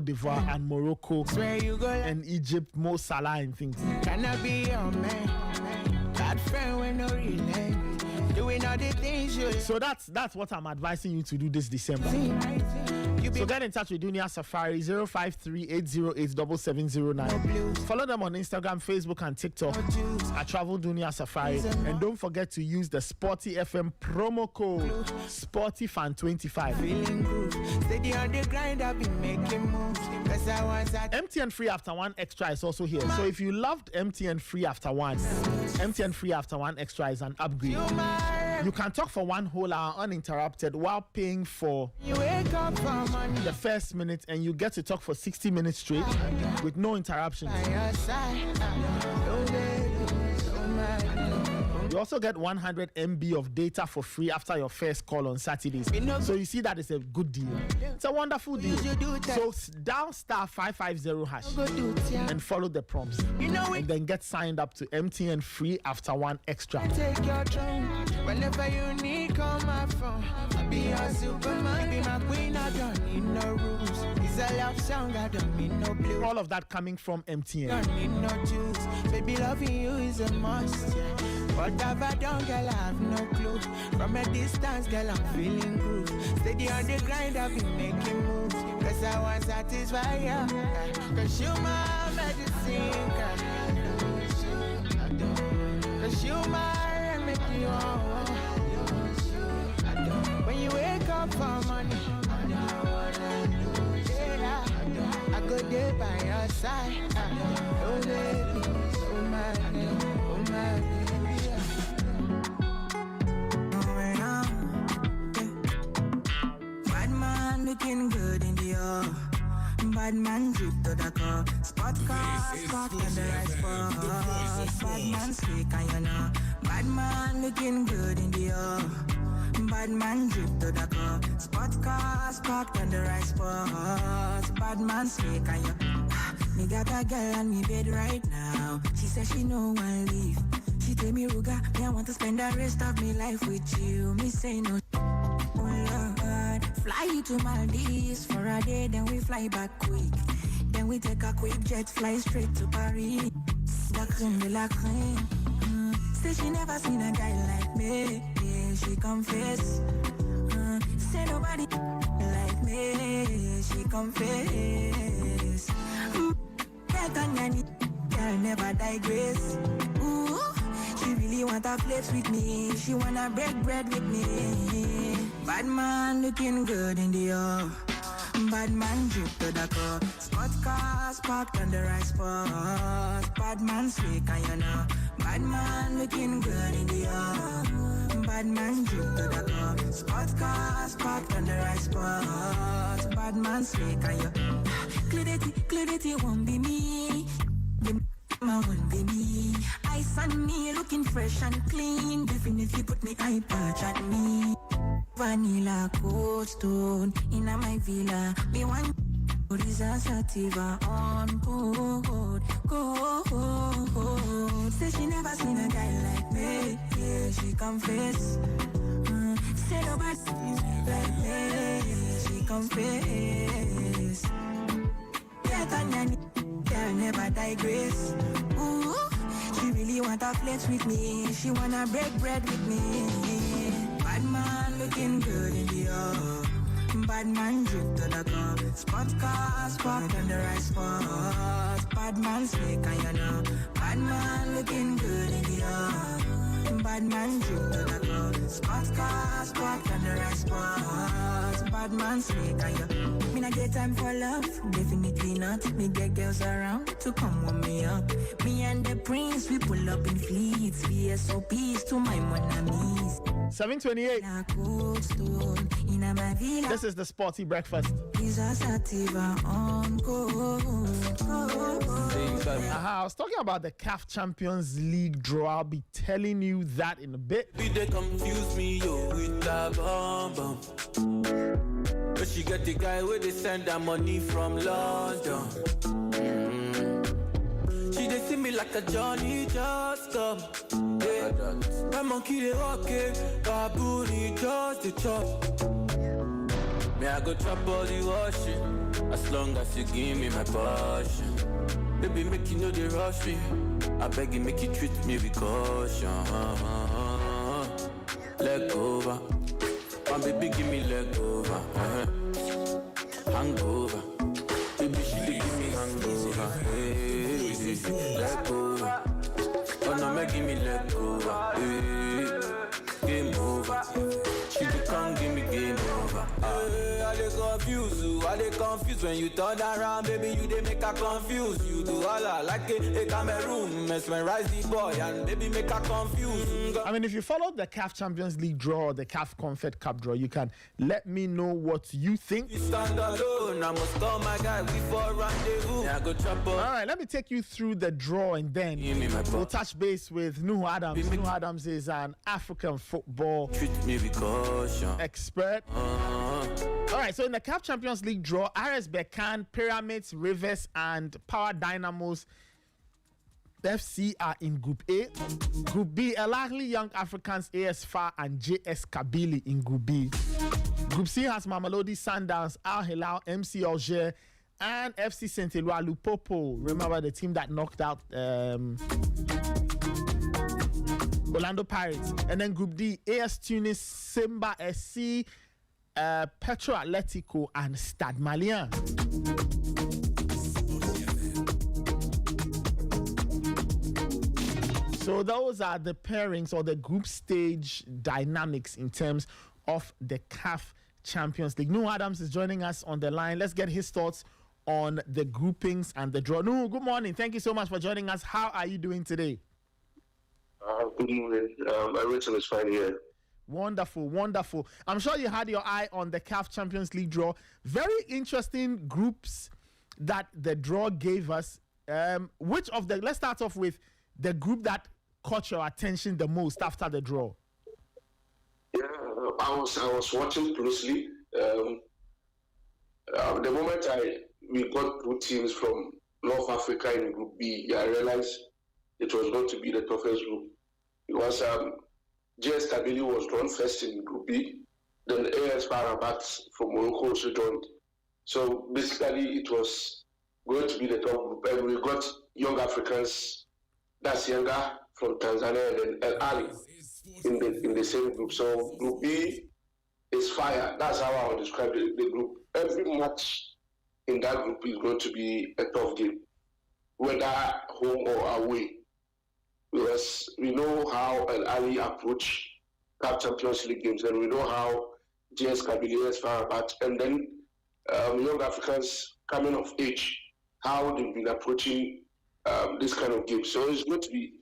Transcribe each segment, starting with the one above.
d'Ivoire and Morocco and Egypt, Mo Salah and things. Can I be your man? That friend when no relay. Doing all the things you. So that's what I'm advising you to do this December. So get in touch with Dunia Safari 053-808-7709. Follow them on Instagram, Facebook, and TikTok at Travel Dunia Safari. And don't forget to use the Sporty FM promo code SportyFan25. Feeling good. Steady on the grind, I've been making moves. MTN Free After One Extra is also here. So if you loved MTN Free After One, MTN Free After One Extra is an upgrade. You can talk for 1 whole hour uninterrupted while paying for the first minute, and you get to talk for 60 minutes straight with no interruptions. You also get 100 MB of data for free after your first call on Saturdays. So you see that is a good deal. It's a wonderful deal. So dial *550# and follow the prompts. And then get signed up to MTN Free After One Extra. Take your turn. Whenever you need, call my phone. I'll be your Superman, be my queen. I don't need no rules. It's a love song, I don't need no blue. All of that coming from MTN. Don't need no juice. Baby, loving you is a must. Yeah. What have I done, girl? I have no clue. From a distance, girl, I'm feeling good. Steady on the grind, I've been making moves. Cause I want to satisfy you. Cause you my medicine, girl. Cause you my remedy. When you wake up for money, yeah, I go there by your side. Oh baby, oh my baby. Bad man looking good in the bad man drip to the car. Spot car, spot on the right spot. Bad man slick and you know. Bad man looking good in the bad man drip to the car. Spot car, spot on the right spot. Bad man slick and you. Me got a girl on me bed right now. She says she no one leave. She tell me, Ruga, me I want to spend the rest of my life with you. Me say no. Oh Lord, fly you to Maldives for a day, then we fly back quick. Then we take a quick jet, fly straight to Paris. La crème de la crème. Say she never seen a guy like me. Yeah, she confess. Say nobody like me. She confess. Girl, girl never digress. Ooh. She really want a flex with me. She wanna break bread with me. Bad man looking good in the bad man drip to the car. Spot car, spot on the right spot. Bad man slick and you know. Bad man looking good in the bad man drip to the car. Spot car, spot on the right spot. Bad man slick and you. Clarity won't be me. My one baby, ice on me, looking fresh and clean. Definitely put me eye patch at me. Vanilla cold stone in my villa. Me one is a sativa on cold. Say she never seen a guy like me. Yeah, she confess. Say nobody like me. She confess. Yeah, Tanya. Girl never digress. Ooh, she really want a flex with me. She wanna break bread with me. Bad man looking good in the bad man drip to the car. Spot car, spot on the right spot. Bad man slick and you know. Bad man looking good in the bad man drip to the car. Spot car, spot on the right spot. Bad man slick and you. Me not get time for love, definitely not. Me get girls around to come warm me up. Me and the prince, we pull up in fleets. VSOPs to my monamis. 7:28. This is the Sporty Breakfast. I was talking about the CAF Champions League draw. I'll be telling you that in a bit. They confuse me with that bomb. But she get the guy where they send that money from London. She they see me like a Johnny just come. Yeah. My monkey they walk it, baboon he just the chop. Me I go chop all the washing. As long as you give me my passion. Baby, make you know they rush me. I beg you, make you treat me with caution. Leg over. My baby, give me leg over. Hangover. Baby, she dey give me hangover. Hey, leg over. Oh no, make give me leg over. Hey, game over. She dey come give me game over. I dey confuse you, I dey confused when you turn around, baby. You dey make her confuse. You do all I like a Cameroon, mesmerize the boy and baby make her confused. I mean, if you follow the CAF Champions League draw, the CAF Confed Cup draw, you can let me know what you think. You stand alone, I must call my guy before rendezvous. Yeah, go chop up. All right, let me take you through the draw and then we'll touch base with Nuhu Adams. Nuhu Adams is an African football expert. All right, so in the CAF Champions League draw, RS Berkane, Pyramids, Rivers, and Power Dynamos FC are in Group A. Group B, El Ahly Young Africans, AS FAR, and JS Kabylie in Group B. Group C has Mamelodi Sundowns, Al Hilal, MC Alger, and FC Saint-Éloi Lupopo. Remember the team that knocked out Orlando Pirates. And then Group D, AS Tunis, Simba SC, Petro Atletico, and Stade Malien. So those are the pairings or the group stage dynamics in terms of the CAF Champions League. Nuhu Adams is joining us on the line. Let's get his thoughts on the groupings and the draw. Nuhu, good morning. Thank you so much for joining us. How are you doing today? Good morning. Everything is fine here. Wonderful, wonderful. I'm sure you had your eye on the CAF Champions League draw. Very interesting groups that the draw gave us. Let's start off with the group that caught your attention the most after the draw. Yeah, I was watching closely. The moment we got two teams from North Africa in Group B, I realized it was going to be the toughest group. Because JS Kabylie was drawn first in Group B, then AS FAR Rabat from Morocco also joined. So basically, it was going to be the top group. And we got Young Africans, that's Yanga from Tanzania, and then El Ahly in the same group. So Group B is fire. That's how I would describe the group. Every match in that group is going to be a tough game, whether home or away. Because we know how El Ahly approach CAF Champions League games, and we know how JS Kabylie is far apart, and then Young Africans coming of age, how they've been approaching this kind of game. So it's going to be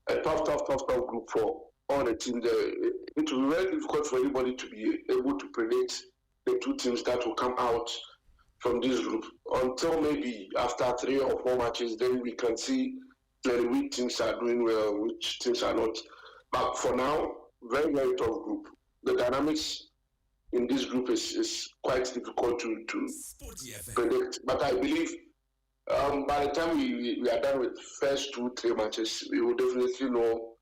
a tough group for all the teams. It will be very difficult for anybody to be able to predict the two teams that will come out from this group until maybe after 3 or 4 matches. Then we can see which teams are doing well, which teams are not. But for now, very, very tough group. The dynamics in this group is quite difficult to predict. But I believe by the time we are done with first 2-3 matches, we will definitely know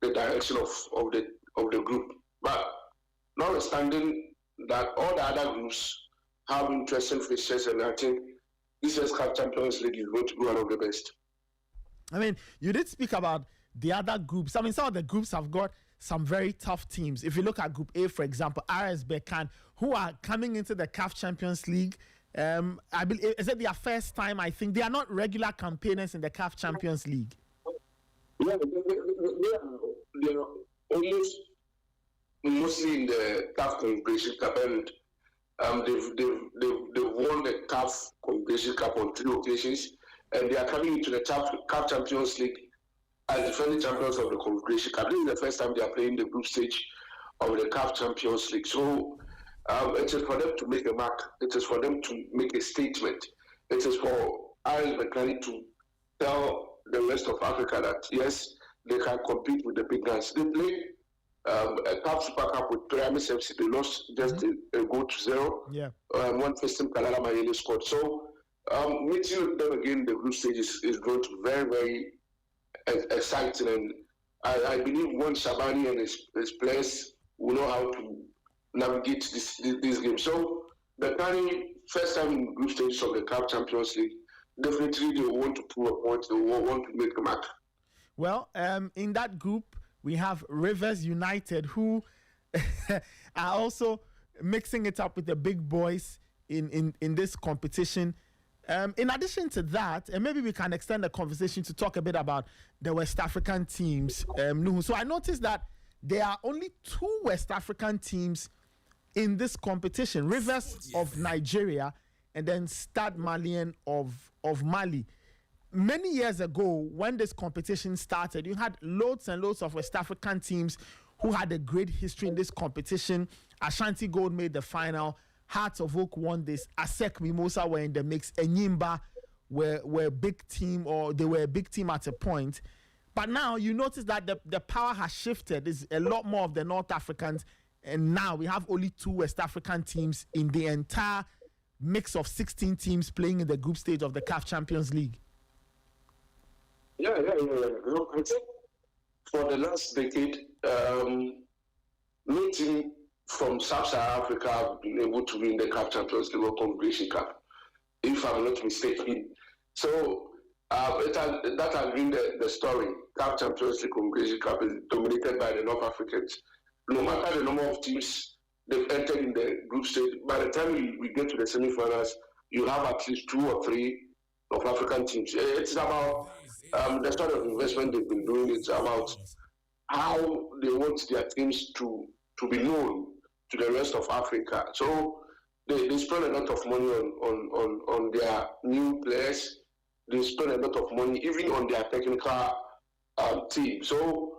the direction of the group. But notwithstanding that, all the other groups have interesting fixtures, and I think this year's CAF Champions League is going to be one of the best. I mean, you did speak about the other groups. I mean, some of the groups have got some very tough teams. If you look at Group A, for example, RS Berkane, who are coming into the CAF Champions League. I believe, is it their first time? I think they are not regular campaigners in the CAF Champions League. Yeah, they are almost mostly in the CAF Confederation Cup, and they've won the CAF Confederation Cup on 3 occasions, and they are coming into the CAF Champions League as defending champions of the Confederation Cup. This is the first time they are playing the group stage of the CAF Champions League. So it is for them to make a mark. It is for them to make a statement. It is for RS Berkane to tell the rest of Africa that, yes, they can compete with the big guys. They played a CAF Super Cup with Pyramids FC. They lost just a goal to 0. Yeah. One first time Kalala Mayele scored. So meeting them again in the group stage is going to be very, very exciting. And I believe once Shabani and his players will know how to navigate this game. So Berkane, first time in group stages of the CAF Champions League. Definitely, they want to prove a point. They want to make a mark. Well, in that group, we have Rivers United, who are also mixing it up with the big boys in this competition. In addition to that, and maybe we can extend the conversation to talk a bit about the West African teams. So I noticed that there are only 2 West African teams in this competition: Rivers of Nigeria and then Stade Malien of Mali. Many years ago, when this competition started, you had loads and loads of West African teams who had a great history in this competition. Ashanti Gold made the final. Hearts of Oak won this. ASEC Mimosa were in the mix. Enyimba were a big team, or they were a big team at a point. But now you notice that the power has shifted. There's a lot more of the North Africans. And now we have only 2 West African teams in the entire mix of 16 teams playing in the group stage of the CAF Champions League. Yeah. Look, I think for the last decade, no team from Sub-Saharan Africa have been able to win the CAF Champions League or Confederation Cup, if I'm not mistaken. So that has been the story. CAF Champions League, Confederation Cup is dominated by the North Africans. No matter the number of teams they've entered in the group stage, by the time we get to the semi-finals, you have at least 2 or 3 North African teams. It's about the sort of investment they've been doing. It's about how they want their teams to be known to the rest of Africa. So they spend a lot of money on their new players. They spend a lot of money even on their technical team. So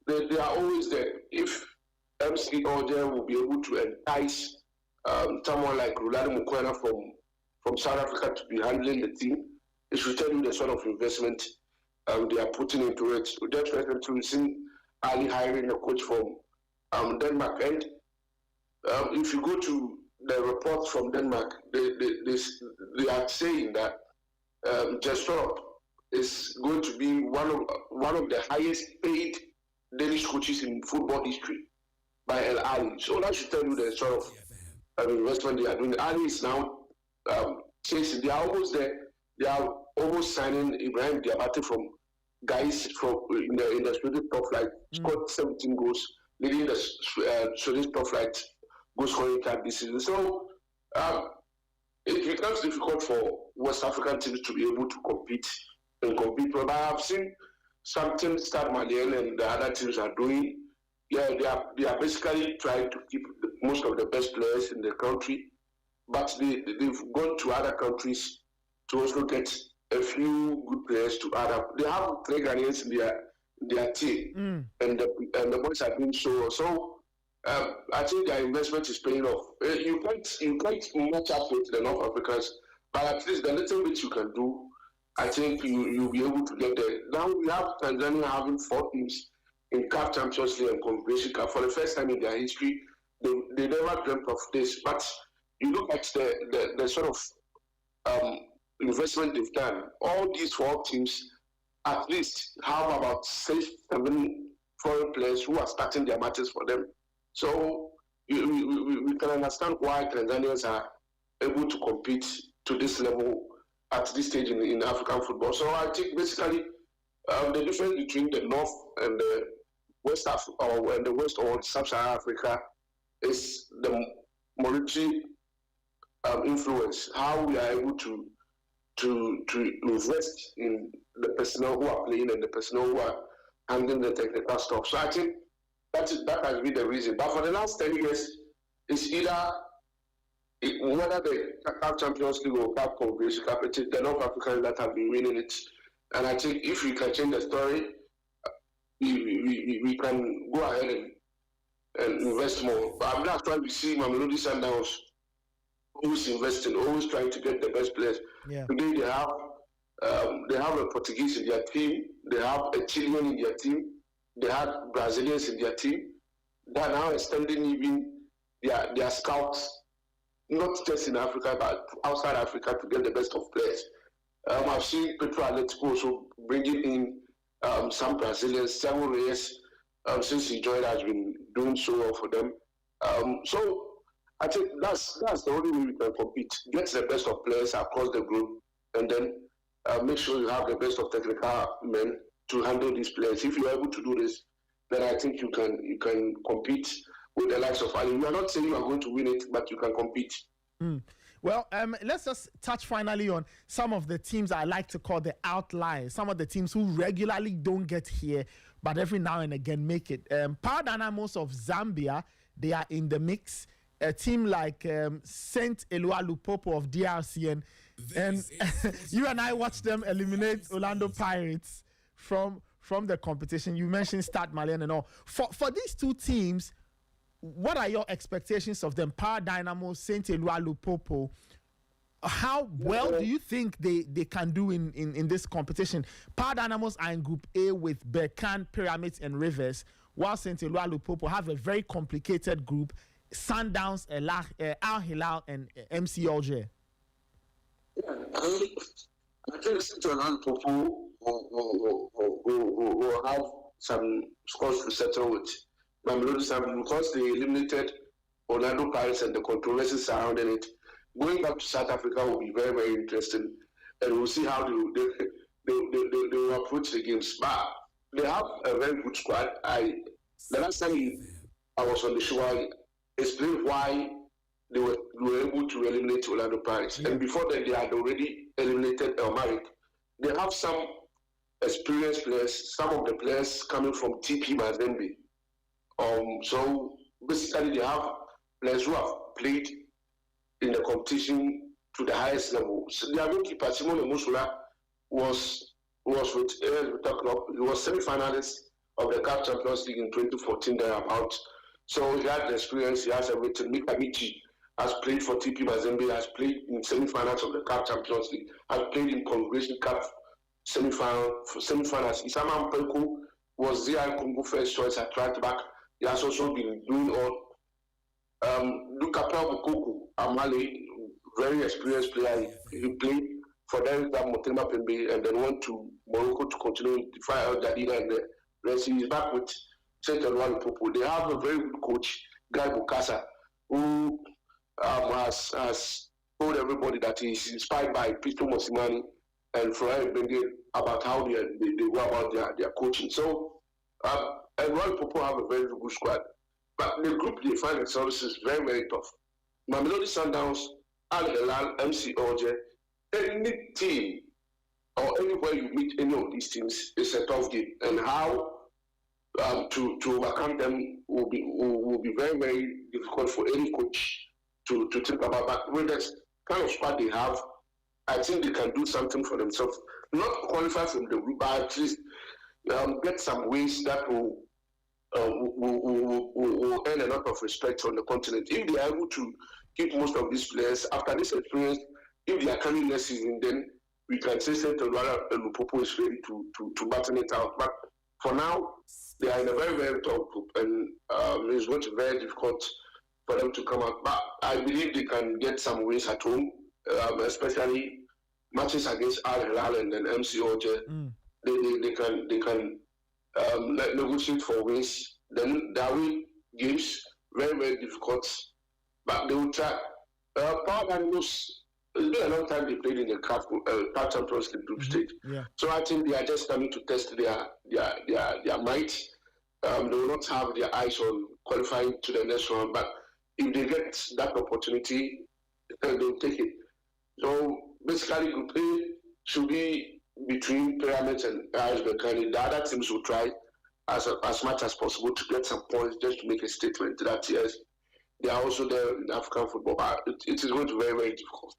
they are always there. If MC Oje will be able to entice someone like Rulani Mukwena from South Africa to be handling the team, it should tell you the sort of investment they are putting into it. Just recently, we've seen Ali hiring a coach from Denmark. And if you go to the reports from Denmark, they are saying that Jesper is going to be one of the highest paid Danish coaches in football history by El Ali. So that should tell you the sort of investment they are doing. Ali is now chasing. They are almost there. They are almost signing Ibrahim Diabate from guys from in the Swedish top flight. Scored 17 goals, leading the Swedish top flight goal scoring card this season. So it becomes difficult for West African teams to be able to compete. But I have seen something Stade Malien and the other teams are doing. Yeah, they are basically trying to keep most of the best players in the country, but they've gone to other countries to also get a few good players to add up. They have 3 Ghanaians in their team, and the boys are doing so. So I think their investment is paying off. You can't match up with the North Africans, but at least the little bit you can do, I think you'll be able to get there. Now we have Tanzania having 4 teams in CAF Champions League and Confederation Cup for the first time in their history. They never dreamt of this, but you look at the sort of investment they've done. All these 4 teams at least have about 6-7 foreign players who are starting their matches for them. So we can understand why Tanzanians are able to compete to this level at this stage in African football. So I think basically the difference between the North and the West and the West or Sub-Saharan Africa is the monetary influence. How we are able to invest in the personnel who are playing and the personnel who are handling the technical stuff. So I think that has been the reason. But for the last 10 years, it's either whether the CAF Champions League or CAF Confederation Cup, it's the North Africans that have been winning it. And I think if we can change the story, we can go ahead and invest more. But I'm not trying to see Mamelodi Sundowns always investing, always trying to get the best players. Yeah. Today they have a Portuguese in their team, they have a Chilean in their team, they have Brazilians in their team. They are now extending even their scouts, not just in Africa but outside Africa, to get the best of players. I've seen Petro Atletico also bringing in some Brazilians. Several Reyes, since he joined, has been doing so well for them. So I think that's the only way we can compete. Get the best of players across the group, and then make sure you have the best of technical men to handle these players. If you're able to do this, then I think you can compete with the likes of Ali. We are not saying you are going to win it, but you can compete. Well, let's just touch finally on some of the teams I like to call the outliers, some of the teams who regularly don't get here, but every now and again make it. Power Dynamos of Zambia, they are in the mix. A team like Saint Eloi Lupopo of DRC, and you and I watched them eliminate Orlando Pirates from the competition. You mentioned Stade Malien and all. For these two teams, what are your expectations of them? Power Dynamo, Saint Eloi Lupopo. How well do you think they can do in this competition? Power Dynamos are in Group A with Berkane, Pyramids, and Rivers, while Saint Eloi Lupopo have a very complicated group: Sundowns, Al Hilal, and MC Alger. I think Saint Eloi Lupopo will have some scores to settle with Mamelodi Sundowns because they eliminated Orlando Pirates and the controversy surrounding it. Going back to South Africa will be very, very interesting, and we'll see how they will approach the games. But they have a very good squad. The last time I was on the show, I explained why they were able to eliminate Orlando Pirates, and before that, they had already eliminated El Maric. They have some experienced players, some of the players coming from TP Mazembe. So basically, they have players who have played in the competition to the highest level. So their goalkeeper, Simone Musula, was with Vita Club. He was semi-finalist of the CAF Champions League in 2014 thereabout. So he had the experience, he has everything. Mika Michi has played for TP Mazembe, has played in semi-finals of the CAF Champions League, has played in Confederation Cup semi-finals. Isama Mpenko was ZR Congo first choice at right back. He has also been doing all. Lukapa Bukoku Amale, very experienced player. He played for them that Motema Pembe and then went to Morocco to continue to fight out Jadina and the rest. He's back with Saint Eloi Lupopo. They have a very good coach, Guy Bukasa, who has told everybody that he's inspired by Pito Mosimani and Florent Ibenge about how they go about their coaching. So, Eloi Lupopo have a very good squad. But the group they find themselves is very, very tough. Mamelodi Sundowns, Al Hilal, MC Alger, any team or anywhere you meet any of these teams is a tough game. And how to overcome them will be very, very difficult for any coach to think about. But with the kind of squad they have, I think they can do something for themselves. Not qualify from the group, but at least get some ways that will earn a lot of respect on the continent. If they are able to keep most of these players after this experience, if they are coming next season, then we can say Saint Eloi Lupopo is ready to battle it out. But for now, they are in a very, very tough group, and it's going to be very difficult for them to come out. But I believe they can get some wins at home, especially matches against Al Hilal and then MC Alger. They can negotiate for wins. Then their away games very, very difficult, but they will try. Power Dynamos, it's been a long time they played in the CAF Champions League group stage. Yeah. So I think they are just coming to test their might. They will not have their eyes on qualifying to the next round, but if they get that opportunity, they will take it. So basically, Group A should be between Pyramids and RS Berkane. The other teams will try as much as possible to get some points just to make a statement that yes, they are also there in African football. But it is going to be very, very difficult.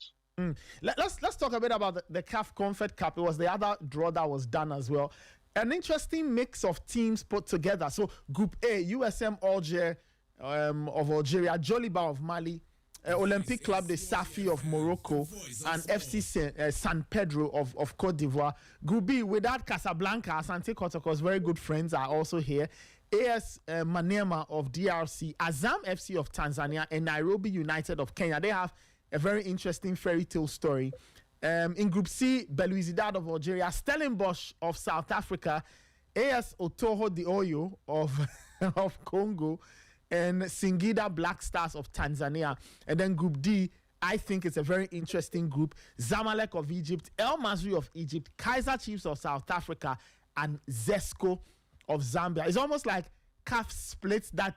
Let's talk a bit about the CAF Confed Cup. It was the other draw that was done as well. An interesting mix of teams put together. So Group A, USM Alger of Algeria, Joliba of Mali, Olympique Club de Safi of Morocco, and FC San Pedro of Cote d'Ivoire. Group B, without Casablanca, Asante Kotoko's very good friends are also here. AS Maniema of DRC, Azam FC of Tanzania, and Nairobi United of Kenya. They have a very interesting fairy tale story. In Group C, Belouizdad of Algeria, Stellenbosch of South Africa, AS Otoho de Oyo of Congo, and Singida Black Stars of Tanzania. And then Group D, I think it's a very interesting group. Zamalek of Egypt, El Masri of Egypt, Kaiser Chiefs of South Africa, and Zesco of Zambia. It's almost like CAF splits that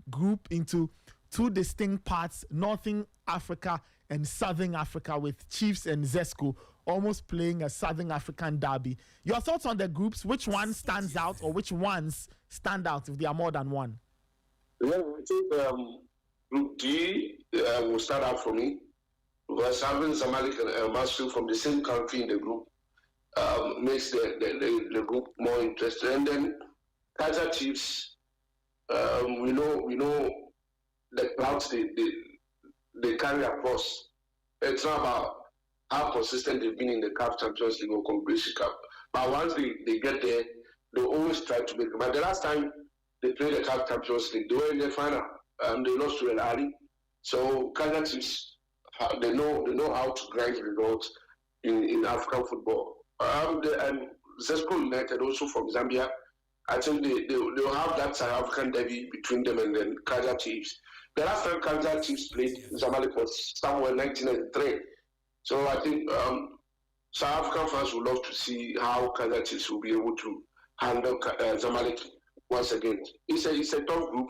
group into two distinct parts, Northern Africa and Southern Africa, with Chiefs and Zesco almost playing a Southern African derby. Your thoughts on the groups? Which one stands out, or which ones stand out if there are more than one? Yeah, I think Group D will start out for me, because having Zamalek and El Masri from the same country in the group makes the group more interesting. And then Kaiser Chiefs, we know the clouds they carry across. It's not about how consistent they've been in the CAF Champions League or Confederation Cup, but once they get there, they always try to make it. But the last time they played the CAF Champions League, they were in the final. They lost to El Ahly. So Kaiser Chiefs, they know how to grind results in African football. Zesco United, also from Zambia, I think they'll have that South African derby between them and then Kaiser Chiefs. The last time Kaiser Chiefs played Zamalek was somewhere in 1993. So I think South African fans would love to see how Kaiser Chiefs will be able to handle Zamalek once again. It's a tough group,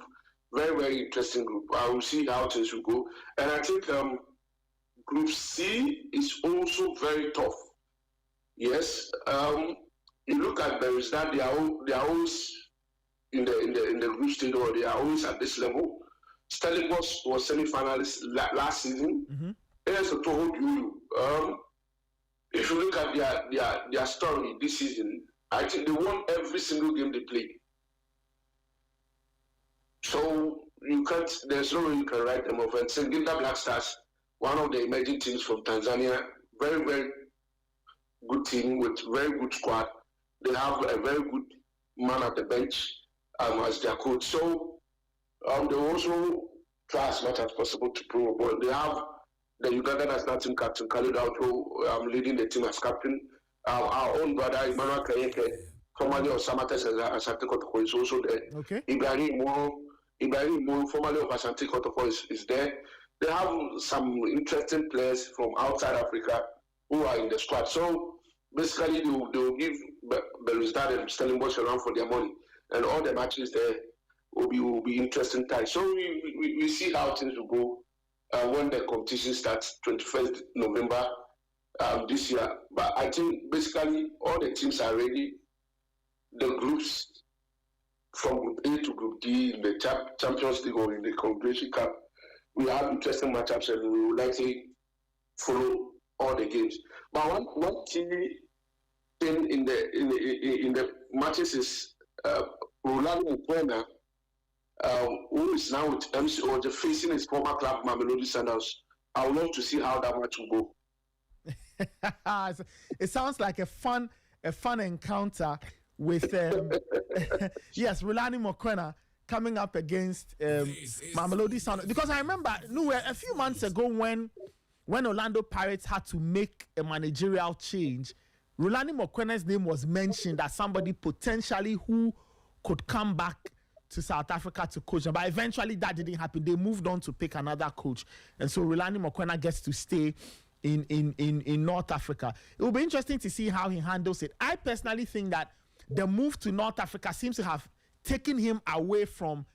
very, very interesting group. I will see how things will go. And I think Group C is also very tough. Yes, you look at Belouizdad, they are always in the group stage, or they are always at this level. Stellenbosch was semi-finalist last season. Mm-hmm. If you look at their story this season, I think they won every single game they played. So there's no way you can write them off. And Singida Black Stars, one of the emerging teams from Tanzania, very, very good team with very good squad. They have a very good man at the bench as their coach. So they also try as much as possible to prove. But they have the Uganda national team captain Khalid Auto leading the team as captain. Our own brother Emmanuel Kayeke, formerly of Samates Asante Kotoko, is also there. Okay. Ibrahim Moro, formerly of Asante Kotoko, is there. They have some interesting players from outside Africa who are in the squad. So basically, they will give Belouizdad and Stellenbosch around for their money, and all the matches there will be interesting times. So we see how things will go when the competition starts 21st November this year. But I think basically all the teams are ready. The groups from Group A to Group D in the Champions League or in the Confederation Cup, we have interesting matchups, and we will likely follow all the games. But one key thing in the matches is Rolando Mokoena, who is now with MC Ojo, facing his former club Mamelodi Sundowns. I would love to see how that match will go. It sounds like a fun encounter with yes, Rolando Mokoena coming up against Mamelodi Sundowns. Because I remember a few months ago when Orlando Pirates had to make a managerial change, Rolando Mokwena's name was mentioned as somebody potentially who could come back to South Africa to coach. But eventually that didn't happen. They moved on to pick another coach. And so Rolando Mokoena gets to stay in North Africa. It will be interesting to see how he handles it. I personally think that the move to North Africa seems to have taken him away from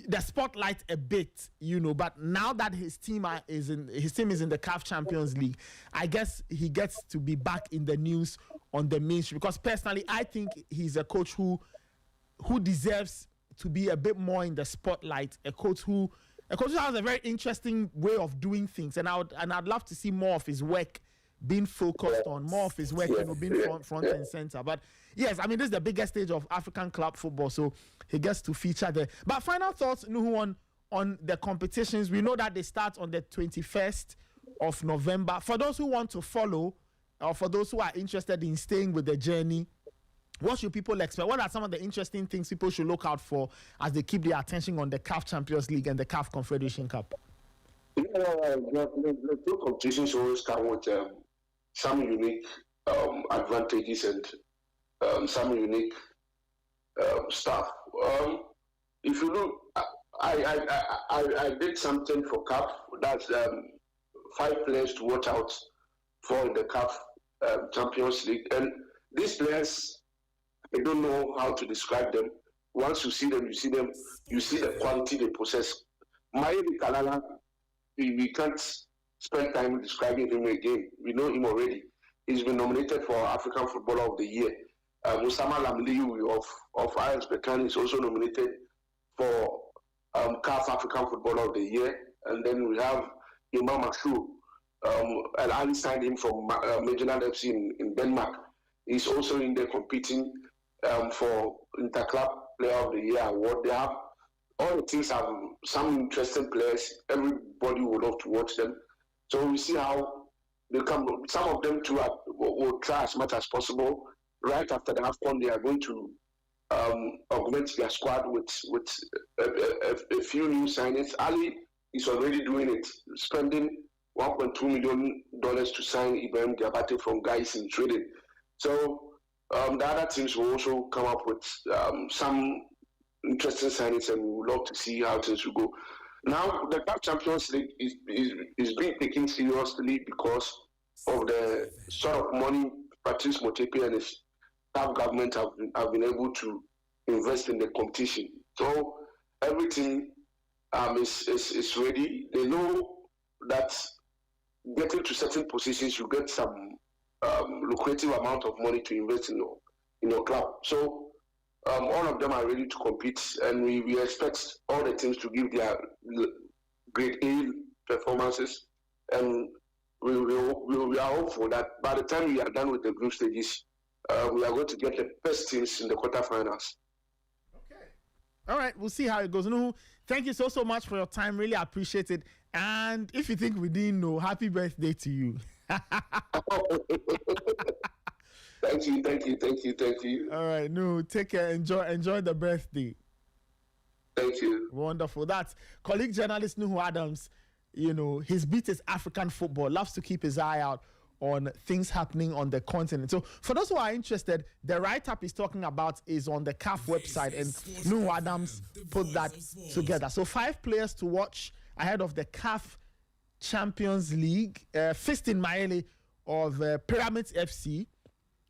the spotlight a bit, but now that his team is in the CAF Champions League, I guess he gets to be back in the news on the mainstream. Because personally, I think he's a coach who deserves to be a bit more in the spotlight. A coach who has a very interesting way of doing things, and I'd love to see more of his work being focused on, more of his work, being front and center. But yes, I mean, this is the biggest stage of African club football, so he gets to feature there. But final thoughts, Nuhu, on the competitions. We know that they start on the 21st of November. For those who want to follow, or for those who are interested in staying with the journey, what should people expect? What are some of the interesting things people should look out for as they keep their attention on the CAF Champions League and the CAF Confederation Cup? The two competitions always come with some unique advantages and some unique stuff. If you look, I did something for CAF. That's 5 players to watch out for in the CAF Champions League. And these players, I don't know how to describe them. Once you see them, you see the quality they possess. Maeli Kalala, we can't spend time describing him again. We know him already. He's been nominated for African Footballer of the Year. Osama Lamliu of RS Berkane is also nominated for CAF African Footballer of the Year. And then we have Imam Ashu. And Ali signed him from Midtjylland FC in Denmark. He's also in there competing for Interclub Player of the Year award. They have all the teams have some interesting players. Everybody would love to watch them. So we see how they come. Some of them too will try as much as possible. Right after the AFCON, they are going to augment their squad with a few new signings. Ali is already doing it, spending $1.2 million to sign Ibrahim Diabate from Guys in Sweden. So the other teams will also come up with some interesting signings, and we would love to see how things will go. Now, the CAF Champions League is being taken seriously because of the sort of money Patrice Motsepe and his CAF government have been able to invest in the competition. So everything is ready. They know that getting to certain positions, you get some lucrative amount of money to invest in your club. So all of them are ready to compete, and we expect all the teams to give their grade A performances, and we are hopeful that by the time we are done with the group stages, we are going to get the best teams in the quarterfinals. Okay. All right, we'll see how it goes. Nuhu, thank you so much for your time. Really appreciate it. And if you think we didn't know, happy birthday to you. Thank you. All right, no, take care. Enjoy the birthday. Thank you. Wonderful. That's colleague journalist Nuhu Adams. You know, his beat is African football. Loves to keep his eye out on things happening on the continent. So for those who are interested, the write-up he's talking about is on the CAF website, and Nuhu Adams put that together. So 5 players to watch ahead of the CAF Champions League. Fiston Maele of Pyramids FC.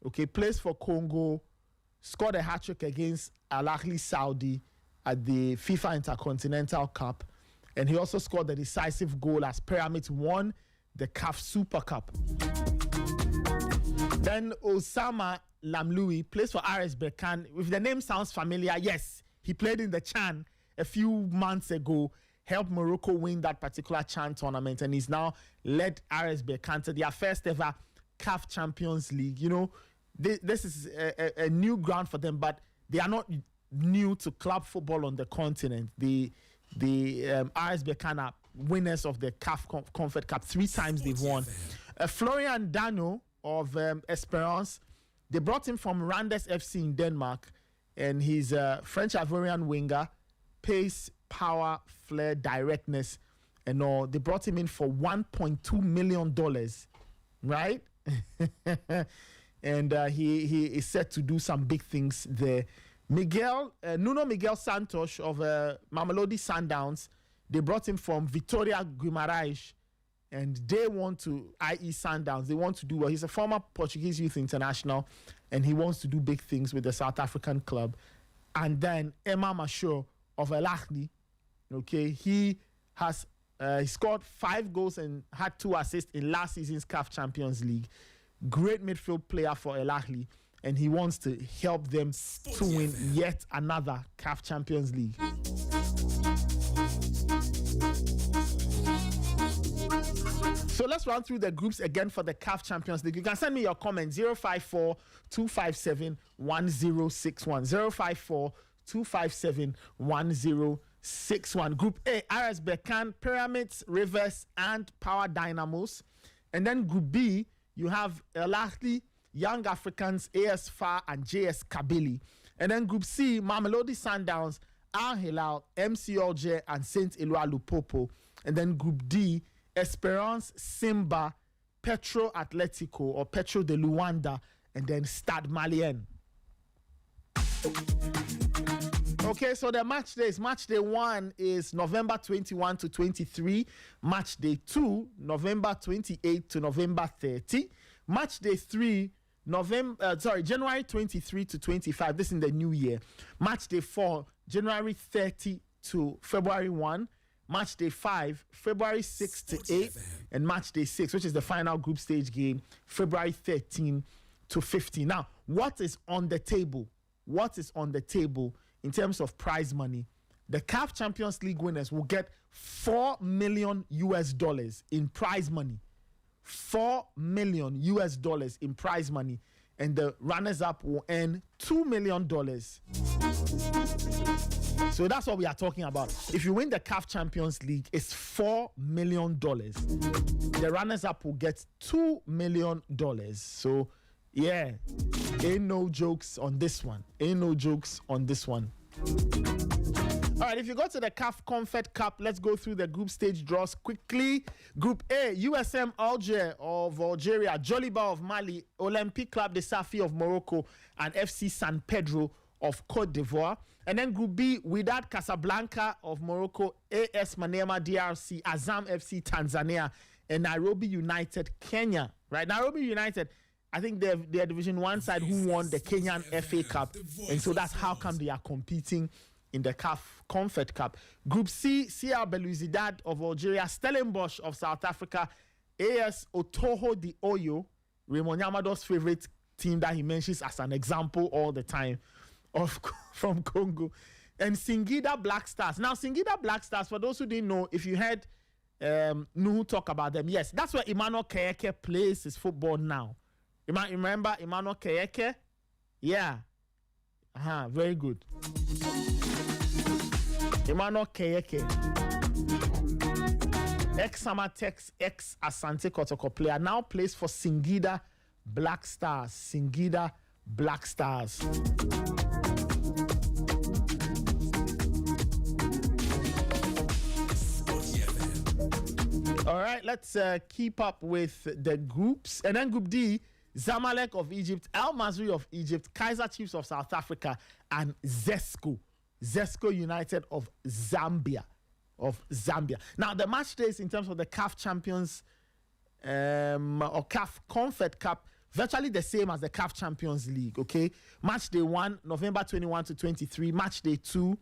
Okay, plays for Congo, scored a hat-trick against Al Ahly Saudi at the FIFA Intercontinental Cup, and he also scored the decisive goal as Pyramids won the CAF Super Cup. Then Osama Lamliu plays for RS Berkane. If the name sounds familiar, yes, he played in the CHAN a few months ago, helped Morocco win that particular CHAN tournament, and he's now led RS Berkane to their first ever CAF Champions League. You know, this is a new ground for them, but they are not new to club football on the continent. The RS Berkane are winners of the CAF Confed Cup. 3 times they've won. Florian Dano of Esperance, they brought him from Randers FC in Denmark, and he's a French-Ivorian winger, pace, power, flair, directness, and all. They brought him in for $1.2 million, right? And he is set to do some big things there. Nuno Miguel Santos of Mamelodi Sundowns, they brought him from Vitória Guimarães, and they want to, i.e. Sundowns, they want to do well. He's a former Portuguese youth international, and he wants to do big things with the South African club. And then Emma Masho of Al Ahly, okay, he has he scored 5 goals and had 2 assists in last season's CAF Champions League. Great midfield player for Al Ahly, and he wants to help them to win yet another CAF Champions League. So let's run through the groups again for the CAF Champions League. You can send me your comments, 054-257-1061. 054-257-1061. Group A, RS Berkane, Pyramids, Rivers, and Power Dynamos. And then Group B, you have Al Ahly, Young Africans, AS FAR, and JS Kabylie. And then Group C, Mamelodi Sundowns, Al Hilal, MC Alger, and Saint Eloi Lupopo. And then Group D, Esperance, Simba, Petro Atletico or Petro de Luanda, and then Stade Malien. Okay, so the match days. Match day 1 is November 21 to 23. Match day 2, November 28 to November 30. Match day 3, January 23 to 25. This is in the new year. Match day 4, January 30 to February 1. Match day 5, February 6 to 8. And match day 6, which is the final group stage game, February 13 to 15. Now, what is on the table? What is on the table in terms of prize money? The CAF Champions League winners will get $4 million in prize money. $4 million in prize money. And the runners-up will earn $2 million. So that's what we are talking about. If you win the CAF Champions League, it's $4 million. The runners-up will get $2 million. So, yeah, ain't no jokes on this one. Ain't no jokes on this one. All right, if you go to the CAF Confed Cup, let's go through the group stage draws quickly. Group A, USM Alger of Algeria, Joliba of Mali, Olympique Club de Safi of Morocco, and FC San Pedro of Cote d'Ivoire. And then Group B, Wydad Casablanca of Morocco, AS Maniema DRC, Azam FC Tanzania, and Nairobi United Kenya. Right, Nairobi United, I think they're Division 1 side who won the Kenyan FA Cup, and so that's how come they are competing in the CAF Confed Cup. Group C, CR Belouizdad of Algeria, Stellenbosch of South Africa, AS Otoho di Oyo, Raymond Yamado's favorite team that he mentions as an example all the time, from Congo, and Singida Black Stars. Now, Singida Black Stars, for those who didn't know, if you heard Nuhu talk about them, yes, that's where Emmanuel Keyeke plays his football now. Remember Emmanuel Keyeke? Yeah. Very good. Emmanuel Keyeke, ex-Samatex, ex-Asante Kotoko player, now plays for Singida Black Stars. Singida Black Stars. All right, let's keep up with the groups. And then Group D, Zamalek of Egypt, Al Masry of Egypt, Kaizer Chiefs of South Africa, and Zesco United of Zambia. Now, the match days in terms of the CAF Champions or CAF Confed Cup, virtually the same as the CAF Champions League, okay? Match day 1, November 21 to 23. Match day 2,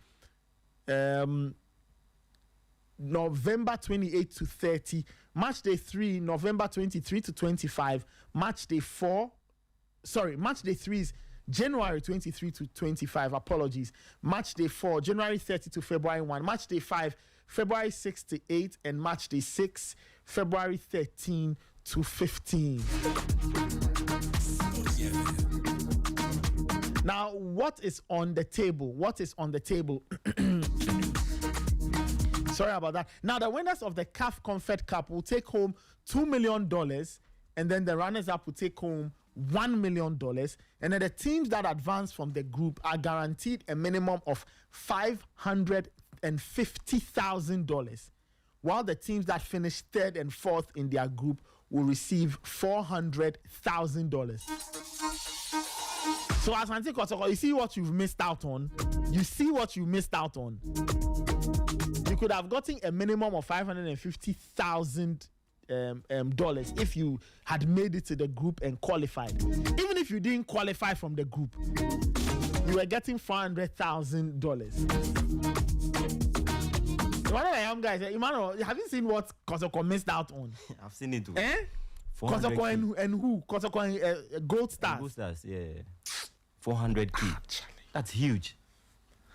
November 28 to 30. Match day 3, November 23 to 25. Match day 3 is January 23 to 25. Apologies. Match day 4, January 30 to February 1. Match day 5, February 6 to 8. And match day 6, February 13 to 15. Now, what is on the table? Sorry about that. Now, the winners of the CAF Confed Cup will take home $2 million, and then the runners-up will take home $1 million. And then the teams that advance from the group are guaranteed a minimum of $550,000, while the teams that finish 3rd and 4th in their group will receive $400,000. So, Asante Kotoko, you see what you've missed out on? You could have gotten a minimum of $550,000 if you had made it to the group and qualified. Even if you didn't qualify from the group, you were getting $400,000. One of the young guys, Emmanuel, have you seen what Kotoko missed out on? I've seen it too. Kotoko and who? Kotoko and Gold Stars. Gold Stars, yeah. 400K. That's huge.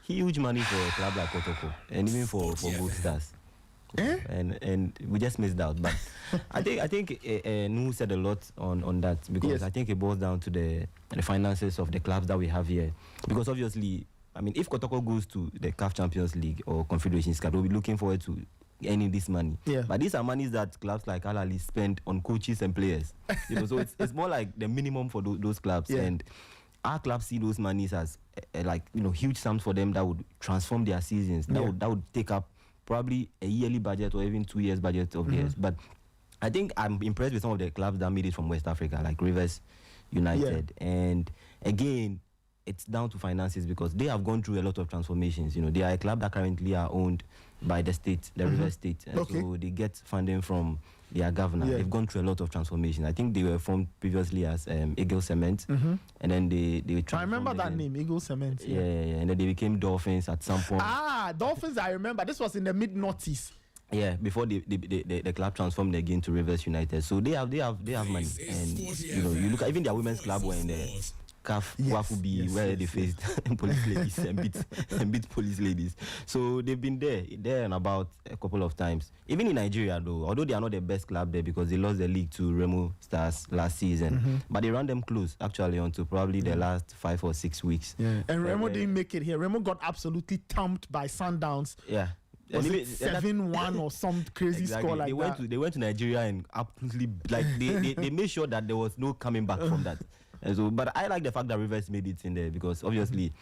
Huge money for a club like Kotoko, and even for Gold Stars. And we just missed out. But I think Nuhu said a lot on that, because yes, I think it boils down to the finances of the clubs that we have here. Because obviously, I mean, if Kotoko goes to the CAF Champions League or Confederations Cup, we'll be looking forward to earning this money. Yeah. But these are monies that clubs like Al Ahly spend on coaches and players. So it's more like the minimum for those clubs. Yeah. And our clubs see those monies as huge sums for them that would transform their seasons. That would take up probably a yearly budget or even 2 years budget of theirs. But I think I'm impressed with some of the clubs that made it from West Africa, like Rivers United. Yeah. And again, it's down to finances because they have gone through a lot of transformations. You know, they are a club that currently are owned by the state, the River State, and so they get funding from their governor. They've gone through a lot of transformation. I think they were formed previously as Eagle Cement, and then they I remember that name, Eagle Cement. Yeah, and then they became Dolphins at some point. Dolphins, I remember. This was in the mid-noughties. Yeah, before the club transformed again to Rivers United. So they have money, and you know, you look at even their women's club were in the CAF Wafubi where they faced police ladies and beat police ladies. So they've been there and about a couple of times. Even in Nigeria though, although they are not the best club there because they lost the league to Remo Stars last season, but they ran them close actually until probably the last 5 or 6 weeks. Yeah. And Remo didn't make it here. Remo got absolutely thumped by Sundowns. Yeah. Was it 7-1 or some crazy score like that? They went to Nigeria and absolutely they made sure that there was no coming back from that. And so, but I like the fact that Rivers made it in there because obviously,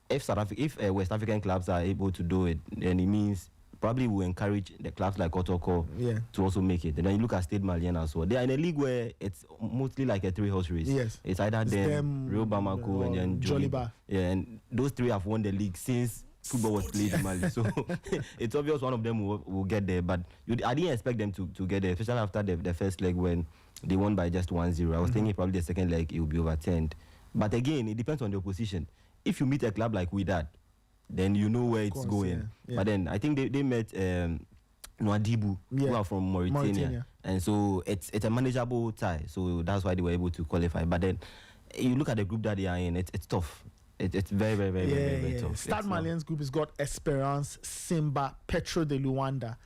if West African clubs are able to do it, then it means probably will encourage the clubs like Kotoko to also make it. And then you look at Stade Malien as well. They are in a league where it's mostly like a 3-horse race. Yes, it's either them, Real Bamako, and then Joliba. Yeah, and those three have won the league since football was played in Mali, so it's obvious one of them will get there. But I didn't expect them to get there, especially after the first leg when they won by just 1-0. I was thinking probably the second leg it will be overturned. But again, it depends on the opposition. If you meet a club like Wydad, then you know where it's going. Yeah. But then I think they met Nouadhibou, who are from Mauritania. And so it's a manageable tie. So that's why they were able to qualify. But then you look at the group that they are in, it's tough. It's very, very, very, very tough. Stade Malien's group has got Esperance, Simba, Petro de Luanda.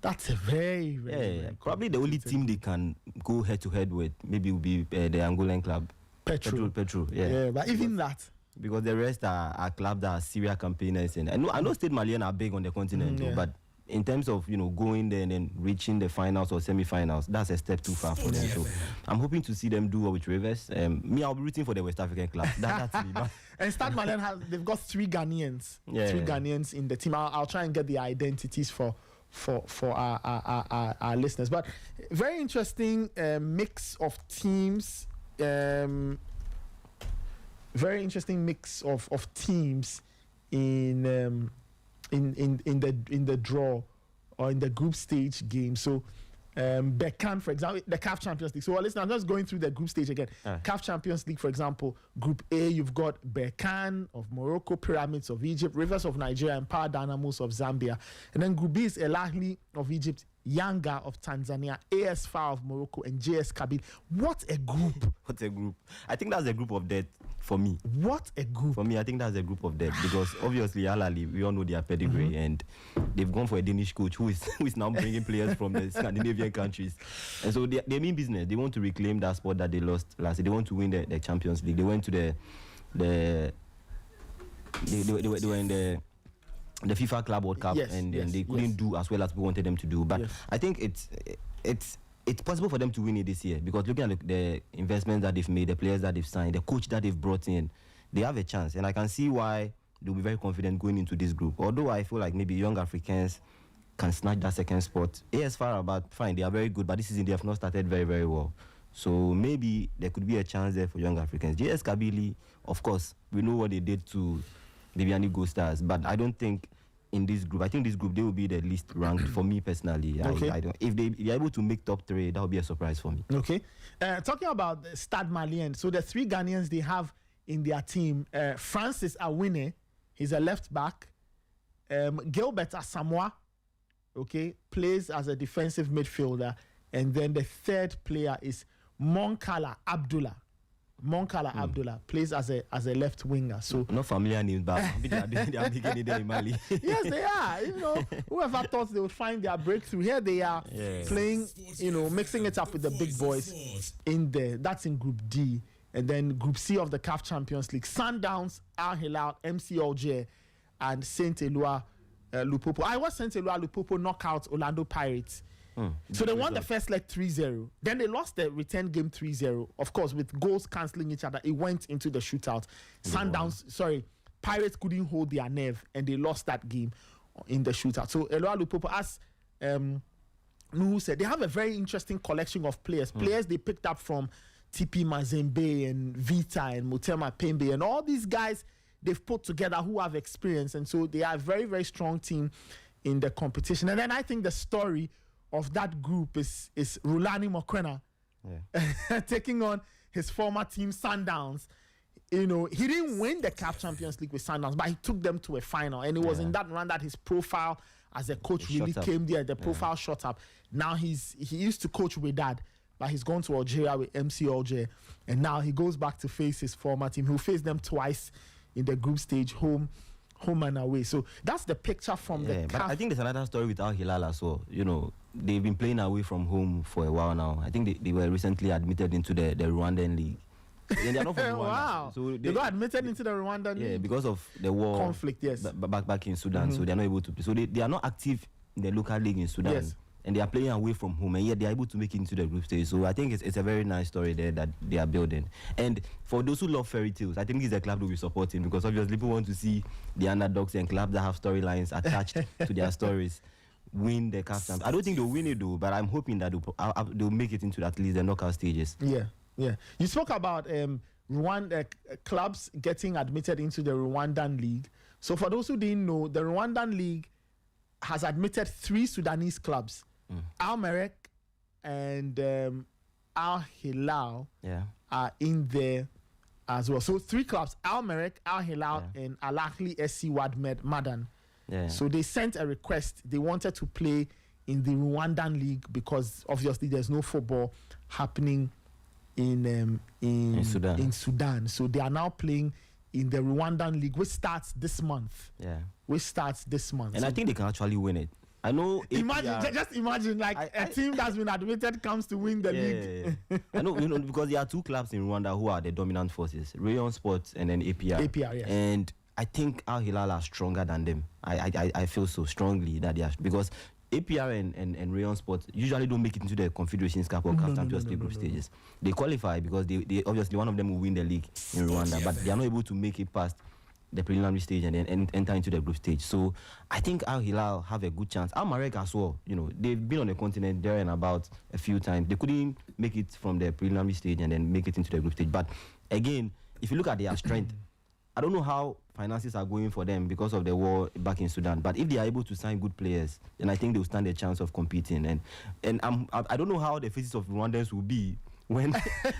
That's a very, very probably the only team they can go head to head with maybe will be the Angolan club. Petro. Yeah, but even that. Because the rest are clubs that are serious campaigners. And I know Stade Malien are big on the continent, but in terms of going there and then reaching the finals or semi-finals, that's a step too far for them. So I'm hoping to see them do well with Rivers. Me, I'll be rooting for the West African club. That's me. And Stade Malien they've got 3 Ghanaians. 3 Ghanaians in the team. I'll try and get the identities for our listeners. But very interesting mix of teams. Very interesting mix of teams in the draw or in the group stage game. So Berkane, for example, the CAF Champions League. So listen, I'm just going through the group stage again. CAF Champions League, for example, Group A, you've got Berkane of Morocco, Pyramids of Egypt, Rivers of Nigeria, and Power Dynamos of Zambia. And then Group B is El Ahly of Egypt, Yanga of Tanzania, AS FAR of Morocco, and JS Kabylie. What a group! What a group! I think that's a group of death for me. What a group! For me, I think that's a group of death because obviously Al Ahly, we all know their pedigree, and they've gone for a Danish coach who is now bringing players from the Scandinavian countries, and so they mean business. They want to reclaim that spot that they lost last year. They want to win the Champions League. They went to they were in the FIFA Club World Cup, and they couldn't do as well as we wanted them to do. But I think it's possible for them to win it this year because looking at the investments that they've made, the players that they've signed, the coach that they've brought in, they have a chance. And I can see why they'll be very confident going into this group. Although I feel like maybe young Africans can snatch that second spot. AS FAR Rabat, fine, they are very good, but this season they have not started very, very well. So maybe there could be a chance there for young Africans. JS Kabylie, of course, we know what they did to the Vianney Gold Stars, but I don't think in this group, I think this group, they will be the least ranked for me personally. Okay. I don't. If they're able to make top 3, that would be a surprise for me. Okay. Talking about Stade Malien, so the 3 Ghanaians they have in their team, Francis Awine, he's a left back. Gilbert Asamoah, okay, plays as a defensive midfielder. And then the third player is Monkala Abdullah. Abdullah plays as a left winger. So not familiar names, but they are making it there in Mali. Yes, they are. Whoever thought they would find their breakthrough, here they are playing. Mixing it up with the big boys in there. That's in Group D, and then Group C of the CAF Champions League: Sundowns, Al Hilal, MC Alger, and Saint Eloi Lupopo. I was Saint Eloi Lupopo knockout Orlando Pirates. So they won the first leg 3-0. Then they lost the return game 3-0. Of course, with goals cancelling each other, it went into the shootout. Pirates couldn't hold their nerve and they lost that game in the shootout. So Eloi Lupopo, as Nuhu said, they have a very interesting collection of players. Players they picked up from TP Mazembe and Vita and Motema Pembe and all these guys they've put together who have experience, and so they are a very, very strong team in the competition. And then I think the story of that group is Rulani Mokwena taking on his former team Sundowns. You know, he didn't win the CAF Champions League with Sundowns, but he took them to a final, and it was in that run that his profile as a coach really came there. The profile shot up. Now he used to coach with Dad, but he's gone to Algeria with MC Alger, and now he goes back to face his former team. He'll face them twice in the group stage, home and away. So that's the picture from the CAF. But I think there's another story with Al Hilal as well. You know, they've been playing away from home for a while now. I think they were recently admitted into the Rwandan league. And they're not from Rwanda. Wow. So they got admitted into the Rwandan league? Yeah, because of the war. Conflict, yes. Back in Sudan. So they're not able to play. So they are not active in the local league in Sudan. Yes. And they are playing away from home, and yet they are able to make it into the group stage. So I think it's a very nice story there that they are building. And for those who love fairy tales, I think this is a club that we supporting, because obviously people want to see the underdogs and clubs that have storylines attached to their stories win the CAF Champions. I don't think they'll win it though, but I'm hoping that they'll make it into at least the knockout stages. Yeah. You spoke about Rwanda clubs getting admitted into the Rwandan league. So for those who didn't know, the Rwandan league has admitted 3 Sudanese clubs, Al Merrek and Al Hilal are in there as well. So 3 clubs, Al Merrek, Al Hilal, and Al Ahly SC Wad Madan. So they sent a request. They wanted to play in the Rwandan league because obviously there's no football happening in Sudan. So they are now playing in the Rwandan league, which starts this month. And so I think they can actually win it. I know. Just imagine, like a team that's been admitted comes to win the league. I know, because there are 2 clubs in Rwanda who are the dominant forces: Rayon Sports and then APR. Yes. And I think Al Hilal are stronger than them. I feel so strongly that they are, because APR and Rayon Sports usually don't make it into the Confederations Cup or CAF Champions League group stages. They qualify because they obviously one of them will win the league in Rwanda, but they are not able to make it past the preliminary stage and then enter into the group stage. So I think Al Hilal have a good chance. Al Merrek as well, they've been on the continent there and about a few times. They couldn't make it from the preliminary stage and then make it into the group stage. But again, if you look at their strength, I don't know how finances are going for them because of the war back in Sudan. But if they are able to sign good players, then I think they'll stand a chance of competing. And I don't know how the faces of Rwandans will be when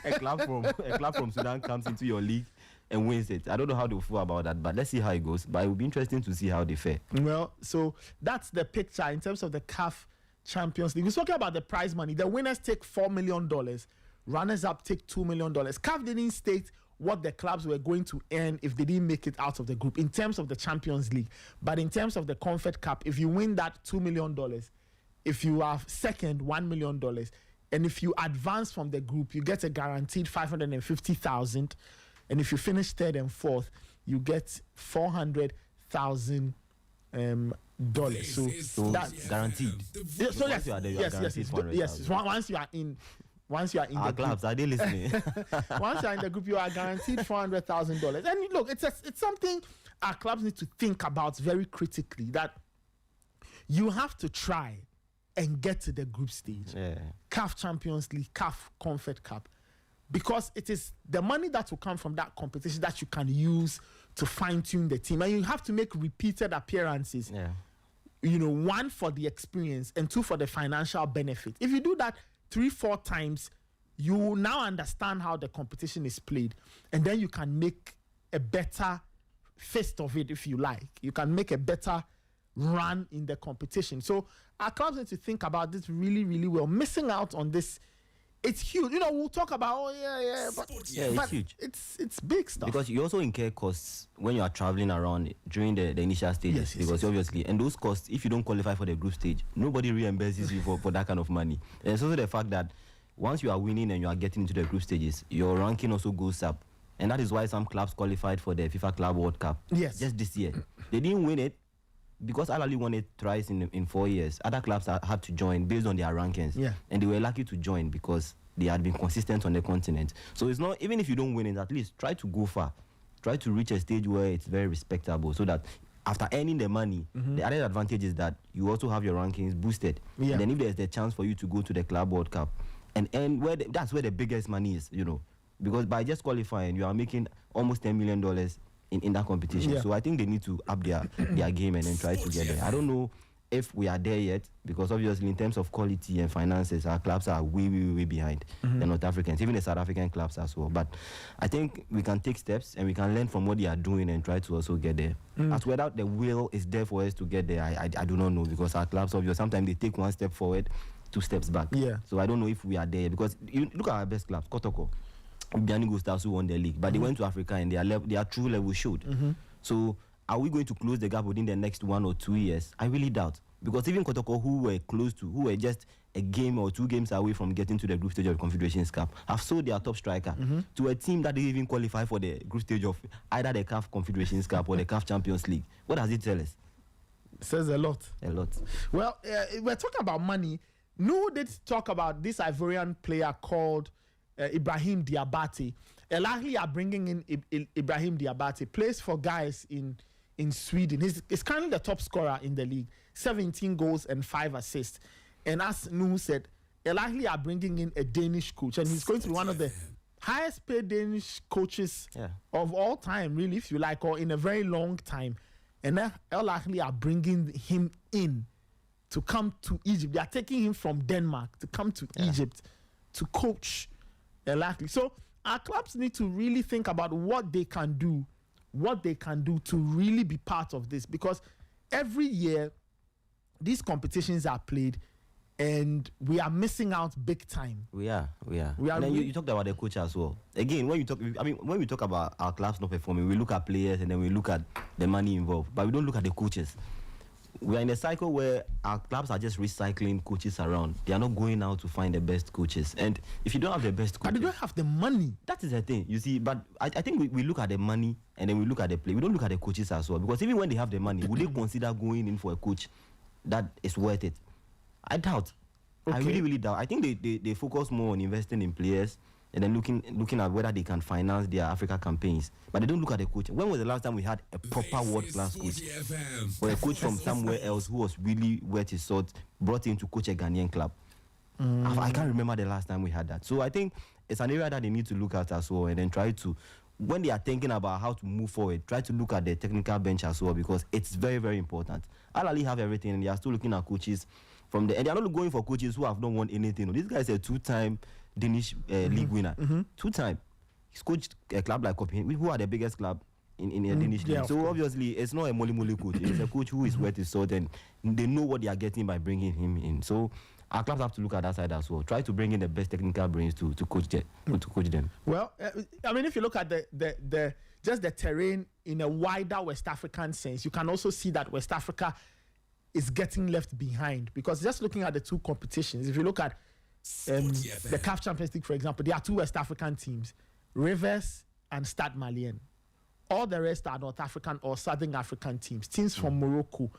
a club from Sudan comes into your league and wins it. I don't know how they'll feel about that, but let's see how it goes. But it will be interesting to see how they fare. Well, so that's the picture in terms of the CAF Champions League. We're talking about the prize money. The winners take $4 million. Runners-up take $2 million. CAF didn't state what the clubs were going to earn if they didn't make it out of the group in terms of the Champions League. But in terms of the Comfort Cup, if you win that $2 million, if you are second, $1 million, and if you advance from the group, you get a guaranteed $550,000. And if you finish third and fourth, you get $400,000. So that's guaranteed. So yes. Once you are in our the clubs, group, are they listening? once you are in the group, you are guaranteed $400,000. And look, it's something our clubs need to think about very critically, that you have to try and get to the group stage. CAF Champions League, CAF Comfort Cup. Because it is the money that will come from that competition that you can use to fine-tune the team. And you have to make repeated appearances. 1 for the experience and 2 for the financial benefit. If you do that 3-4 times, you will now understand how the competition is played. And then you can make a better fist of it, if you like. You can make a better run in the competition. So our clubs need to think about this really, really well. Missing out on this, it's huge. We'll talk about, but it's huge. It's big stuff. Because you also incur costs when you are traveling around during the initial stages. Because obviously, and those costs, if you don't qualify for the group stage, nobody reimburses you for that kind of money. And it's also the fact that once you are winning and you are getting into the group stages, your ranking also goes up. And that is why some clubs qualified for the FIFA Club World Cup just this year. They didn't win it because Al Ahly won it twice in 4 years. Other clubs had to join based on their rankings. And they were lucky to join because they had been consistent on the continent. So it's not, even if you don't win it, at least try to go far. Try to reach a stage where it's very respectable, so that after earning the money, the other advantage is that you also have your rankings boosted. And then if there's the chance for you to go to the Club World Cup, and that's where the biggest money is, because by just qualifying, you are making almost $10 million in that competition. Yeah. So I think they need to up their game and then try to get there. I don't know if we are there yet, because obviously in terms of quality and finances, our clubs are way behind the North Africans, even the South African clubs as well. But I think we can take steps and we can learn from what they are doing and try to also get there. As whether the will is there for us to get there, I do not know, because our clubs, obviously, sometimes they take one step forward, 2 steps back. Yeah. So I don't know if we are there, because you look at our best clubs, Kotoko, Bianigo Stars, who won the league, but they went to Africa and their true level showed. So are we going to close the gap within the next 1 or 2 years? I really doubt. Because even Kotoko, who were just a game or 2 games away from getting to the group stage of the Confederations Cup, have sold their top striker to a team that didn't even qualify for the group stage of either the CAF Confederations Cup or the CAF Champions League. What does it tell us? It says a lot. A lot. Well, we're talking about money. No, did talk about this Ivorian player called Ibrahim Diabate. El Ahly are bringing in Ibrahim Diabate. Plays for guys in Sweden. He's currently the top scorer in the league. 17 goals and 5 assists. And as Nu said, El Ahly are bringing in a Danish coach, and he's going to be one of the highest paid Danish coaches of all time, really, if you like, or in a very long time. And El Ahly are bringing him in to come to Egypt. They are taking him from Denmark to come to Egypt to coach El Ahly. So our clubs need to really think about what they can do to really be part of this, because every year these competitions are played and we are missing out big time. We are. And then you talked about the coach as well. Again, when we talk about our clubs not performing, we look at players and then we look at the money involved, but we don't look at the coaches. We are in a cycle where our clubs are just recycling coaches around. They are not going out to find the best coaches. And if you don't have the best coaches, but they don't have the money. That is the thing, you see. But I think we look at the money and then we look at the play. We don't look at the coaches as well, because even when they have the money, would they consider going in for a coach that is worth it? I doubt. Okay. I really doubt. I think they focus more on investing in players and then looking at whether they can finance their Africa campaigns. But they don't look at the coach. When was the last time we had a proper world-class coach? Or a coach from somewhere else who was really worth his salt, brought in to coach a Ghanaian club? I can't remember the last time we had that. So I think it's an area that they need to look at as well, and then try to, when they are thinking about how to move forward, try to look at the technical bench as well, because it's very, very important. Al Ahly have everything, and they are still looking at coaches and they are not going for coaches who have not won anything. This guy is a 2-time Danish league winner. 2-time. He's coached a club like Copenhagen, who are the biggest club in the Danish league. So obviously, it's not a molly coach. It's a coach who is worth his salt, and they know what they are getting by bringing him in. So our clubs have to look at that side as well. Try to bring in the best technical brains to coach them. Well, if you look at the just the terrain in a wider West African sense, you can also see that West Africa is getting left behind, because just looking at the 2 competitions, if you look at the CAF Champions League, for example, there are 2 West African teams, Rivers and Stade Malien. All the rest are North African or Southern African teams from Morocco,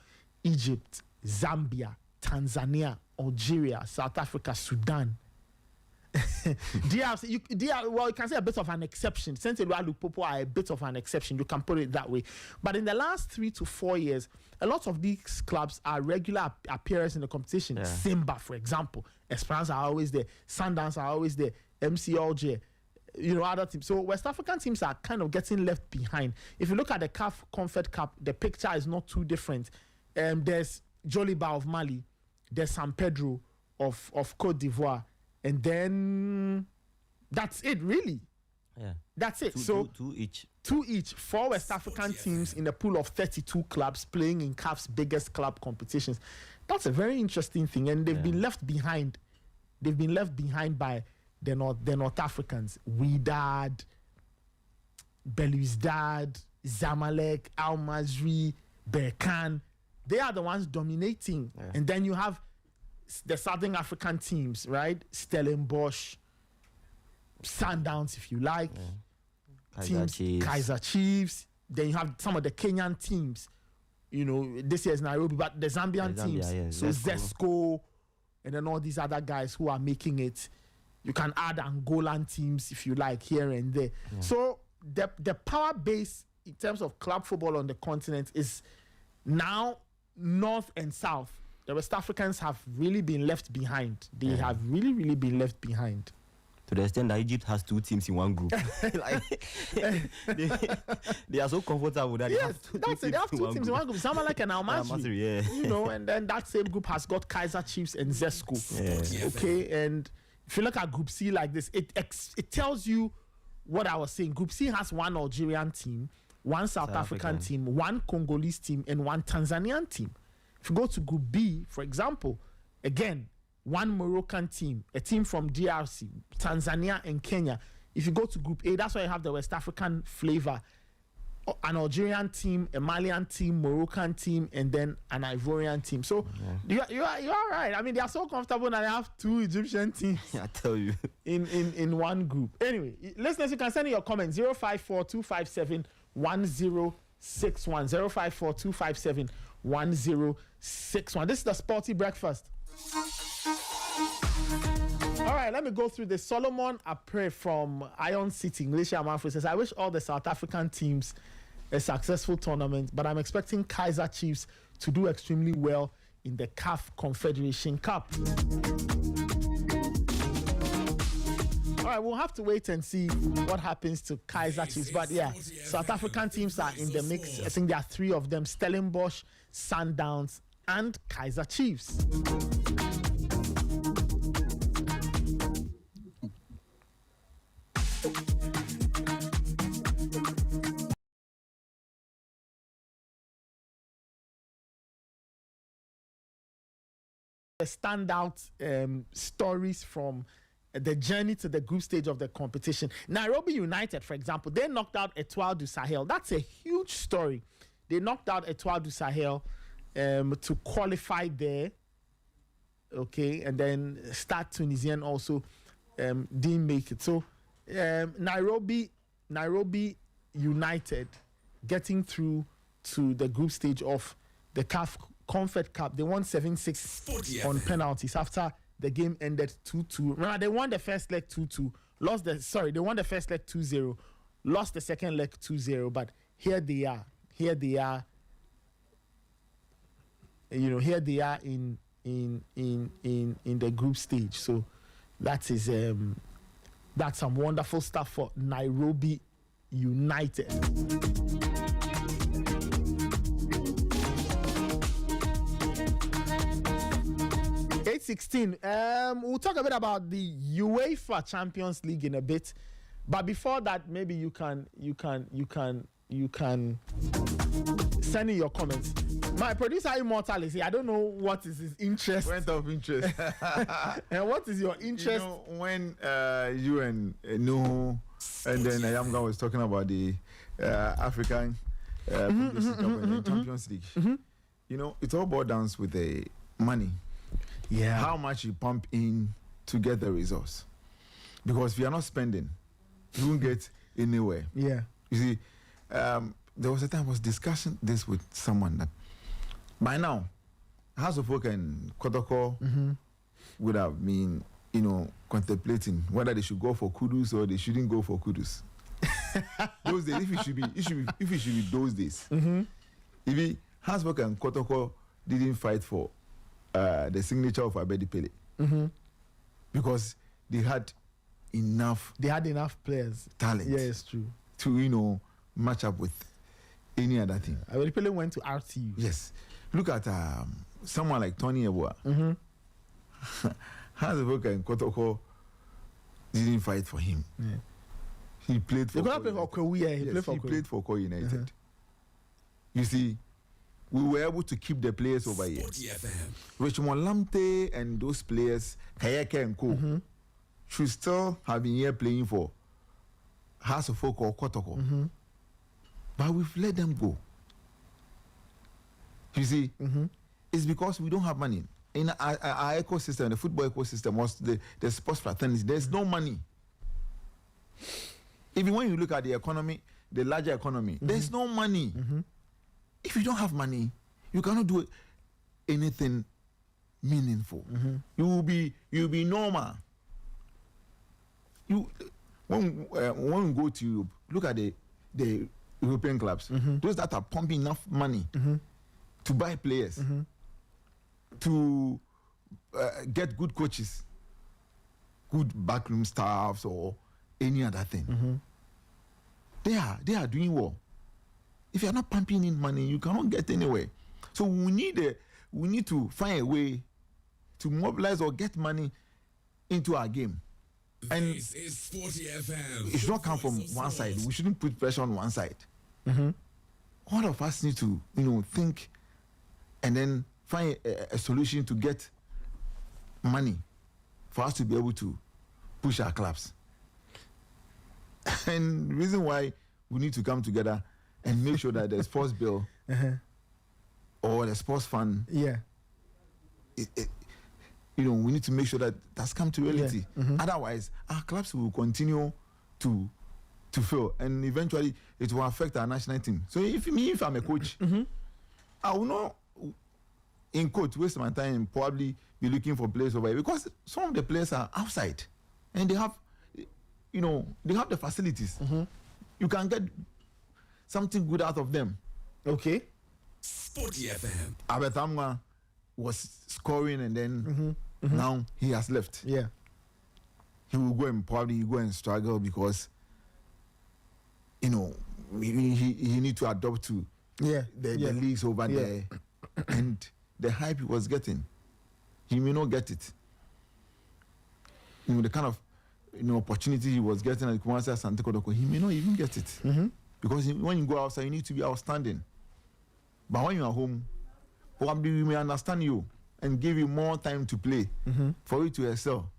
Egypt, Zambia, Tanzania, Algeria, South Africa, Sudan. DRC, you can say a bit of an exception. Saint Eloi Lupopo are a bit of an exception. You can put it that way. But in the last 3 to 4 years, a lot of these clubs are regular appearance in the competition. Yeah. Simba, for example, Esperance are always there. Sundowns are always there. MC Alger, other teams. So West African teams are kind of getting left behind. If you look at the CAF Confed Cup, the picture is not too different. There's Joliba of Mali. There's San Pedro of Côte d'Ivoire. And then that's it, really. Yeah. That's it. Two each. 4 West African teams in a pool of 32 clubs playing in CAF's biggest club competitions. That's a very interesting thing. And they've been left behind. They've been left behind by the North Africans. Wydad, Belouizdad, Zamalek, Al Mazri, Berkane. They are the ones dominating. Yeah. And then you have the Southern African teams, right? Stellenbosch, Sundowns, if you like. Yeah. Kaiser Chiefs. Then you have some of the Kenyan teams. This year's Nairobi, but the Zambian teams. Yeah. So Zesco, and then all these other guys who are making it. You can add Angolan teams, if you like, here and there. Yeah. So the power base in terms of club football on the continent is now north and south. the West Africans have really been left behind. They have really, really been left behind. To the extent that Egypt has 2 teams in one group. Like, they are so comfortable that Yes, that's it. They have 2 teams in one group. Someone like an Al-Masry, yeah. you know, and then that same group has got Kaiser Chiefs and Zesco. Yeah. Okay, and if you look at Group C like this, it tells you what I was saying. Group C has 1 Algerian team, 1 South African team, 1 Congolese team, and 1 Tanzanian team. If you go to Group B, for example, again, 1 Moroccan team, a team from DRC, Tanzania, and Kenya. If you go to Group A, that's why you have the West African flavor. An Algerian team, a Malian team, Moroccan team, and then an Ivorian team. So you are right. I mean, they are so comfortable that they have 2 Egyptian teams. I tell you. in one group. Anyway, listeners, you can send in your comments 054-257-1061. 054-257-1061. This is the Sporty Breakfast. All right, let me go through this. Solomon Apre from Iron City, English Amanfo says, I wish all the South African teams a successful tournament, but I'm expecting Kaiser Chiefs to do extremely well in the CAF Confederation Cup. All right, we'll have to wait and see what happens to Kaiser Chiefs. But yeah, South African teams are in the mix. I think there are 3 of them: Stellenbosch, Sundowns, and Kaiser Chiefs. The standout stories from the journey to the group stage of the competition. Nairobi United, for example, they knocked out Etoile du Sahel. That's a huge story. They knocked out Etoile du Sahel to qualify there. Okay, and then Stade Tunisien also didn't make it. So Nairobi United getting through to the group stage of the CAF Confed Cup. They won 7-6 on penalties after the game ended 2-2. Remember, they won the first leg 2-2. They won the first leg 2-0. Lost the second leg 2-0. But here they are. You know, here they are in the group stage. So that is that's some wonderful stuff for Nairobi United. 8:16. We'll talk a bit about the UEFA Champions League in a bit, but before that, maybe you can send in your comments. My producer Immortal is here. I don't know what is his interest. Point of interest. And what is your interest? You know, when you and Nuhu and then Ayamga was talking about the African Champions League, you know, it all boils down with the money. Yeah. How much you pump in to get the results. Because if you are not spending, you won't get anywhere. Yeah. You see, there was a time I was discussing this with someone that by now, House of Folk and Kotoko would have been, you know, contemplating whether they should go for Kudus or they shouldn't go for Kudus. Those days, if it should be those days. If House of Folk and Kotoko didn't fight for the signature of Abedi Pele, because they had enough players, talent. Yeah, it's true. To, you know, match up with any other thing. Abedi Pele went to RTU. Yes. Look at someone like Tony Eboa. Hazevoka and Kotoko didn't fight for him. Yeah. He played for Koi United. He played for Koi United. You see, we were able to keep the players over here. Richmond Lamte and those players, Kayeke and Co, should still have been here playing for House of Folk or Kotoko. But we've let them go. You see, it's because we don't have money. In our ecosystem, the football ecosystem, was the sports fraternity, there's no money. Even when you look at the economy, the larger economy, there's no money. If you don't have money, you cannot do anything meaningful. You will be normal. When we go to Europe, look at the European clubs. Those that are pumping enough money to buy players. to get good coaches, good backroom staffs, or any other thing. They are doing well. If you are not pumping in money, you cannot get anywhere. So we need to find a way to mobilize or get money into our game. And This is Sporty FM. it should not come from one side. We shouldn't put pressure on one side. All of us need to, think and then find a solution to get money for us to be able to push our clubs. And the reason why we need to come together and make sure that the sports bill or the sports fund, we need to make sure that that's come to reality. Otherwise, our clubs will continue to fail, and eventually it will affect our national team. So if I'm a coach, I will not, in quote, waste my time and probably be looking for players over here, because some of the players are outside and they have, they have the facilities. You can get something good out of them. Okay. Sporty FM. Albert Amwa was scoring, and then now he has left. Yeah. He will probably go and struggle because, he need to adopt to the leagues over there, and the hype he was getting, he may not get it. The kind of opportunity he was getting at Kumasi Asante Kotoko, he may not even get it. Because when you go outside, you need to be outstanding. But when you are home, probably we may understand you and give you more time to play for you to excel.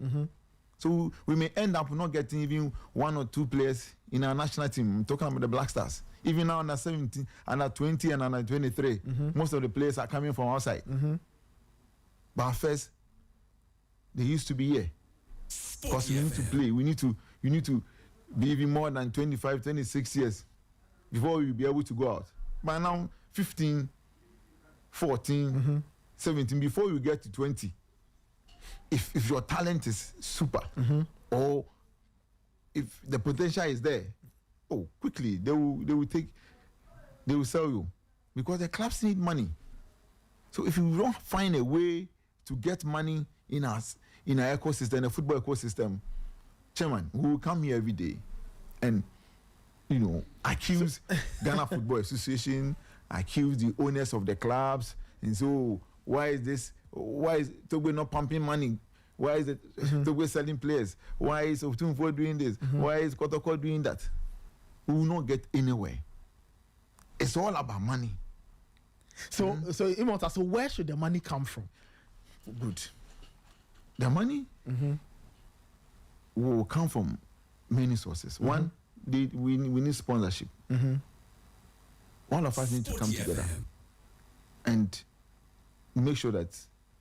So we may end up not getting even one or two players in our national team. I'm talking about the Black Stars. Even now under 17, under 20, and under 23, most of the players are coming from outside. But first, they used to be here. Because we need to play. You need to be even more than 25, 26 years before you'll be able to go out. By now, 15, 14, 17, before you get to 20, if your talent is super, or if the potential is there, quickly they will sell you, because the clubs need money. So if you don't find a way to get money in our ecosystem, the football ecosystem, Chairman, we will come here every day and accuse Ghana Football Association, accuse the owners of the clubs, and so why is Togo not pumping money? Why is Togo selling players? Why is Otunfo doing this? Why is Kotoko doing that? We will not get anywhere. It's all about money. So Imota, so where should the money come from? Good. The money will come from many sources. One, we need sponsorship. All of us need to come together and make sure that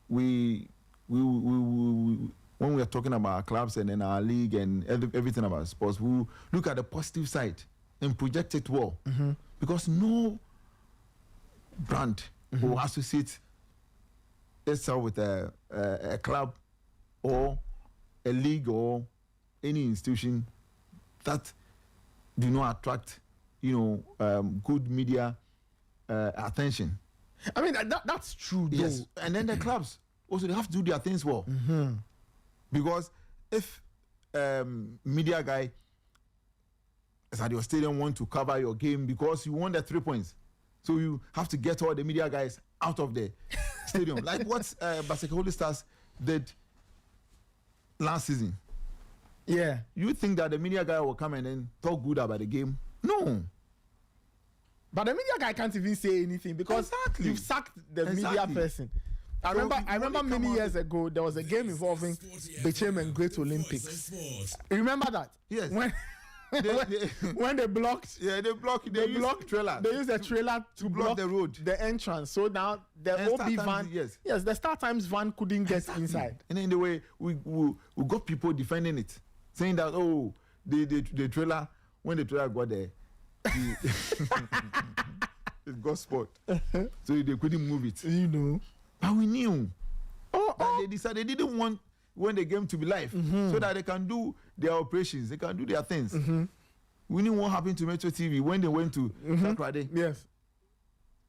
we when we are talking about our clubs and then our league and everything about sports, we look at the positive side and project it well. Because no brand will associate itself with a club or a league or any institution that do not attract, good media attention. I mean, that's true, though. Yes, and then the clubs also, they have to do their things well. Because if media guy is at your stadium want to cover your game because you want the 3 points, so you have to get all the media guys out of the stadium, like what Baseke Holy Stars did last season. Yeah. You think that the media guy will come and then talk good about the game? No. But the media guy can't even say anything because you've sacked the media person. I remember many years ago there was a game involving Bechem and Great Olympics. You remember that? Yes. When they blocked. Yeah, they blocked. They blocked trailer. They used a trailer to block the road, the entrance. So now the OB van, yes, the Star Times van couldn't get inside. And in the way we got people defending it, saying that the trailer, when the trailer got there, it got spot, so they couldn't move it. But we knew. They decided they didn't want when the game to be live, so that they can do their operations, they can do their things. We knew what happened to Metro TV when they went to Sakrade. Yes.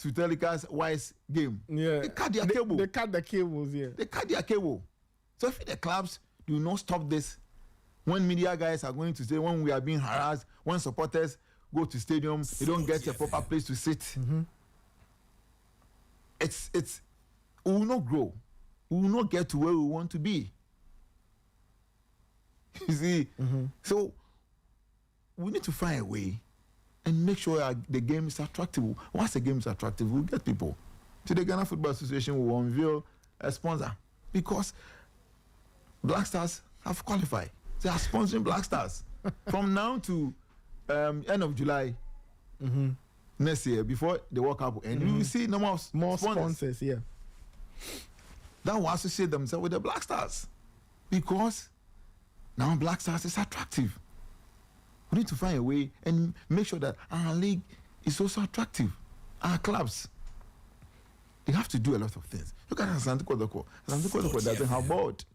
to telecast Wise game. Yeah. They cut their cable. They cut the cables, yeah. They cut their cable. So if the clubs do not stop this, when media guys are going to say, when we are being harassed, when supporters go to stadium, they don't get a proper place to sit. Mm-hmm. It's we will not grow. We will not get to where we want to be. You see? Mm-hmm. So we need to find a way and make sure the game is attractive. Once the game is attractive, we'll get people. To the Ghana Football Association will unveil a sponsor because Black Stars have qualified. They are sponsoring Black Stars from now to end of July next year before the World Cup. And you will see more sponsors, yeah. That will associate themselves with the Black Stars because now Black Stars is attractive. We need to find a way and make sure that our league is also attractive. Our clubs, they have to do a lot of things. Look at Asante Kotoko. Asante Kotoko doesn't have board.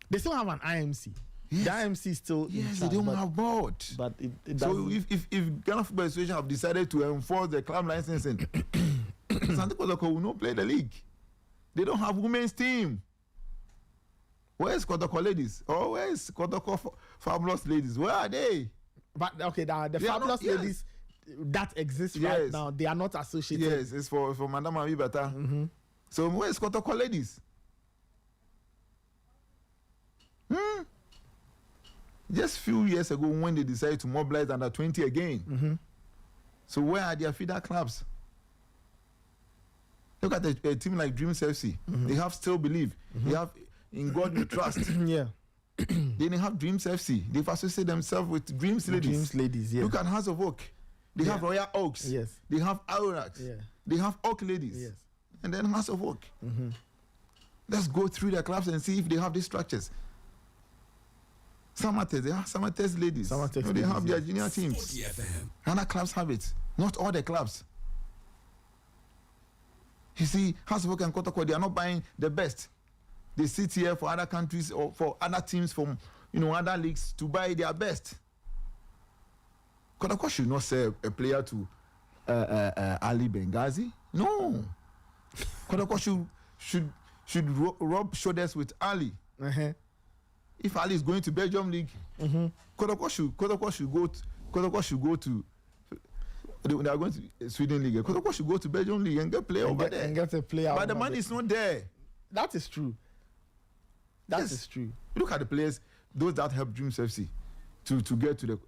They still have an IMC. Yes. The IMC is still Yes, they don't have board. But it So doesn't. if Ghana Football Association have decided to enforce the club licensing, Asante Kotoko will not play the league. They don't have women's team. Where's Kotoko ladies? Or where's Kotoko fabulous ladies? Where are they? But okay, the They are fabulous not- yes. ladies that exist right Yes. now, they are not associated. Yes, it's for Madame Abibata. So where's Kotoko ladies? Just few years ago when they decided to mobilize under 20 again. So where are their feeder clubs? Look at a team like Dreams FC. They have Still Believe. They have In God We Trust. Yeah. They have Dreams FC. They've associated themselves with Dreams Ladies. Dreams ladies, yeah. Look at House of Oak. They have Royal Oaks. Yes. They have Aurax. Yeah. They have Oak Ladies. Yes. And then House of Oak. Let's go through the clubs and see if they have these structures. Samatex, they have Samatex ladies. Samatex they have ladies, their yes. junior teams. Sporty FM. Other clubs have it. Not all the clubs. You see, House of Oak and Kotoko, they are not buying the best. They sit here for other countries or for other teams from other leagues to buy their best. Kotoko should not sell a player to Ali Benghazi. No. Kotoko should rub shoulders with Ali. Uh-huh. If Ali is going to Belgium League, Kotoko should go to. They are going to Sweden League. Kotoko should go to Belgium League and get play over there. And get a player. But the over money there. is not there. That is true. That is Yes. true. Look at the players, those that helped Dreams FC to get to the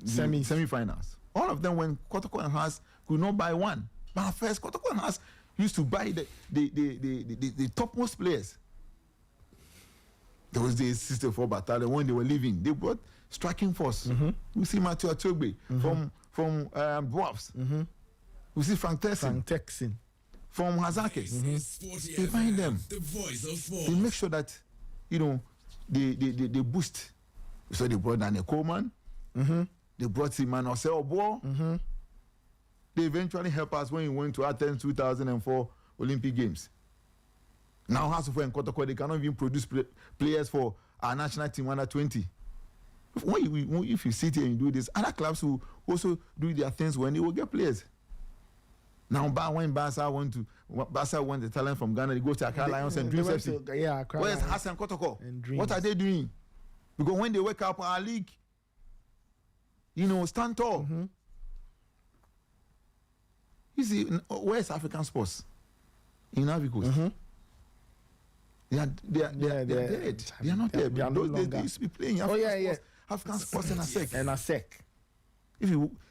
semi-finals. All of them, when Kotoko and Haas could not buy one. But at first, Kotoko and Haas used to buy the topmost players. There was the 64 battalion when they were leaving. They brought striking force. We see Matthew Atogbe from Dwarfs. We see Frank Texin from Hazakis. Sporty They find FM, them. the voice of They sport. make sure that they boost. So they brought Daniel Coleman. They brought Emmanuel Obo. They eventually helped us when we went to Athens 2004 Olympic Games. Now House of Oak and Kotoko, they cannot even produce players for our national team under 20. If you sit here and do this, other clubs will also do their things when they will get players. Now, when Barca want the talent from Ghana, they go to Accra Lions and Dreams FC. Accra Where's Lions. Hassan Kotoko? And Dreams. What are they doing? Because when they wake up, our league, stand tall. You see, where's African sports? In Ivory Coast. They are dead. They are not there. They are no Those days, longer. they used to be playing African sports and ASEC. And ASEC.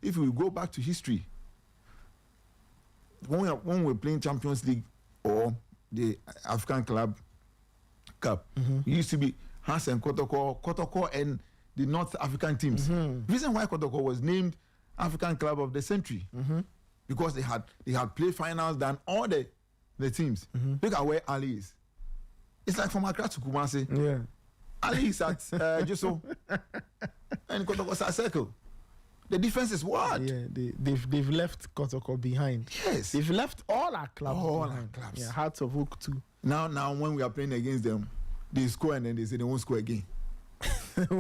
If we go back to history, when we're playing Champions League or the African Club Cup, it used to be Hans and Kotoko and the North African teams. The reason why Kotoko was named African Club of the Century because they had played finals than all the teams. Look at where Ali is. It's like from Accra to Kumasi. Yeah. Ali is at Jusso and Kotoko's at Circle. The difference is what? Yeah, they've left Kotoko behind. Yes. They've left all our clubs All behind. our clubs. Yeah, Hearts of Oak too. Now when we are playing against them, they score and then they say they won't score again.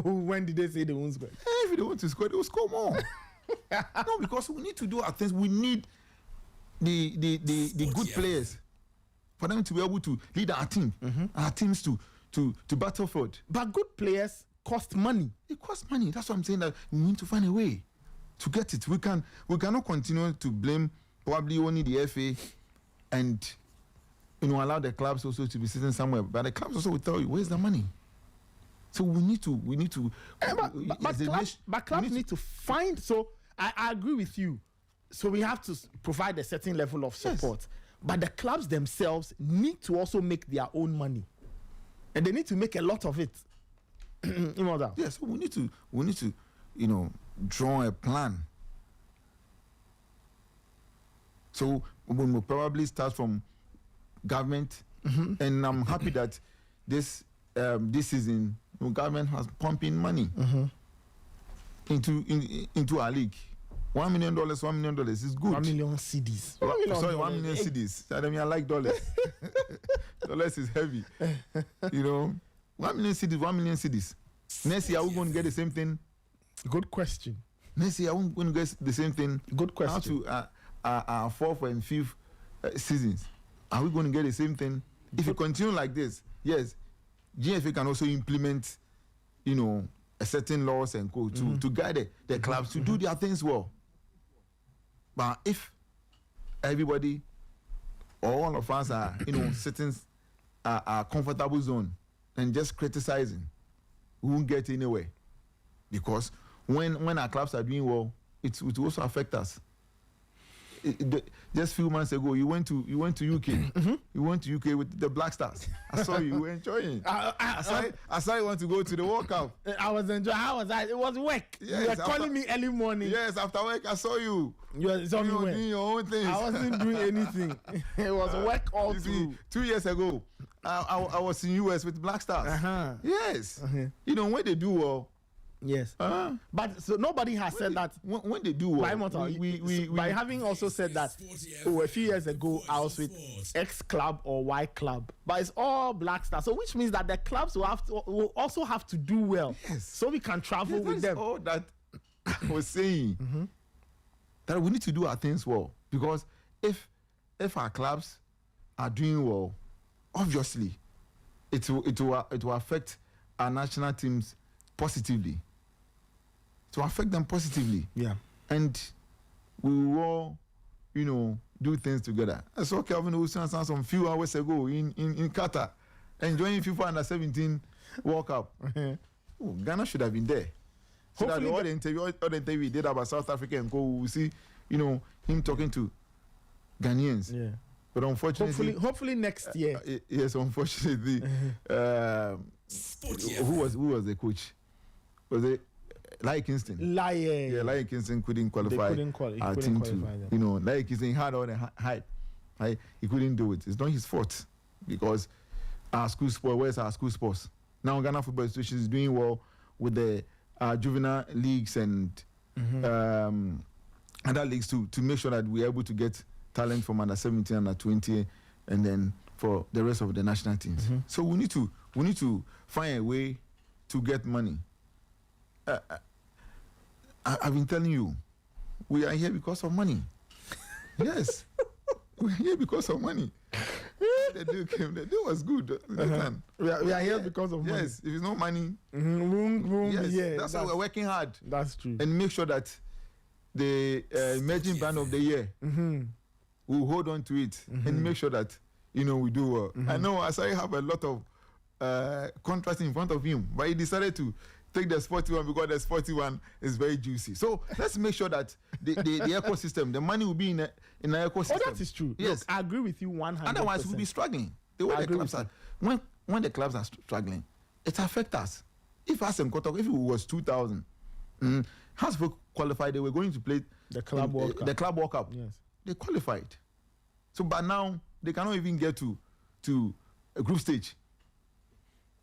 When did they say they won't score? If they want to score, they will score more. No, because we need to do our things. We need the good players, for them to be able to lead our team, our teams to battlefield. But good players cost money. It costs money. That's what I'm saying, that we need to find a way to get it. We cannot continue to blame probably only the FA and allow the clubs also to be sitting somewhere. But the clubs also will tell you, where's the money? So we need to. But clubs need to find. So I agree with you. So we have to provide a certain level of support. Yes. But the clubs themselves need to also make their own money, and they need to make a lot of it. Yes, so we need to, draw a plan. So we will probably start from government, and I'm happy that this season government has pumping money into our league. $1 million is good. 1 million cedis. Sorry, 1 million cedis. I mean, I like dollars. Dollars is heavy. 1 million cedis. Next year, are we going to get the same thing? Good question. Next year, are we going to get the same thing? Good question. How to our fourth and fifth seasons? Are we going to get the same thing? If you continue like this, yes, GFA can also implement, a certain laws and code to guide the clubs to do their things well. But if everybody or all of us are, sitting a comfortable zone and just criticizing, we won't get anywhere. Because when our clubs are doing well, it will also affect us. Just a few months ago, you went to UK. You went to UK with the Black Stars. I saw you were enjoying. I saw you want to go to the World Cup. I was enjoying. How was I? It was work. Yes, you were calling me early morning. Yes, after work, I saw you. You were doing your own things. I wasn't doing anything. It was work all through. 2 years ago, I was in US with Black Stars. Yes. When they do well. Yes, but so nobody has said that when they do well. By having also said that a few years ago I was with X club or Y club, but it's all Black Stars. So which means that the clubs will also have to do well, so we can travel with them. All that I was saying, that we need to do our things well, because if our clubs are doing well, obviously it will affect our national teams positively. To affect them positively. Yeah. And we will all, do things together. I saw Kelvin Wilson some few hours ago in Qatar, enjoying FIFA Under-17 World Cup. Ghana should have been there. So that all the interview he did about South Africa and go, we see, him talking to Ghanaians. Yeah. But unfortunately, hopefully next year. Yes, unfortunately, who was the coach? Was it Lai Kingston? Lai Kingston couldn't qualify. Our team to, Lai Kingston had all the hype. He couldn't do it. It's not his fault, because our school sport. Where's our school sports? Now Ghana Football Association is doing well with the juvenile leagues and other leagues to make sure that we're able to get talent from under-17, under-20, and then for the rest of the national teams. So we need to find a way to get money. I've been telling you, we are here because of money. Yes, we are here because of money. The deal came. The deal was good. We are here because of money. Yes, if it's no money, that's why we're working hard. That's true. And make sure that the emerging brand of the year, we'll hold on to it and make sure that we do well. I know Asari have a lot of contracts in front of him, but he decided to take the sporty one because the sporty one is very juicy. So let's make sure that the ecosystem, the money will be in the ecosystem. Oh, that is true. Yes, look, I agree with you 100%. Otherwise, we'll be struggling. The way the clubs are, when the clubs are struggling, it affects us. If Hassan Kotok, if it was 2000, Hasbro qualified, they were going to play the Club World Cup. The Club World Cup. Yes, they qualified. So, but now they cannot even get to a group stage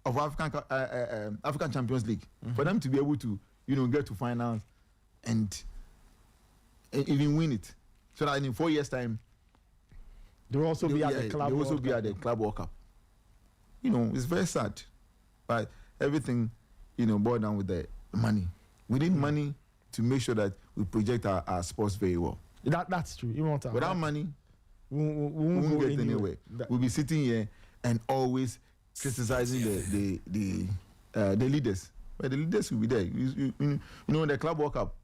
of African Champions League for them to be able to get to finals and even win it, so that in 4 years' time they will also be at the Club World Cup. At the Club World Cup. It's very sad, but everything boiled down with the money. We need money to make sure that we project our sports very well. That's true. Without money, we won't go get anywhere. We'll be sitting here and always criticizing the leaders. But the leaders will be there. You know, the Club World Cup,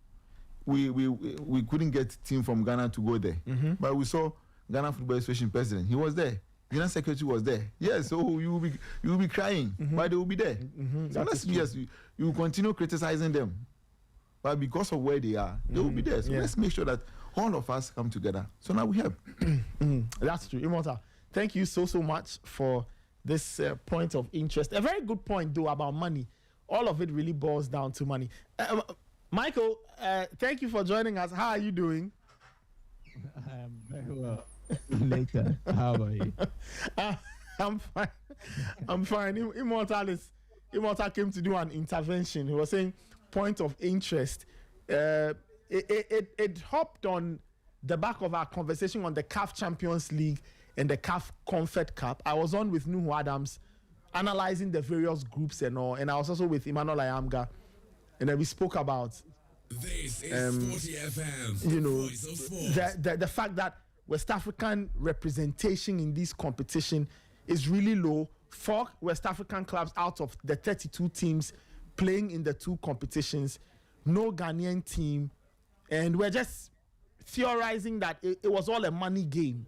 we couldn't get team from Ghana to go there. But we saw Ghana Football Association president. He was there. General Secretary was there. Yes, so you will be crying, but they will be there. So you will continue criticizing them. But because of where they are, they will be there. So let's make sure that all of us come together. So now we have. That's true. Immortal, thank you so much for this point of interest. A very good point, though, about money. All of it really boils down to money. Michael, thank you for joining us. How are you doing? I'm very well. Later, how are you? I'm fine. I'm fine. Immortal came to do an intervention. He was saying point of interest. It hopped on the back of our conversation on the CAF Champions League and the CAF Comfort Cup. I was on with Nuhu Adams analyzing the various groups and all, and I was also with Emmanuel Ayamga, and then we spoke about this is 40 FM, you know, Voice of Sport. the fact that West African representation in this competition is really low. 4 West African clubs out of the 32 teams playing in the 2 competitions, no Ghanaian team, and we're just theorizing that it was all a money game.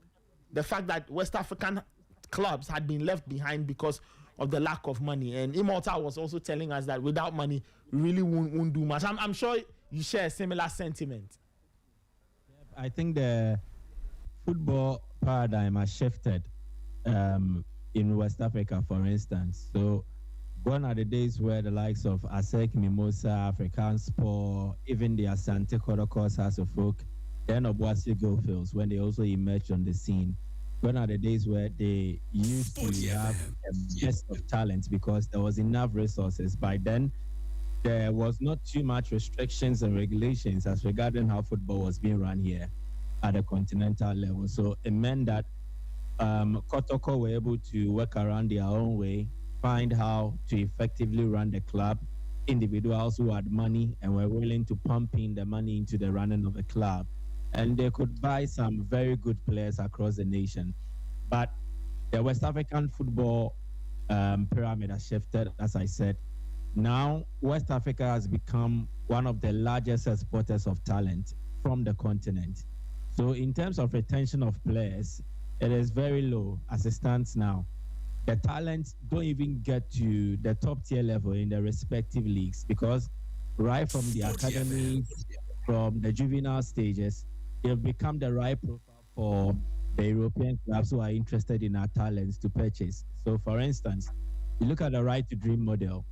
The fact that West African clubs had been left behind because of the lack of money, and Immortal was also telling us that without money, we really won't do much. I'm sure you share a similar sentiment. I think the football paradigm has shifted in West Africa, for instance. So gone are the days where the likes of ASEC, Mimosa, African Sport, even the Asante Kodokos, House of Folk, then Obuasi Goldfields, when they also emerged on the scene. Gone are the days where they used to have a best of talent because there was enough resources. By then, there was not too much restrictions and regulations as regarding how football was being run here at a continental level. So it meant that Kotoko were able to work around their own way, find how to effectively run the club. Individuals who had money and were willing to pump in the money into the running of the club. And they could buy some very good players across the nation. But the West African football pyramid has shifted, as I said. Now, West Africa has become one of the largest exporters of talent from the continent. So in terms of retention of players, it is very low as it stands now. The talents don't even get to the top tier level in the respective leagues because right from the academies, from the juvenile stages, they've become the right profile for the European clubs who are interested in our talents to purchase. So for instance, you look at the Right to Dream model.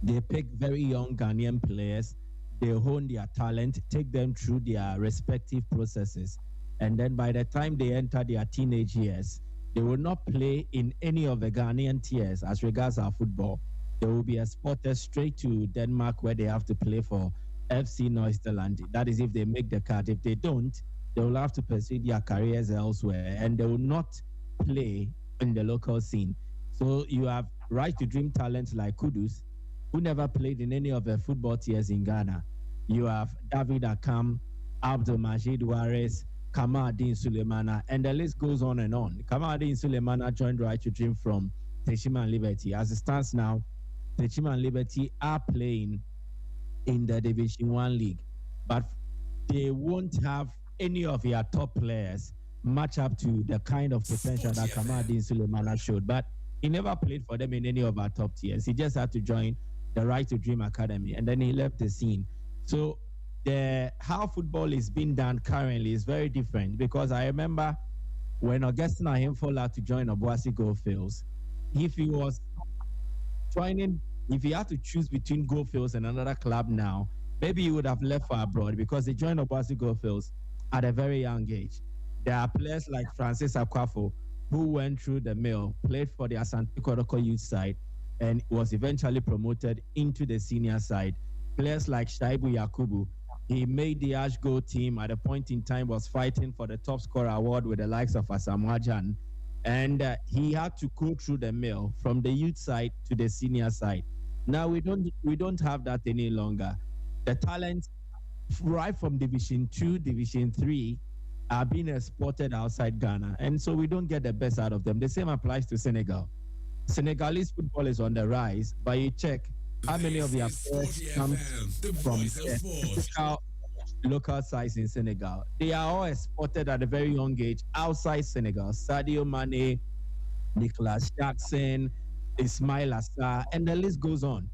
They pick very young Ghanaian players, they hone their talent, take them through their respective processes. And then by the time they enter their teenage years, they will not play in any of the Ghanaian tiers as regards our football. They will be exported straight to Denmark where they have to play for FC Neustaland. That is if they make the cut. If they don't, they will have to pursue their careers elsewhere and they will not play in the local scene. So you have Right to Dream talents like Kudus, who never played in any of the football tiers in Ghana. You have David Akam, Abdul Majid Juarez, Kamal-Adin Sulemana, and the list goes on and on. Kamal-Adin Sulemana joined Right to Dream from Teshima and Liberty. As it stands now, Teshima and Liberty are playing in the Division 1 league, but they won't have any of their top players match up to the kind of potential that Kamal-Adin Sulemana showed. But he never played for them in any of our top tiers. He just had to join the Right to Dream Academy, and then he left the scene. So how football is being done currently is very different because I remember when Augustine Ahimfola had to join Obuasi Goldfields, if he had to choose between Goldfields and another club now, maybe he would have left for abroad because he joined Obuasi Goldfields at a very young age. There are players like Francis Akwafo who went through the mill, played for the Asante Kodoko youth side, and was eventually promoted into the senior side. Players like Shaibu Yakubu, he made the Ashgo team at a point in time, was fighting for the top scorer award with the likes of Asamoah Gyan. And he had to go through the mill from the youth side to the senior side. Now we don't have that any longer. The talent right from Division 2, Division 3, are being exported outside Ghana. And so we don't get the best out of them. The same applies to Senegal. Senegalese football is on the rise, but you check how many of their players come from typical local sides in Senegal. They are all exported at a very young age outside Senegal. Sadio Mane, Nicholas Jackson, Ismail Assar, and the list goes on.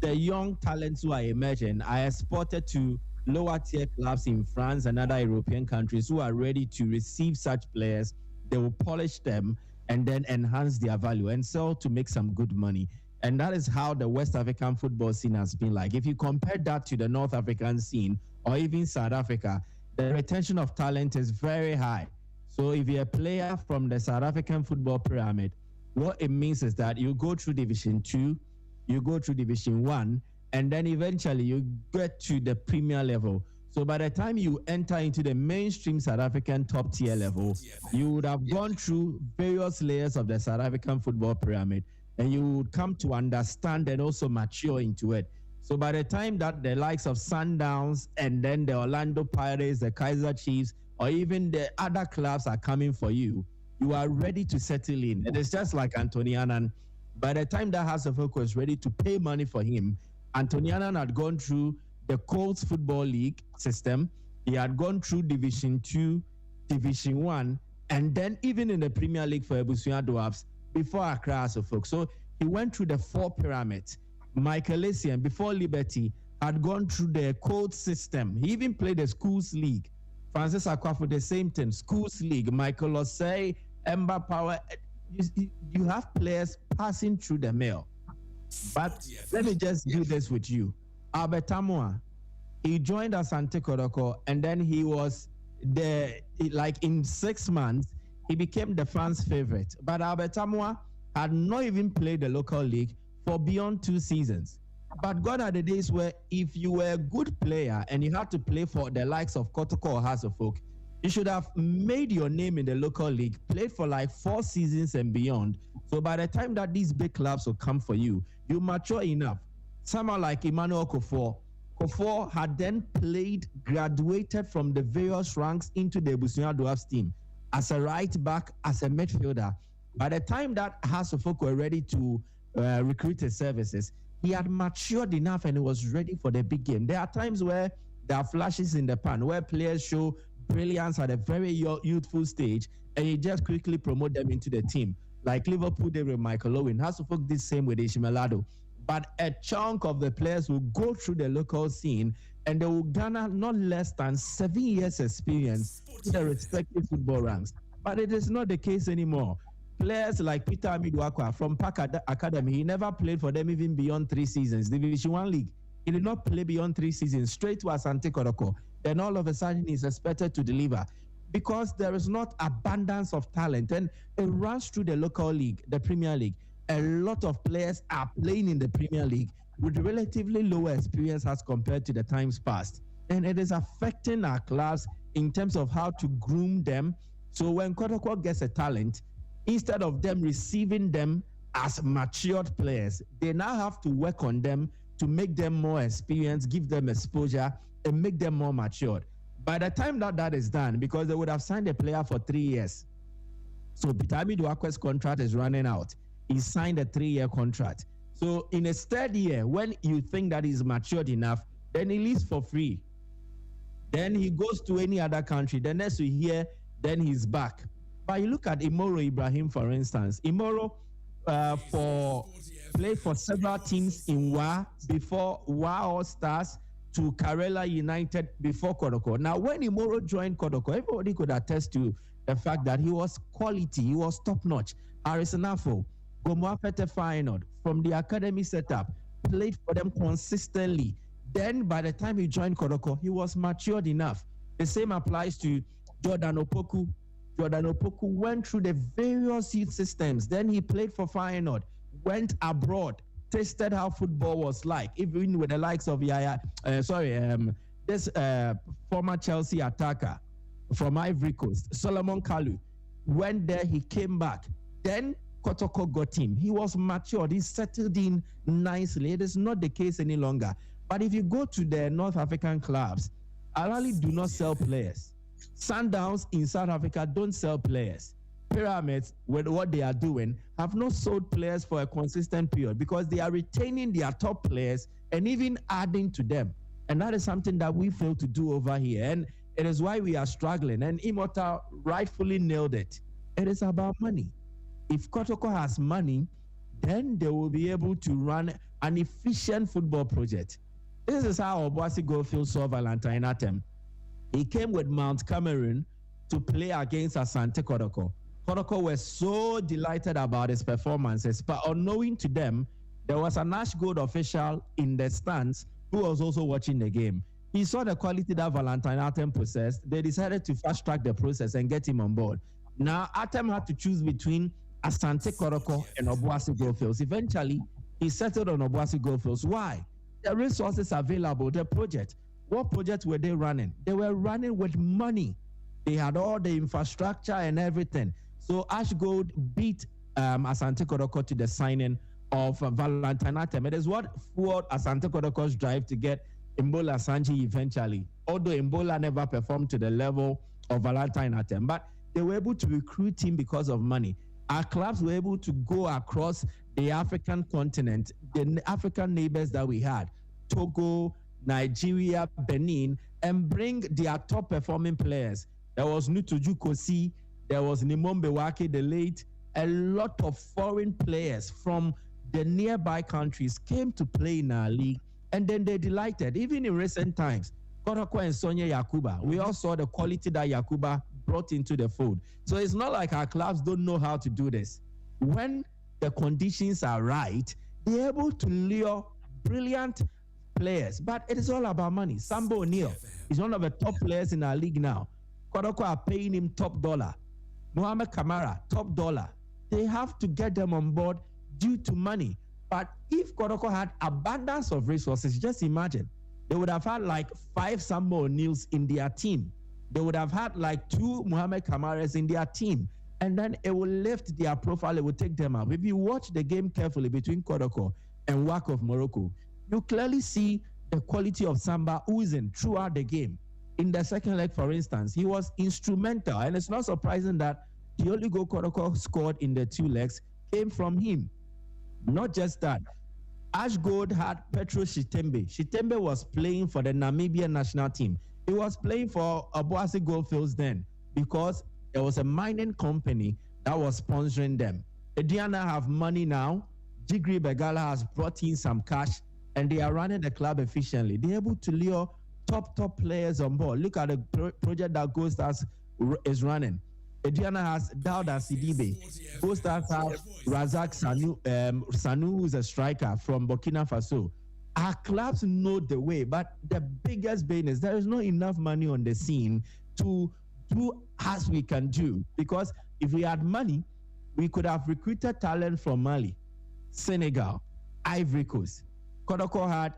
The young talents who are emerging are exported to lower tier clubs in France and other European countries who are ready to receive such players. They will polish them and then enhance their value and sell to make some good money. And that is how the West African football scene has been like. If you compare that to the North African scene or even South Africa, the retention of talent is very high. So if you're a player from the South African football pyramid, what it means is that you go through Division 2, you go through Division 1, and then eventually you get to the Premier level. So by the time you enter into the mainstream South African top tier level, you would have gone through various layers of the South African football pyramid, and you would come to understand and also mature into it. So by the time that the likes of Sundowns and then the Orlando Pirates, the Kaiser Chiefs, or even the other clubs are coming for you, you are ready to settle in. It is just like Anthony Annan. By the time that House of Oak was ready to pay money for him, Anthony Annan had gone through the Colts Football League system. He had gone through Division 2, Division 1, and then even in the Premier League for Ebusua Dwarfs before Accra House of Oak. So he went through the 4 pyramids. Michael Essien, before Liberty, had gone through the Colts system. He even played the Schools League. Francis Akwafu, the same thing, Schools League. Michael Osei, Ember Power. You have players passing through the mill. But let me just do this with you. Albert Tamua, he joined Asante Kodoko, and then he was in 6 months, he became the fans' favorite. But Albert Tamua had not even played the local league for beyond 2 seasons. But gone are the days where if you were a good player and you had to play for the likes of Kotoko or House of Oak, you should have made your name in the local league, played for like 4 seasons and beyond. So by the time that these big clubs will come for you, you mature enough. Someone like Emmanuel Kofor. Kofor had then graduated from the various ranks into the Ebusua Dwarfs team as a right back, as a midfielder. By the time that House of Oak were ready to recruit his services, he had matured enough and he was ready for the big game. There are times where there are flashes in the pan, where players show brilliance at a very youthful stage, and you just quickly promote them into the team. Like Liverpool did with Michael Owen. House of Oak did the same with Ishmael Ado. But a chunk of the players will go through the local scene and they will garner not less than 7 years experience in the respective football ranks. But it is not the case anymore. Players like Peter Amiduakwa from Park Academy, he never played for them even beyond 3 seasons. Division 1 League, he did not play beyond 3 seasons, straight to Asante Kodoko. Then all of a sudden he's expected to deliver because there is not abundance of talent. And it runs through the local league, the Premier League. A lot of players are playing in the Premier League with relatively lower experience as compared to the times past. And it is affecting our clubs in terms of how to groom them. So when Kotoko gets a talent, instead of them receiving them as matured players, they now have to work on them to make them more experienced, give them exposure, and make them more matured. By the time that is done, because they would have signed a player for 3 years. So Peter Amiduakwa's contract is running out. He signed a 3-year contract. So in his 3rd year, when you think that he's matured enough, then he leaves for free. Then he goes to any other country. The next we hear, then he's back. But you look at Imoro Ibrahim, for instance. Imoro played for several teams in WA before WA All Stars to Karela United before Kodoko. Now, when Imoro joined Kodoko, everybody could attest to the fact that he was quality, he was top-notch. Harrison Afo, Gomoafete Feyenoord, from the academy setup, played for them consistently. Then, by the time he joined Kodoko, he was matured enough. The same applies to Jordan Opoku. Jordan Opoku went through the various youth systems. Then he played for Feyenoord, went abroad, tasted how football was like, even with the likes of this former Chelsea attacker from Ivory Coast, Solomon Kalou. Went there, he came back. Then Kotoko got him. He was matured. He settled in nicely. It is not the case any longer. But if you go to the North African clubs, Al Ahly do not sell players. Sundowns in South Africa don't sell players. Pyramids, with what they are doing, have not sold players for a consistent period because they are retaining their top players and even adding to them. And that is something that we fail to do over here. And it is why we are struggling. And Immortal rightfully nailed it. It is about money. If Kotoko has money, then they will be able to run an efficient football project. This is how Obuasi Goldfield saw Valentine Atem. He came with Mount Cameroon to play against Asante Kotoko. Kotoko was so delighted about his performances, but unknowing to them, there was an Ash Gold official in the stands who was also watching the game. He saw the quality that Valentine Atem possessed. They decided to fast track the process and get him on board. Now, Atem had to choose between Asante Kotoko and Obuasi Goldfields. Eventually, he settled on Obuasi Goldfields. Why? The resources available, the project. What project were they running? They were running with money. They had all the infrastructure and everything. So Ash Gold beat Asante Kotoko to the signing of Valentine Atem. It is what fueled Asante Kotoko's drive to get Mbola Sanji eventually, although Mbola never performed to the level of Valentine Atem. But they were able to recruit him because of money. Our clubs were able to go across the African continent, the African neighbors that we had, Togo, Nigeria, Benin, and bring their top performing players. There was Nutuju Kosi, there was Nimombe Wake, the late. A lot of foreign players from the nearby countries came to play in our league, and then they delighted. Even in recent times, Kotoko and Sonia Yakuba, we all saw the quality that Yakuba brought into the fold. So it's not like our clubs don't know how to do this. When the conditions are right, they're able to lure brilliant players, but it is all about money. Sambo O'Neal is one of the top players in our league now. Kotoko are paying him top dollar. Mohamed Kamara, top dollar. They have to get them on board due to money. But if Kotoko had abundance of resources, just imagine, they would have had like 5 Sambo O'Neals in their team. They would have had like 2 Mohamed Kamaras in their team. And then it will lift their profile, it will take them up. If you watch the game carefully between Kotoko and WAC of Morocco, you clearly see the quality of Samba oozing throughout the game. In the second leg, for instance, he was instrumental. And it's not surprising that the only goal Kotoko scored in the 2 legs came from him. Not just that. Ash Gold had Petro Shitembe. Shitembe was playing for the Namibian national team. He was playing for Obuasi Goldfields then because there was a mining company that was sponsoring them. Ediana have money now. Jigri Begala has brought in some cash, and they are running the club efficiently. They're able to lure top players on board. Look at the project that Ghost Stars is running. Ediana has Dauda Sidibe. Ghost Stars have Razak Sanu, who's a striker from Burkina Faso. Our clubs know the way, but the biggest bane is there is not enough money on the scene to do as we can do. Because if we had money, we could have recruited talent from Mali, Senegal, Ivory Coast. Kotoko had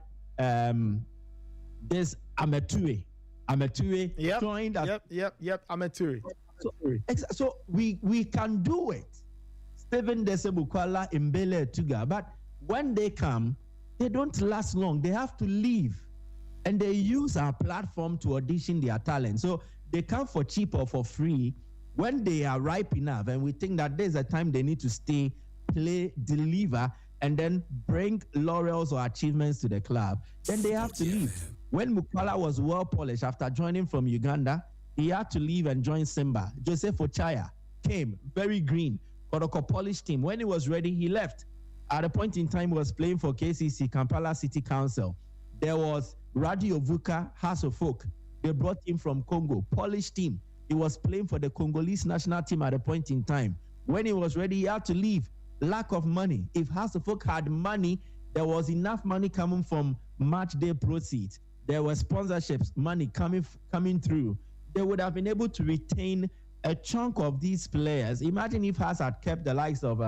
this Ametue. Yep, joined us. Yep, Ametue. So we can do it. Stephen Desebukwala, Mbele Tuga, but when they come, they don't last long. They have to leave. And they use our platform to audition their talent. So they come for cheap or for free when they are ripe enough. And we think that there's a time they need to stay, play, deliver, and then bring laurels or achievements to the club. Then they have to leave. When Mukwala was well polished after joining from Uganda, he had to leave and join Simba. Joseph Ochaya came, very green, Kotoko polished him. When he was ready, he left. At a point in time, he was playing for KCC, Kampala City Council. There was Radio Vuka, House of Folk. They brought him from Congo, polished him. He was playing for the Congolese national team at a point in time. When he was ready, he had to leave. Lack of money. If House of Folk had money, there was enough money coming from match day proceeds. There were sponsorships, money coming through. They would have been able to retain a chunk of these players. Imagine if Haas had kept the likes of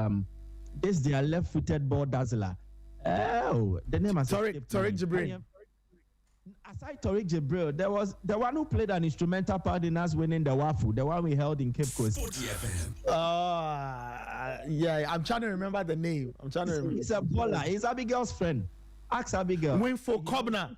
their left-footed ball dazzler. Oh, the name is Tariq Jibril. Aside Tariq Jibril, there was the one who played an instrumental part in us winning the WAFU, the one we held in Cape Coast. Yeah, I'm trying to remember the name. He's a baller. He's Abigail's friend. Ask Abigail. Winfo Kobna.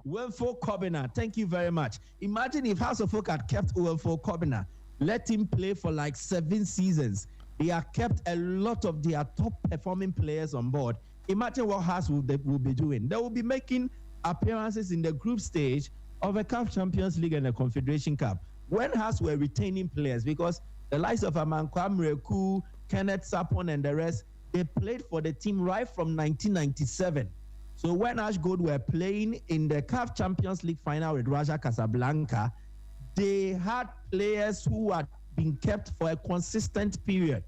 Wilfo Kobina, thank you very much. Imagine if House of Folk had kept Wilfo Kobina, let him play for like 7 seasons. They have kept a lot of their top performing players on board. Imagine what House will be doing. They will be making appearances in the group stage of a CAF Champions League and a Confederation Cup. When House were retaining players, because the likes of Amankwa Mreku, Kenneth Sapon, and the rest, they played for the team right from 1997. So when Ash Gold were playing in the CAF Champions League final with Raja Casablanca, they had players who had been kept for a consistent period,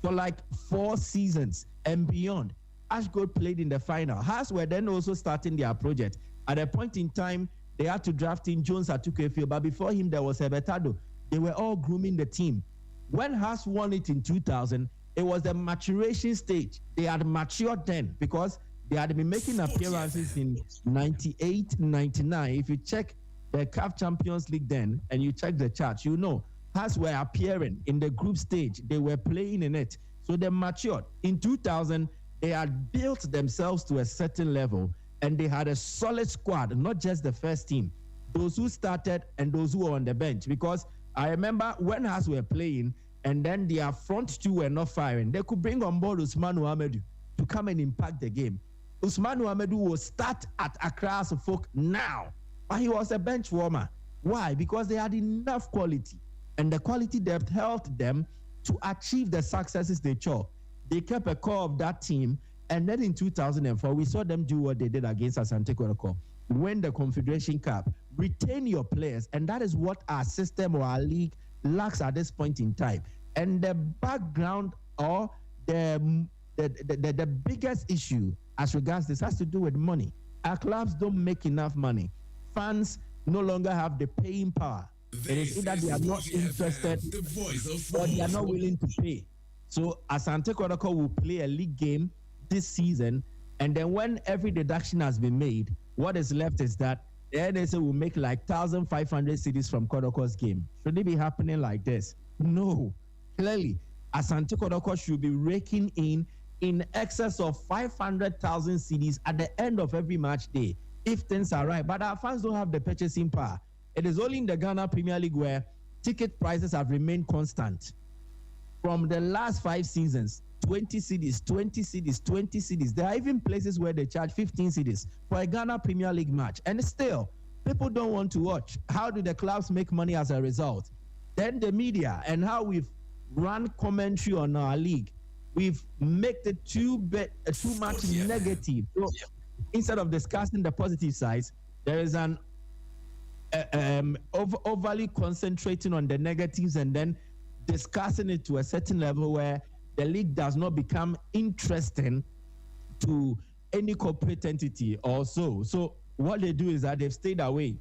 for like 4 seasons and beyond. Ash Gold played in the final. Hearts were then also starting their project. At a point in time, they had to draft in Jones Atukefio, but before him there was Ebetado. They were all grooming the team. When Hearts won it in 2000, it was the maturation stage. They had matured then because they had been making appearances in 98, 99. If you check the CAF Champions League then, and you check the charts, you know, Hearts were appearing in the group stage. They were playing in it. So they matured. In 2000, they had built themselves to a certain level, and they had a solid squad, not just the first team, those who started and those who were on the bench. Because I remember when Hearts were playing, and then their front two were not firing, they could bring on board Usman Ouamadou to come and impact the game. Usman Ouamadou will start at Accra as a Folk now, but he was a bench warmer. Why? Because they had enough quality, and the quality depth helped them to achieve the successes they chalked. They kept a core of that team, and then in 2004, we saw them do what they did against Asante Kotoko, win the Confederation Cup, retain your players, and that is what our system or our league lacks at this point in time. And the background or the biggest issue as regards this has to do with money. Our clubs don't make enough money. Fans no longer have the paying power. It is either they are not interested or they are not willing to pay. So Asante Kotoko will play a league game this season, and then when every deduction has been made, what is left is that the NSA will make like 1,500 cedis from Kotoko's game. Should it be happening like this? No. Clearly, Asante Kotoko should be raking in excess of 500,000 cedis at the end of every match day, if things are right. But our fans don't have the purchasing power. It is only in the Ghana Premier League where ticket prices have remained constant. From the last 5 seasons, 20 cedis, 20 cedis, 20 cedis. There are even places where they charge 15 cedis for a Ghana Premier League match. And still, people don't want to watch. How do the clubs make money as a result? Then the media and how we've run commentary on our league. We've made it too much negative. So instead of discussing the positive sides, there is an overly concentrating on the negatives and then discussing it to a certain level where the league does not become interesting to any corporate entity or so. So what they do is that they've stayed away.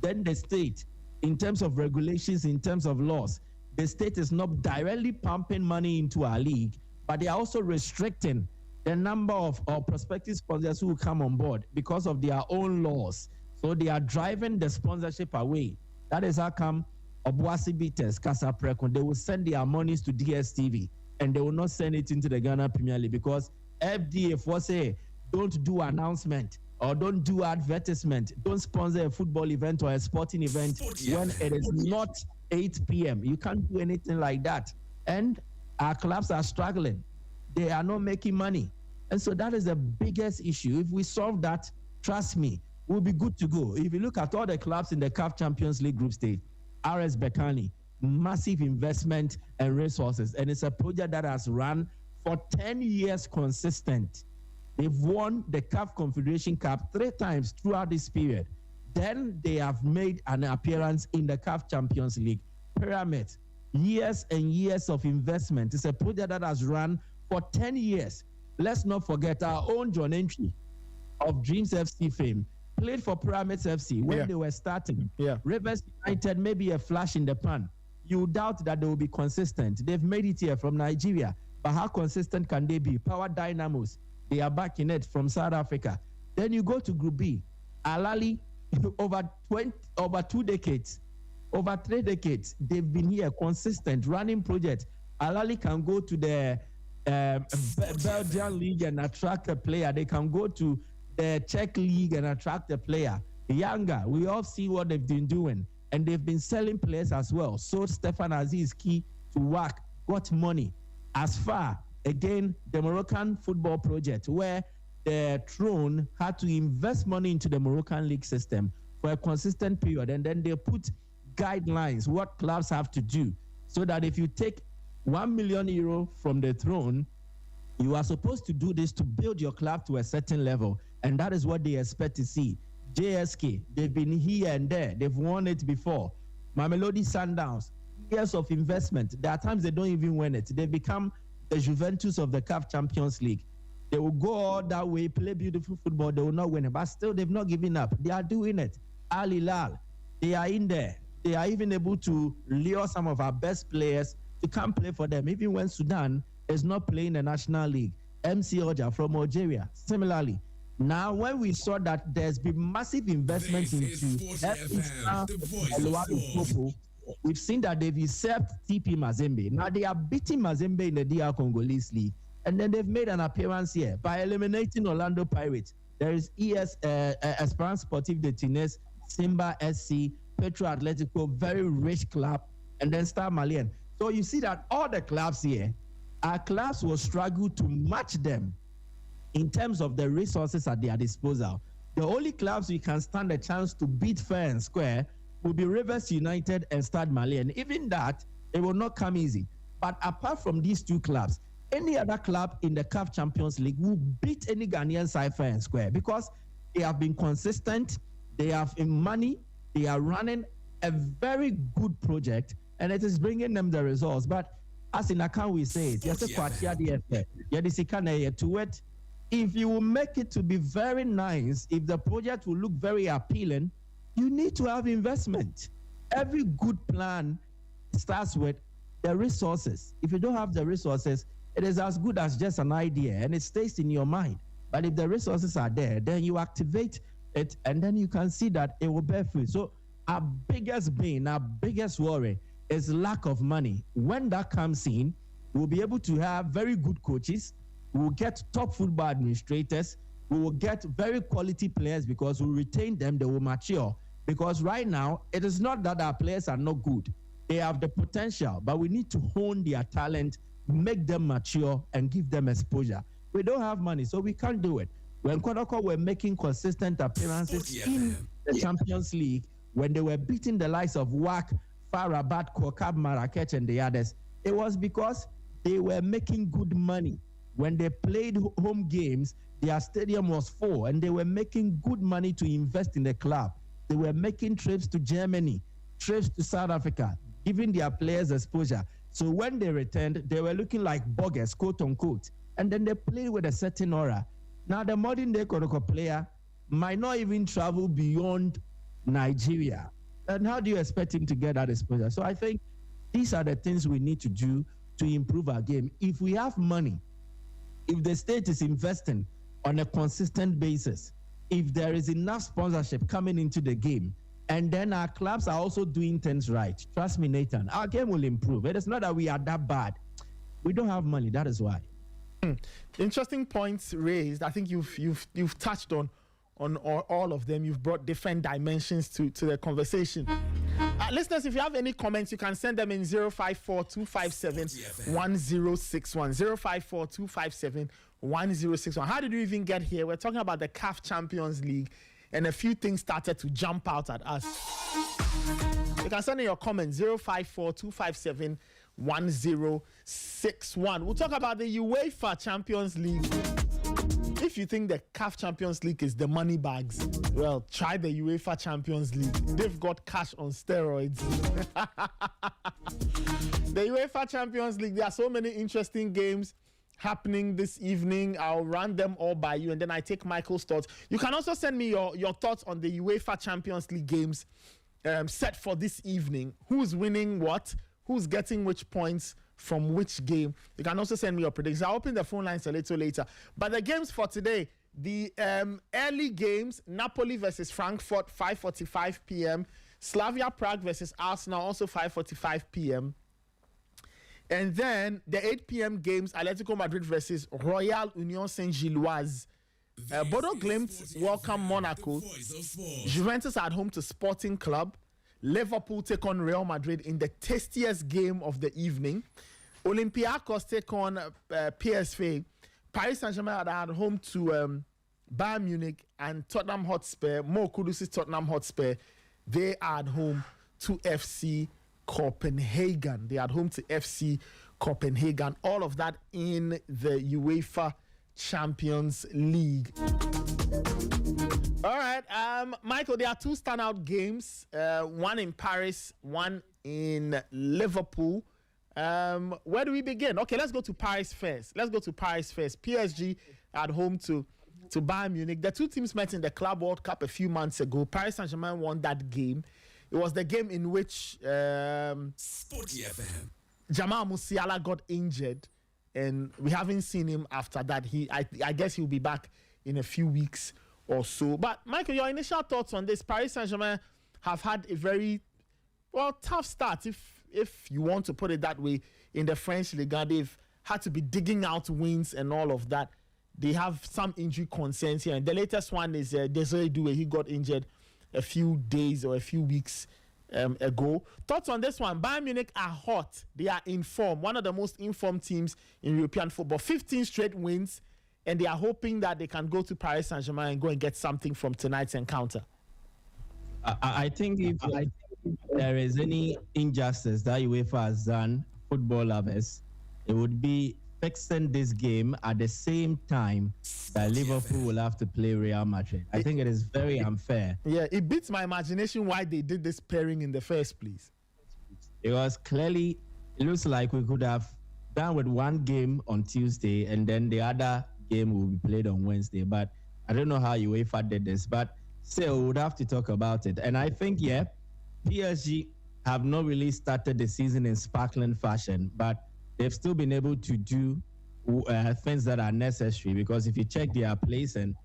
Then the state, in terms of regulations, in terms of laws, the state is not directly pumping money into our league, but they are also restricting the number of prospective sponsors who will come on board because of their own laws. So they are driving the sponsorship away. That is how come Obuasi Beaters, Casa Precon, they will send their monies to DSTV and they will not send it into the Ghana Premier League because FDF will say, don't do announcement or don't do advertisement, don't sponsor a football event or a sporting event when it is not 8 p.m. You can't do anything like that. And our clubs are struggling. They are not making money. And so that is the biggest issue. If we solve that, trust me, we'll be good to go. If you look at all the clubs in the CAF Champions League group stage, RS Berkane, massive investment and resources. And it's a project that has run for 10 years consistent. They've won the CAF Confederation Cup 3 times throughout this period. Then they have made an appearance in the CAF Champions League. Pyramid, years and years of investment. It's a project that has run for 10 years. Let's not forget our own John Entry of Dreams FC fame played for Pyramids FC when they were starting. Rivers United, maybe a flash in the pan. You doubt that they will be consistent. They've made it here from Nigeria, but how consistent can they be? Power Dynamos, they are back in it from South Africa. Then you go to Group B. Alali, over 2 decades, over 3 decades, they've been here consistent, running projects. Alali can go to the Belgian league and attract a player. They can go to the Czech league and attract a player. Younger, we all see what they've been doing, and they've been selling players as well. So Stefan Aziz Ki to work, got money. As far, again, the Moroccan football project, where the Throne had to invest money into the Moroccan league system for a consistent period, and then they put guidelines, what clubs have to do, so that if you take €1 million from the Throne, you are supposed to do this to build your club to a certain level, and that is what they expect to see. JSK, they've been here and there. They've won it before. Mamelodi Sundowns, years of investment. There are times they don't even win it. They become the Juventus of the CAF Champions League. They will go all that way, play beautiful football. They will not win it, but still they've not given up. They are doing it. Al Hilal, they are in there. They are even able to lure some of our best players to come play for them, even when Sudan is not playing the National League. MC Oja from Algeria, similarly. Now, when we saw that there's been massive investment into we've seen that they've usurped TP Mazembe. Now, they are beating Mazembe in the DR Congolese League, and then they've made an appearance here by eliminating Orlando Pirates. There is Esperance Sportive de Tunis, Simba SC, Petro Atletico, very rich club, and then Star Malien. So you see that all the clubs here, our clubs will struggle to match them in terms of the resources at their disposal. The only clubs we can stand a chance to beat fair and square will be Rivers United and Stade Malien. Even that, it will not come easy. But apart from these two clubs, any other club in the CAF Champions League will beat any Ghanaian side fair and square, because they have been consistent, they have money, they are running a very good project, and it is bringing them the results. But as in account we say it, if you will make it to be very nice, if the project will look very appealing, you need to have investment. Every good plan starts with the resources. If you don't have the resources, it is as good as just an idea, and it stays in your mind. But if the resources are there, then you activate it, and then you can see that it will bear fruit. So our biggest bane, our biggest worry is lack of money. When that comes in, we'll be able to have very good coaches. We will get top football administrators. We will get very quality players, because we retain them, they will mature. Because right now, it is not that our players are not good. They have the potential, but we need to hone their talent, make them mature, and give them exposure. We don't have money, so we can't do it. When Kodoko were making consistent appearances in the Champions League, when they were beating the likes of WAC, FAR Rabat, Kokab, Marrakech, and the others, it was because they were making good money. When they played home games, their stadium was full, and they were making good money to invest in the club. They were making trips to Germany, trips to South Africa, giving their players exposure. So when they returned, they were looking like boggers, quote unquote, and then they played with a certain aura. Now, the modern day Kodoko player might not even travel beyond Nigeria. And how do you expect him to get that exposure? So I think these are the things we need to do to improve our game. If we have money, if the state is investing on a consistent basis, if there is enough sponsorship coming into the game, and then our clubs are also doing things right, trust me, Nathan, our game will improve. It is not that we are that bad. We don't have money, that is why. Interesting points raised. I think you've touched on all of them. You've brought different dimensions to the conversation. Listeners, if you have any comments, you can send them in 054-257-1061. 054-257-1061. How did we even get here? We're talking about the CAF Champions League, and a few things started to jump out at us. You can send in your comments, 054-257-1061. We'll talk about the UEFA Champions League. If you think the CAF Champions League is the money bags, well, try the UEFA Champions League. They've got cash on steroids. The UEFA Champions League, there are so many interesting games happening this evening. I'll run them all by you, and then I take Michael's thoughts. You can also send me your thoughts on the UEFA Champions League games set for this evening. Who's winning what? Who's getting which points from which game? You can also send me your predictions. I'll open the phone lines a little later. But the games for today, the early games, Napoli versus Frankfurt, 5:45 p.m. Slavia Prague versus Arsenal, also 5:45 p.m. And then the 8 p.m. games, Atletico Madrid versus Royal Union Saint-Gilloise, Bodo Glimt welcome Monaco. Juventus at home to Sporting Club. Liverpool take on Real Madrid in the tastiest game of the evening. Olympiacos take on PSV. Paris Saint-Germain are at home to Bayern Munich, and Tottenham Hotspur, Mo Kudus' Tottenham Hotspur, they are at home to FC Copenhagen. They are at home to FC Copenhagen. All of that in the UEFA Champions League. All right, Michael, there are two standout games, one in Paris, one in Liverpool. Where do we begin? Okay, let's go to Paris first. PSG at home to Bayern Munich. The two teams met in the Club World Cup a few months ago. Paris Saint-Germain won that game. It was the game in which Sporty FM. Jamal Musiala got injured, and we haven't seen him after that. I guess he'll be back in a few weeks or so. But Michael, your initial thoughts on this? Paris Saint-Germain have had a very tough start, if you want to put it that way, in the French Ligue. They've had to be digging out wins and all of that. They have some injury concerns here, and the latest one is Desiree Doué. He got injured a few days or a few weeks ago. Thoughts on this one? Bayern Munich are hot. They are in form. One of the most informed teams in European football. 15 straight wins, and they are hoping that they can go to Paris Saint-Germain and go and get something from tonight's encounter. I think if there is any injustice that UEFA has done, football lovers, it would be fixing this game at the same time that Liverpool will have to play Real Madrid. I think it is very unfair. Yeah, it beats my imagination why they did this pairing in the first place. Because clearly, it looks like we could have done with one game on Tuesday and then the other game will be played on Wednesday. But I don't know how UEFA did this, but still, we would have to talk about it. And I think, PSG have not really started the season in sparkling fashion, but they've still been able to do things that are necessary, because if you check their placing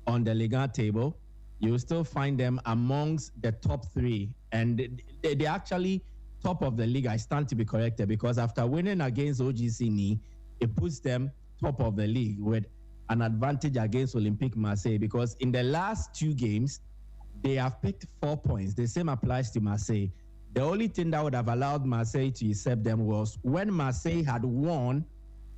on the Ligue 1 table, you'll still find them amongst the top three. And they're actually top of the league. I stand to be corrected, because after winning against OGC Nice, it puts them top of the league with an advantage against Olympique Marseille, because in the last two games, they have picked 4 points. The same applies to Marseille. The only thing that would have allowed Marseille to accept them was when Marseille had won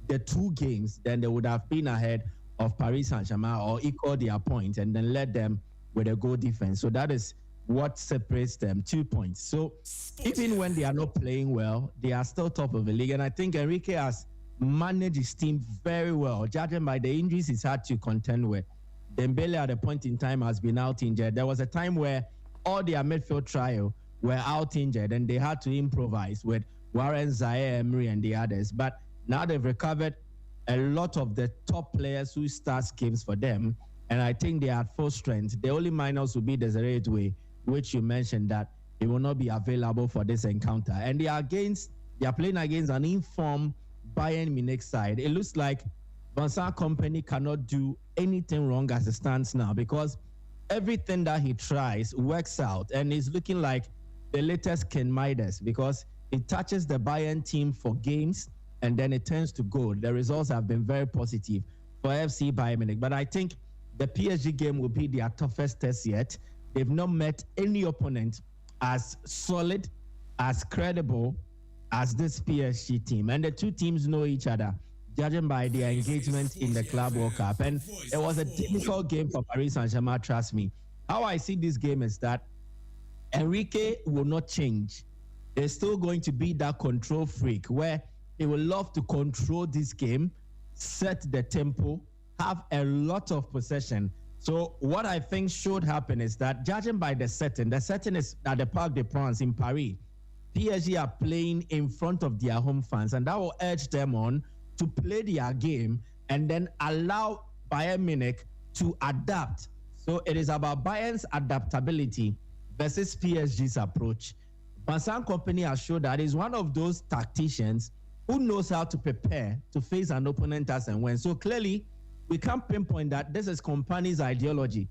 the two games, then they would have been ahead of Paris Saint-Germain or equal their points and then led them with a goal difference. So that is what separates them, 2 points. So even when they are not playing well, they are still top of the league. And I think Enrique has managed his team very well. Judging by the injuries he's had to contend with, Dembele at a point in time has been out injured. There was a time where all their midfield trio were out injured and they had to improvise with Warren, Zaire, Emery, and the others. But now they've recovered a lot of the top players who start games for them, and I think they are at full strength. The only minus will be Desiree Doué, which you mentioned that it will not be available for this encounter. And they are playing against an informed Bayern Munich side. It looks like Vincent Kompany cannot do anything wrong as it stands now, because everything that he tries works out, and it's looking like the latest Ken Midas, because it touches the Bayern team for games and then it turns to goal. The results have been very positive for FC Bayern Munich. But I think the PSG game will be their toughest test yet. They've not met any opponent as solid, as credible as this PSG team. And the two teams know each other, judging by their engagement in the Club World Cup. And it was a difficult game for Paris Saint-Germain, trust me. How I see this game is that Enrique will not change. There's still going to be that control freak where he will love to control this game, set the tempo, have a lot of possession. So what I think should happen is that, judging by the setting is at the Parc des Princes in Paris. PSG are playing in front of their home fans, and that will urge them on to play their game and then allow Bayern Munich to adapt. So it is about Bayern's adaptability versus PSG's approach. Vincent Kompany has showed that he's one of those tacticians who knows how to prepare to face an opponent as and when. So clearly, we can't pinpoint that this is Kompany's ideology.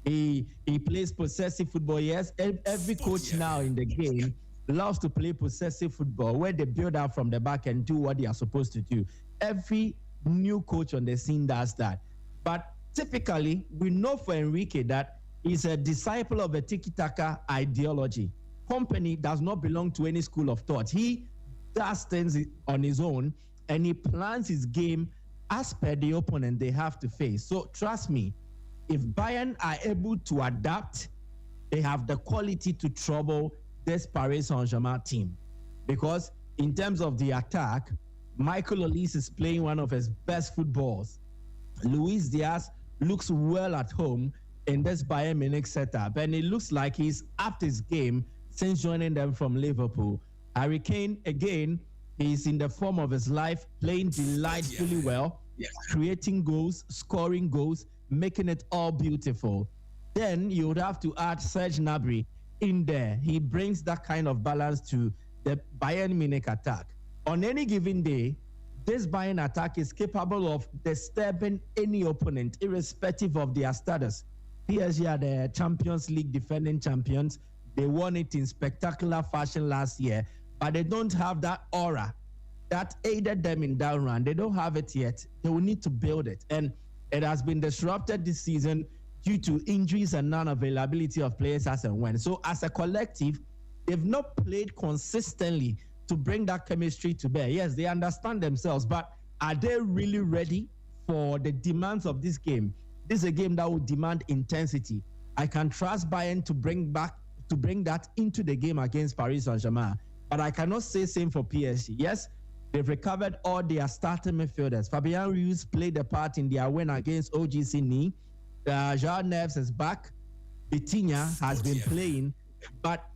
He plays possessive football. Yes, every coach now in the game loves to play possessive football, where they build out from the back and do what they are supposed to do. Every new coach on the scene does that. But typically, we know for Enrique that he's a disciple of a tiki-taka ideology. Company does not belong to any school of thought. He does things on his own, and he plans his game as per the opponent they have to face. So trust me, if Bayern are able to adapt, they have the quality to trouble this Paris Saint-Germain team. Because in terms of the attack, Michael Olise is playing one of his best footballs. Luis Diaz looks well at home in this Bayern Munich setup, and it looks like he's upped his game since joining them from Liverpool. Harry Kane, again, he's in the form of his life, playing delightfully well, creating goals, scoring goals, making it all beautiful. Then you would have to add Serge Gnabry in there. He brings that kind of balance to the Bayern Munich attack. On any given day, this Bayern attack is capable of disturbing any opponent, irrespective of their status. PSG are the Champions League defending champions. They won it in spectacular fashion last year, but they don't have that aura that aided them in that run. They don't have it yet. They will need to build it. And it has been disrupted this season due to injuries and non-availability of players as and when. So as a collective, they've not played consistently to bring that chemistry to bear. Yes, they understand themselves, but are they really ready for the demands of this game? This is a game that will demand intensity. I can trust Bayern to bring that into the game against Paris Saint-Germain, but I cannot say same for PSG. Yes, they've recovered all their starting midfielders. Fabian Ruiz played a part in their win against OGC Nice. João Neves is back. Vitinha has been playing, but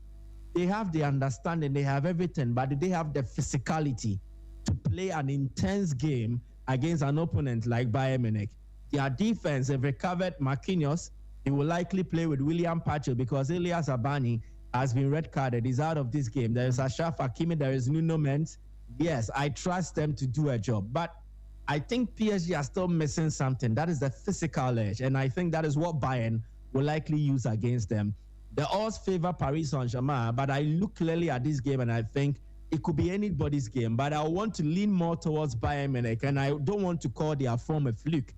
they have the understanding, they have everything, but they have the physicality to play an intense game against an opponent like Bayern Munich. Their defense have recovered Marquinhos. He will likely play with William Pacho because Elias Abani has been red carded. He's out of this game. There is Ashraf Hakimi. There is Nuno Mendes. Yes, I trust them to do a job. But I think PSG are still missing something. That is the physical edge. And I think that is what Bayern will likely use against them. The odds favor Paris Saint-Germain, but I look clearly at this game and I think it could be anybody's game. But I want to lean more towards Bayern Munich, and I don't want to call their form a fluke.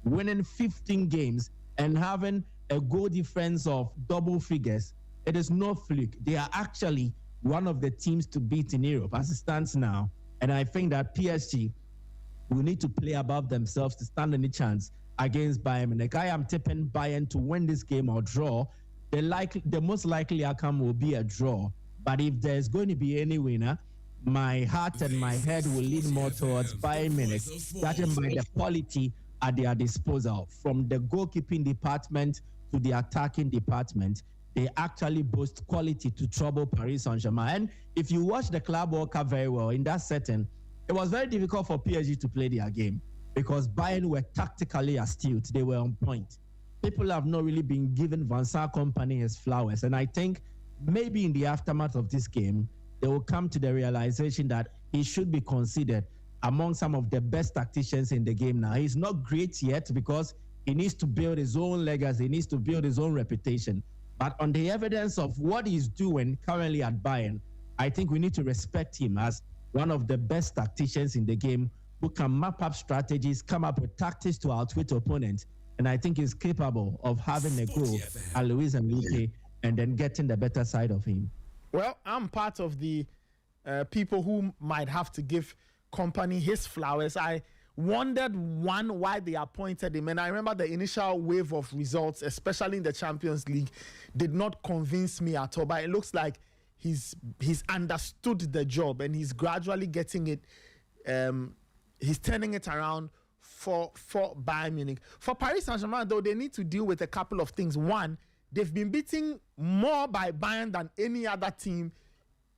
Winning 15 games and having a goal difference of double figures, it is no fluke. They are actually one of the teams to beat in Europe as it stands now. And I think that PSG will need to play above themselves to stand any chance against Bayern Munich. I am tipping Bayern to win this game or draw. The most likely outcome will be a draw. But if there's going to be any winner, my heart and my head will lean more towards Bayern Munich, judging by the quality at their disposal. From the goalkeeping department to the attacking department, they actually boast quality to trouble Paris Saint-Germain. And if you watch the Club World Cup very well, in that setting, it was very difficult for PSG to play their game because Bayern were tactically astute. They were on point. People have not really been given Vincent Kompany his flowers. And I think maybe in the aftermath of this game, they will come to the realization that he should be considered among some of the best tacticians in the game now. He's not great yet because he needs to build his own legacy. He needs to build his own reputation. But on the evidence of what he's doing currently at Bayern, I think we need to respect him as one of the best tacticians in the game who can map up strategies, come up with tactics to outwit opponents. And I think he's capable of having a go at Luis Enrique and then getting the better side of him. Well, I'm part of the people who might have to give Kompany his flowers. I wondered, why they appointed him. And I remember the initial wave of results, especially in the Champions League, did not convince me at all. But it looks like he's understood the job and he's gradually getting it. He's turning it around for Bayern Munich. For Paris Saint-Germain, though, they need to deal with a couple of things. One, they've been beaten more by Bayern than any other team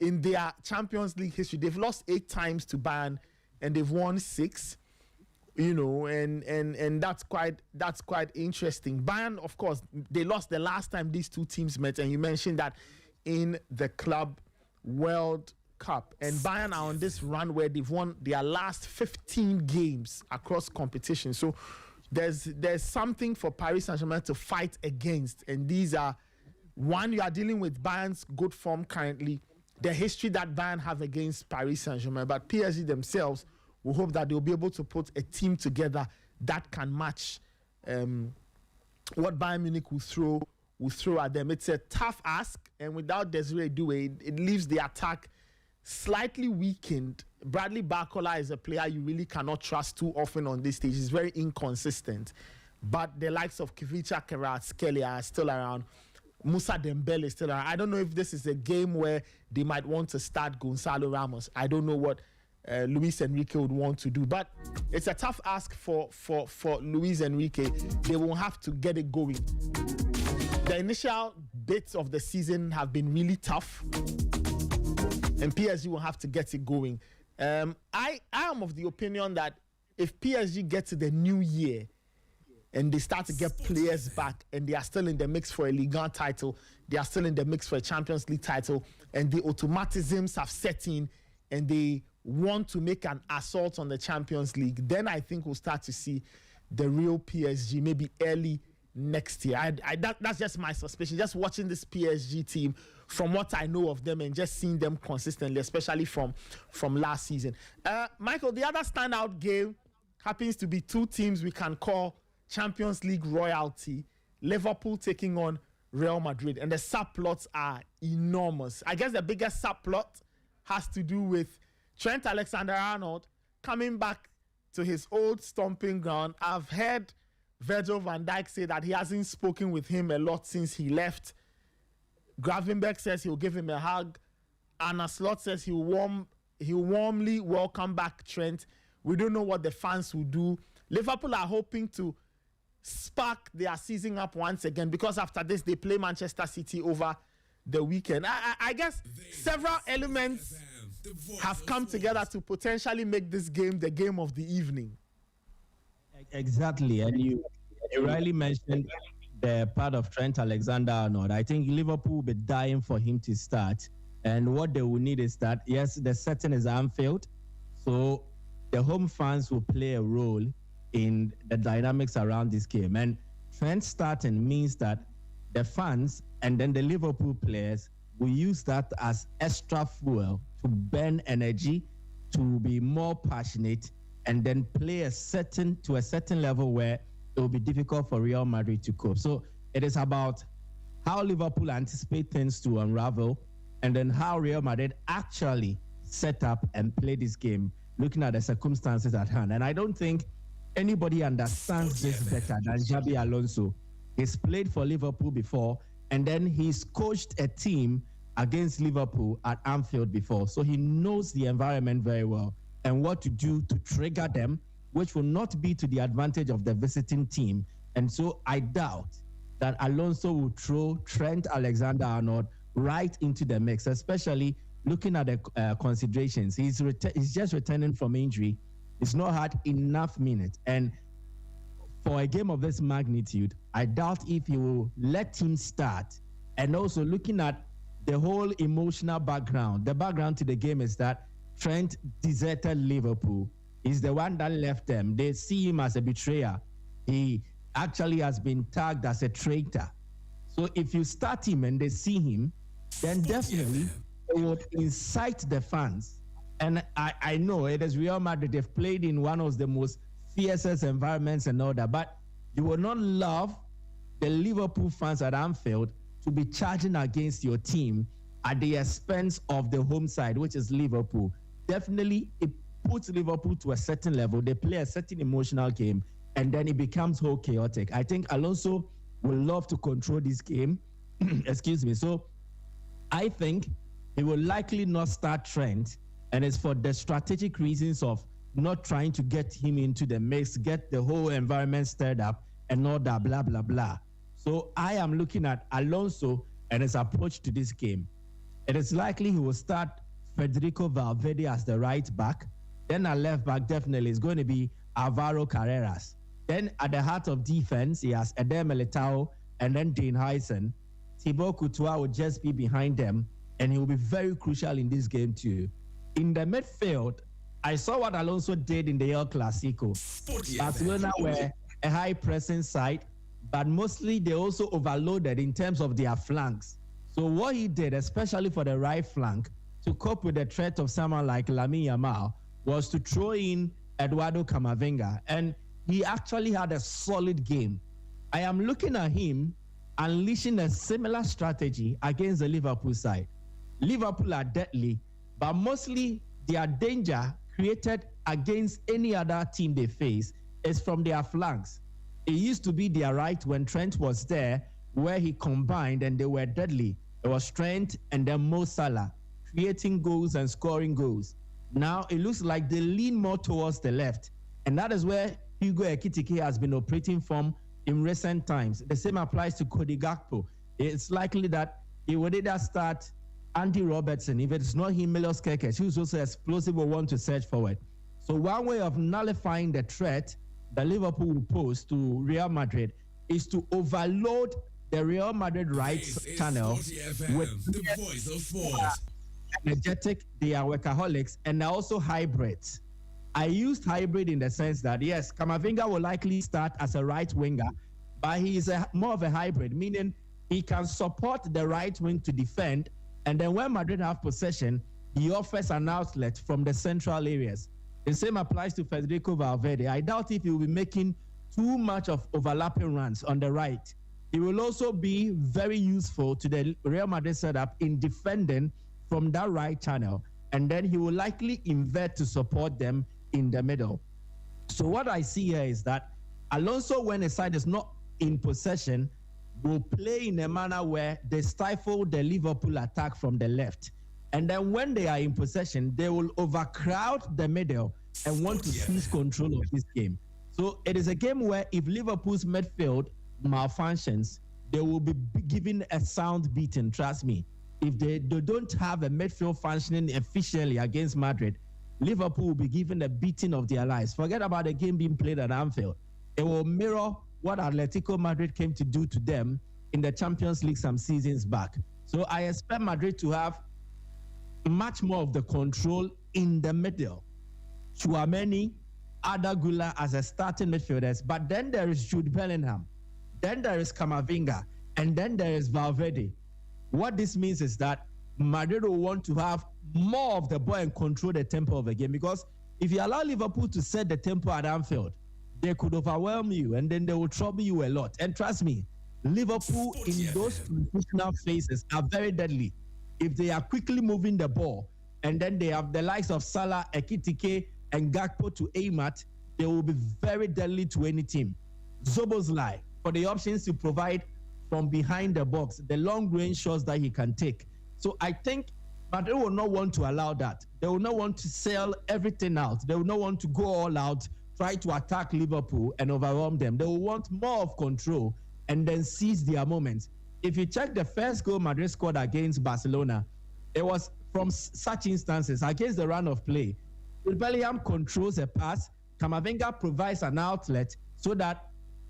in their Champions League history. They've lost 8 times to Bayern and they've won 6. You know, and that's quite interesting. Bayern, of course, they lost the last time these two teams met, and you mentioned that in the Club World Cup. And Bayern are on this run where they've won their last 15 games across competition. So there's something for Paris Saint-Germain to fight against. And these are, one, you are dealing with Bayern's good form currently, the history that Bayern have against Paris Saint-Germain. But PSG themselves will hope that they'll be able to put a team together that can match what Bayern Munich will throw at them. It's a tough ask, and without Desiree Doué, it leaves the attack slightly weakened. Bradley Barcola is a player you really cannot trust too often on this stage. He's very inconsistent. But the likes of Kivicha Kvaratskhelia are still around. Musa Dembele is still around. I don't know if this is a game where they might want to start Gonzalo Ramos. I don't know what Luis Enrique would want to do. But it's a tough ask for Luis Enrique. They will have to get it going. The initial bits of the season have been really tough, and PSG will have to get it going. I am of the opinion that if PSG get to the new year and they start to get players back and they are still in the mix for a Ligue 1 title, they are still in the mix for a Champions League title, and the automatisms have set in and they want to make an assault on the Champions League, then I think we'll start to see the real PSG maybe early next year. That's just my suspicion. Just watching this PSG team, from what I know of them and just seeing them consistently, especially from last season. Michael, the other standout game happens to be two teams we can call Champions League royalty. Liverpool taking on Real Madrid, and the subplots are enormous. I guess the biggest subplot has to do with Trent Alexander-Arnold coming back to his old stomping ground. I've heard Virgil van Dijk say that he hasn't spoken with him a lot since he left. Gravenberch says he'll give him a hug. Arne Slot says he'll warmly welcome back Trent. We don't know what the fans will do. Liverpool are hoping to spark their season up once again, because after this they play Manchester City over the weekend. I guess several elements have come together to potentially make this game the game of the evening. Exactly, and you rightly mentioned the part of Trent Alexander-Arnold. I think Liverpool will be dying for him to start, and what they will need is that, yes, the setting is Anfield, so the home fans will play a role in the dynamics around this game, and Trent starting means that the fans and then the Liverpool players will use that as extra fuel to burn energy, to be more passionate, and then play to a certain level where it will be difficult for Real Madrid to cope. So it is about how Liverpool anticipate things to unravel, and then how Real Madrid actually set up and play this game, looking at the circumstances at hand. And I don't think anybody understands this better than Xabi Alonso. He's played for Liverpool before, and then he's coached a team against Liverpool at Anfield before. So he knows the environment very well and what to do to trigger them, which will not be to the advantage of the visiting team. And so I doubt that Alonso will throw Trent Alexander-Arnold right into the mix, especially looking at the considerations. He's just returning from injury. He's not had enough minutes. And for a game of this magnitude, I doubt if he will let him start. And also looking at the whole emotional background, the background to the game is that Trent deserted Liverpool. He's the one that left them. They see him as a betrayer. He actually has been tagged as a traitor. So if you start him and they see him, then definitely it would incite the fans. And I know it is Real Madrid. They've played in one of the most fiercest environments and all that, but you will not love the Liverpool fans at Anfield to be charging against your team at the expense of the home side, which is Liverpool. Definitely, it puts Liverpool to a certain level. They play a certain emotional game, and then it becomes whole chaotic. I think Alonso will love to control this game. Excuse me. So I think he will likely not start Trent, and it's for the strategic reasons of not trying to get him into the mix, get the whole environment stirred up, and all that, blah, blah, blah. So I am looking at Alonso and his approach to this game. It is likely he will start Federico Valverde as the right back. Then at left back, definitely is going to be Alvaro Carreras. Then at the heart of defense, he has Eder Militao and then Dean Huijsen. Thibaut Courtois will just be behind them, and he will be very crucial in this game too. In the midfield, I saw what Alonso did in the El Clasico. Barcelona were a high pressing side, but mostly they also overloaded in terms of their flanks. So what he did, especially for the right flank, to cope with the threat of someone like Lamine Yamal, was to throw in Eduardo Camavinga. And he actually had a solid game. I am looking at him unleashing a similar strategy against the Liverpool side. Liverpool are deadly, but mostly their danger created against any other team they face is from their flanks. It used to be their right when Trent was there, where he combined and they were deadly. It was Trent and then Mo Salah creating goals and scoring goals. Now it looks like they lean more towards the left, and that is where Hugo Ekitike has been operating from in recent times. The same applies to Cody Gakpo. It's likely that he would either start Andy Robertson, if it's not him, Milos Kerkez, who's also explosive, will want to search forward. So one way of nullifying the threat that Liverpool will pose to Real Madrid is to overload the Real Madrid right channel with the voice of sports. Energetic, they are workaholics, and they're also hybrids. I used hybrid in the sense that, yes, Camavinga will likely start as a right winger, but he is more of a hybrid, meaning he can support the right wing to defend, and then when Madrid have possession, he offers an outlet from the central areas. The same applies to Federico Valverde. I doubt if he will be making too much of overlapping runs on the right. He will also be very useful to the Real Madrid setup in defending from that right channel, and then he will likely invert to support them in the middle. So what I see here is that Alonso, when a side is not in possession, will play in a manner where they stifle the Liverpool attack from the left. And then when they are in possession, they will overcrowd the middle and want to seize control of this game. So it is a game where if Liverpool's midfield malfunctions, they will be given a sound beating, trust me. If they don't have a midfield functioning efficiently against Madrid, Liverpool will be given a beating of their lives. Forget about the game being played at Anfield. It will mirror what Atletico Madrid came to do to them in the Champions League some seasons back. So I expect Madrid to have much more of the control in the middle. Tchouameni, Arda Güler as a starting midfielders, but then there is Jude Bellingham, then there is Camavinga, and then there is Valverde. What this means is that Madrid will want to have more of the ball and control the tempo of the game, because if you allow Liverpool to set the tempo at Anfield, they could overwhelm you and then they will trouble you a lot. And trust me, Liverpool in those transitional phases are very deadly. If they are quickly moving the ball and then they have the likes of Salah, Ekitike, and Gakpo to aim at, they will be very deadly to any team. Szoboszlai, for the options to provide from behind the box, the long range shots that he can take. So I think Madrid will not want to allow that. They will not want to sell everything out. They will not want to go all out, try to attack Liverpool and overwhelm them. They will want more of control and then seize their moments. If you check the first goal Madrid scored against Barcelona, it was from such instances against the run of play. Bellingham controls a pass, Camavinga provides an outlet so that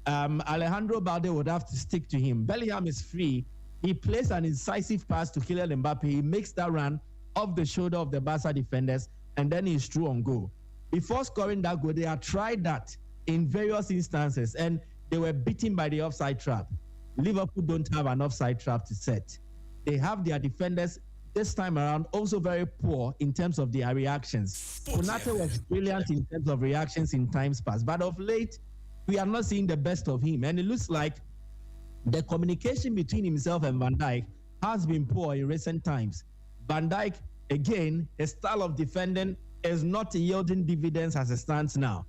Alejandro Balde would have to stick to him. Bellingham is free. He plays an incisive pass to Kylian Mbappe. He makes that run off the shoulder of the Barca defenders, and then he's through on goal. Before scoring that goal, they had tried that in various instances, and they were beaten by the offside trap. Liverpool don't have an offside trap to set. They have their defenders this time around also very poor in terms of their reactions. Konate was brilliant in terms of reactions in times past, but of late, we are not seeing the best of him, and it looks like the communication between himself and Van Dijk has been poor in recent times. Van Dijk, again, his style of defending is not yielding dividends as it stands now.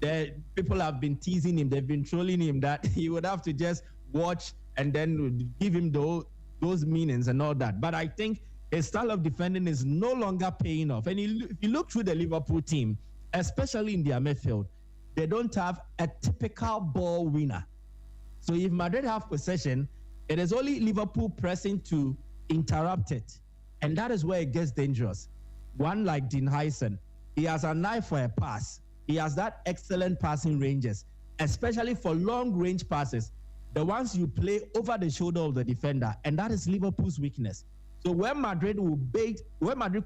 The people have been teasing him, they've been trolling him that he would have to just watch and then give him those meanings and all that. But I think his style of defending is no longer paying off. And if you look through the Liverpool team, especially in their midfield, they don't have a typical ball winner. So if Madrid have possession, it is only Liverpool pressing to interrupt it. And that is where it gets dangerous. One like Dean Huyson, he has an eye for a pass. He has that excellent passing ranges, especially for long range passes, the ones you play over the shoulder of the defender. And that is Liverpool's weakness. So when Madrid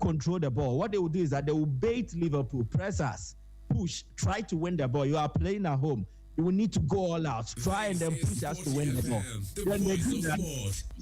control the ball, what they will do is that they will bait Liverpool, press us, push, try to win the ball. You are playing at home. You will need to go all out, try and then push us to win the ball. When they do that,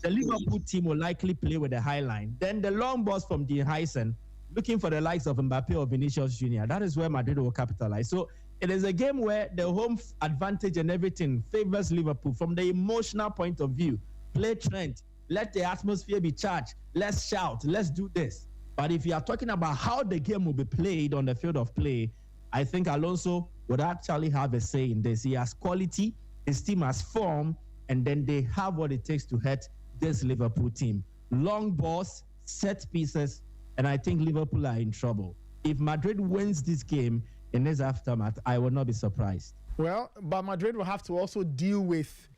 the Liverpool team will likely play with a high line. Then the long balls from Dean Huyson, looking for the likes of Mbappe or Vinicius Jr. That is where Madrid will capitalize. So it is a game where the home advantage and everything favors Liverpool from the emotional point of view. Play Trent, let the atmosphere be charged. Let's shout, let's do this. But if you are talking about how the game will be played on the field of play, I think Alonso would actually have a say in this. He has quality, his team has form, and then they have what it takes to hurt this Liverpool team. Long balls, set pieces, and I think Liverpool are in trouble. If Madrid wins this game in this aftermath, I will not be surprised. Well, but Madrid will have to also deal with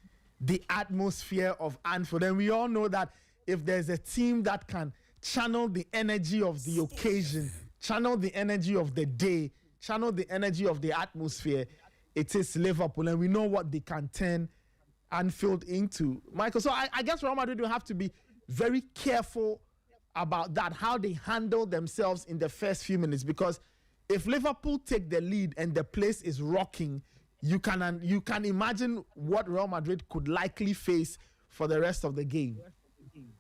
the atmosphere of Anfield. And we all know that if there's a team that can channel the energy of the occasion, channel the energy of the day, channel the energy of the atmosphere, it is Liverpool. And we know what they can turn Anfield into. Michael, so I guess Real Madrid will have to be very careful about that, how they handle themselves in the first few minutes, because if Liverpool take the lead and the place is rocking, you can imagine what Real Madrid could likely face for the rest of the game.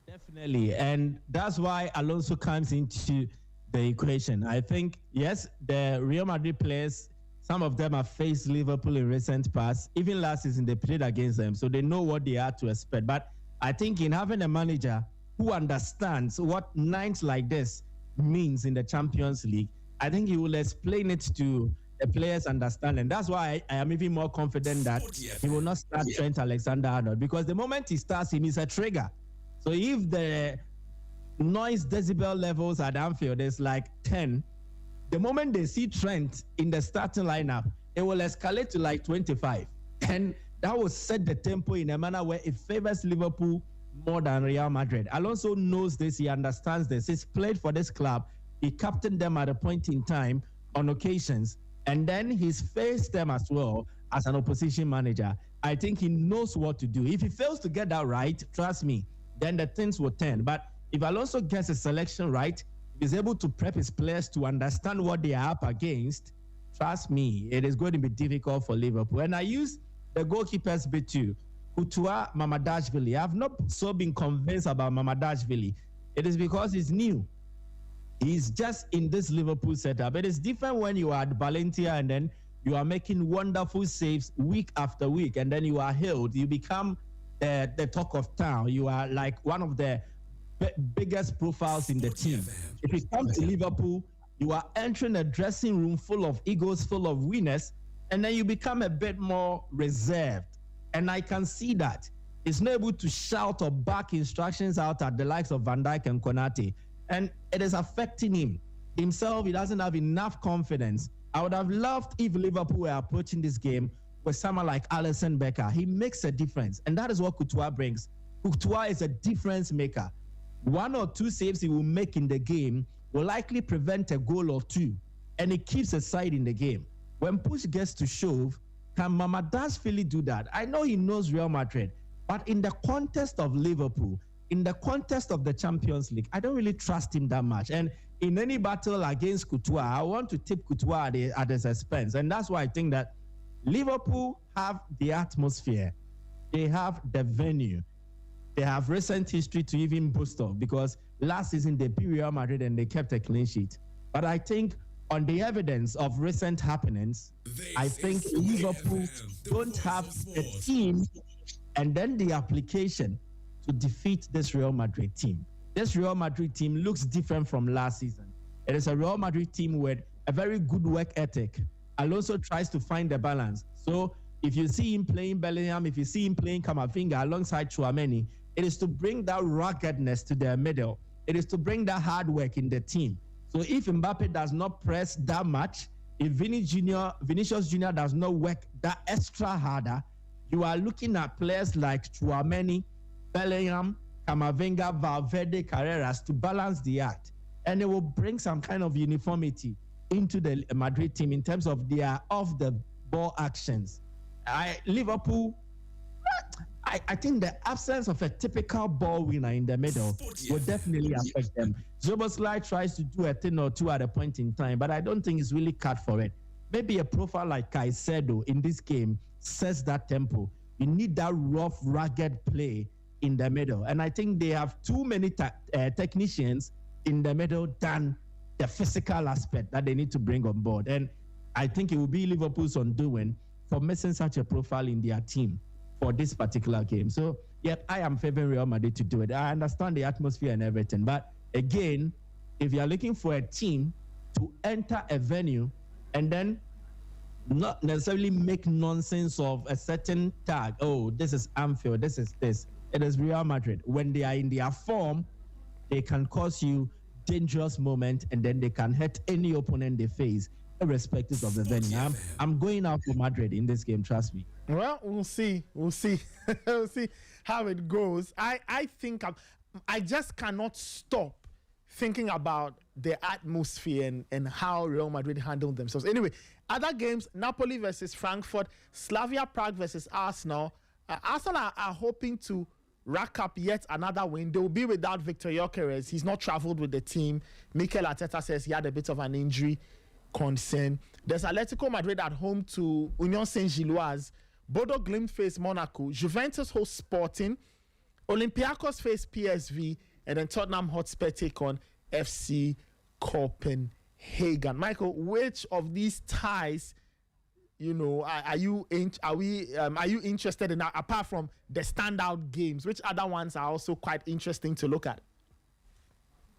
Definitely, and that's why Alonso comes into the equation. I think, yes, the Real Madrid players, some of them have faced Liverpool in recent past. Even last season, they played against them, so they know what they are to expect. But I think in having a manager who understands what nights like this means in the Champions League, I think he will explain it to the players understand. And that's why I am even more confident that he will not start Trent Alexander-Arnold, because the moment he starts him, it's a trigger. So if the noise decibel levels at Anfield is like 10, the moment they see Trent in the starting lineup, it will escalate to like 25. And that will set the tempo in a manner where it favors Liverpool more than Real Madrid. Alonso knows this. He understands this. He's played for this club. He captained them at a point in time on occasions. And then he's faced them as well as an opposition manager. I think he knows what to do. If he fails to get that right, trust me, then the things will turn. But if Alonso gets his selection right, he's able to prep his players to understand what they are up against, trust me, it is going to be difficult for Liverpool. And I use the goalkeepers bit too. Courtois, Mamadashvili. I've not so been convinced about Mamadashvili. It is because he's new. He's just in this Liverpool setup. It is different when you are at Valencia and then you are making wonderful saves week after week, and then you are hailed. You become the talk of town. You are like one of the biggest profiles in the team. If you come to Liverpool, you are entering a dressing room full of egos, full of winners, and then you become a bit more reserved. And I can see that. He's not able to shout or bark instructions out at the likes of Van Dijk and Konate. And it is affecting him. Himself, he doesn't have enough confidence. I would have loved if Liverpool were approaching this game with someone like Alisson Becker. He makes a difference. And that is what Courtois brings. Courtois is a difference maker. 1 or 2 saves he will make in the game will likely prevent a goal or 2. And it keeps a side in the game. When push gets to shove, can Mamadashvili do that? I know he knows Real Madrid, but in the context of Liverpool, in the context of the Champions League, I don't really trust him that much. And in any battle against Courtois, I want to tip Courtois at his expense. And that's why I think that Liverpool have the atmosphere. They have the venue. They have recent history to even boost off, because last season they beat Real Madrid and they kept a clean sheet. But I think on the evidence of recent happenings, I think Liverpool don't have the team and then the application to defeat this Real Madrid team. This Real Madrid team looks different from last season. It is a Real Madrid team with a very good work ethic. Alonso tries to find the balance. So if you see him playing Bellingham, if you see him playing Camavinga alongside Tchouameni, it is to bring that ruggedness to their middle. It is to bring that hard work in the team. So if Mbappe does not press that much, if Vinicius Jr. does not work that extra harder, you are looking at players like Tchouameni, Bellingham, Camavinga, Valverde, Carreras to balance the act. And it will bring some kind of uniformity into the Madrid team in terms of their off-the-ball actions. Liverpool, I think the absence of a typical ball winner in the middle will definitely affect them. Szoboszlai tries to do a thing or two at a point in time, but I don't think he's really cut for it. Maybe a profile like Caicedo in this game sets that tempo. You need that rough, rugged play in the middle. And I think they have too many technicians in the middle than the physical aspect that they need to bring on board. And I think it will be Liverpool's undoing for missing such a profile in their team for this particular game. So, I am favoring Real Madrid to do it. I understand the atmosphere and everything, but again, if you are looking for a team to enter a venue and then not necessarily make nonsense of a certain tag, oh, this is Anfield, this is this. It is Real Madrid. When they are in their form, they can cause you dangerous moment and then they can hurt any opponent they face, irrespective of the venue. I'm going out for Madrid in this game, trust me. Well, we'll see. We'll see how it goes. I think I just cannot stop thinking about the atmosphere and how Real Madrid handled themselves. Anyway, other games, Napoli versus Frankfurt, Slavia Prague versus Arsenal. Arsenal are hoping to rack up yet another win. They will be without Victor Gyökeres. He's not traveled with the team. Mikel Arteta says he had a bit of an injury concern. There's Atletico Madrid at home to Union Saint-Gilloise. Bodo Glimt face Monaco. Juventus host Sporting. Olympiacos face PSV. And then Tottenham Hotspur take on FC Copenhagen. Michael, which of these ties, are you interested in, apart from the standout games? Which other ones are also quite interesting to look at?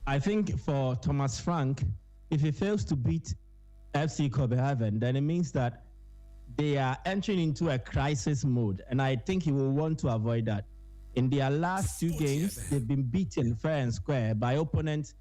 I think for Thomas Frank, if he fails to beat FC Copenhagen, then it means that they are entering into a crisis mode, and I think he will want to avoid that. In their last two games, they've been beaten fair and square by opponents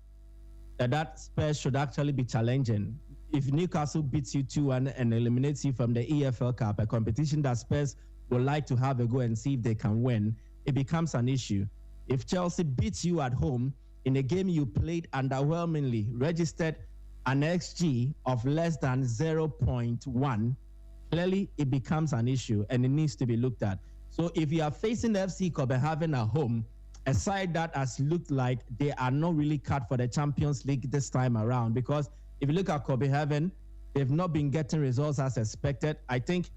that Spurs should actually be challenging. If Newcastle beats you 2-1 and eliminates you from the EFL Cup, a competition that Spurs would like to have a go and see if they can win, it becomes an issue. If Chelsea beats you at home in a game you played underwhelmingly, registered an XG of less than 0.1, clearly it becomes an issue and it needs to be looked at. So if you are facing FC Copenhagen at home, a side that has looked like they are not really cut for the Champions League this time around, because if you look at Copenhagen, they've not been getting results as expected. I think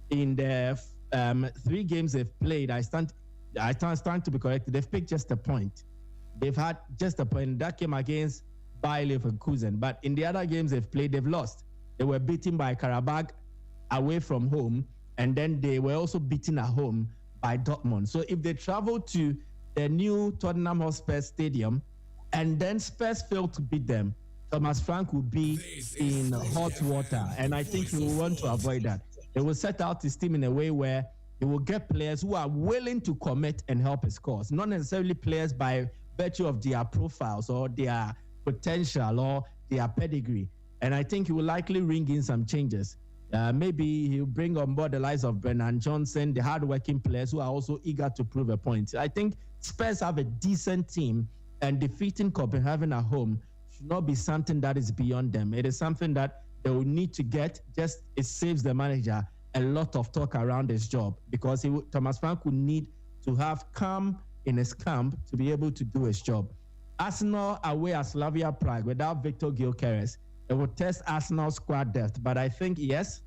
in the 3 games they've played, I stand to be corrected, they've picked just a point. They've had just a point. That came against Bayer Leverkusen. But in the other games they've played, they've lost. They were beaten by Karabakh away from home, and then they were also beaten at home by Dortmund. So if they travel to the new Tottenham Hotspur Stadium and then Spurs fail to beat them, Thomas Frank will be in hot water, and I think he will want to avoid that. They will set out his team in a way where he will get players who are willing to commit and help his cause, not necessarily players by virtue of their profiles or their potential or their pedigree. And I think he will likely ring in some changes. Maybe he'll bring on board the likes of Brennan Johnson, the hard-working players who are also eager to prove a point. I think Spurs have a decent team, and defeating Copenhagen at home should not be something that is beyond them. It is something that they will need to get. Just it saves the manager a lot of talk around his job, because Thomas Frank will need to have calm in his camp to be able to do his job. Arsenal away at Slavia Prague without Victor Gyökeres. It will test Arsenal's squad depth, but I think, yes,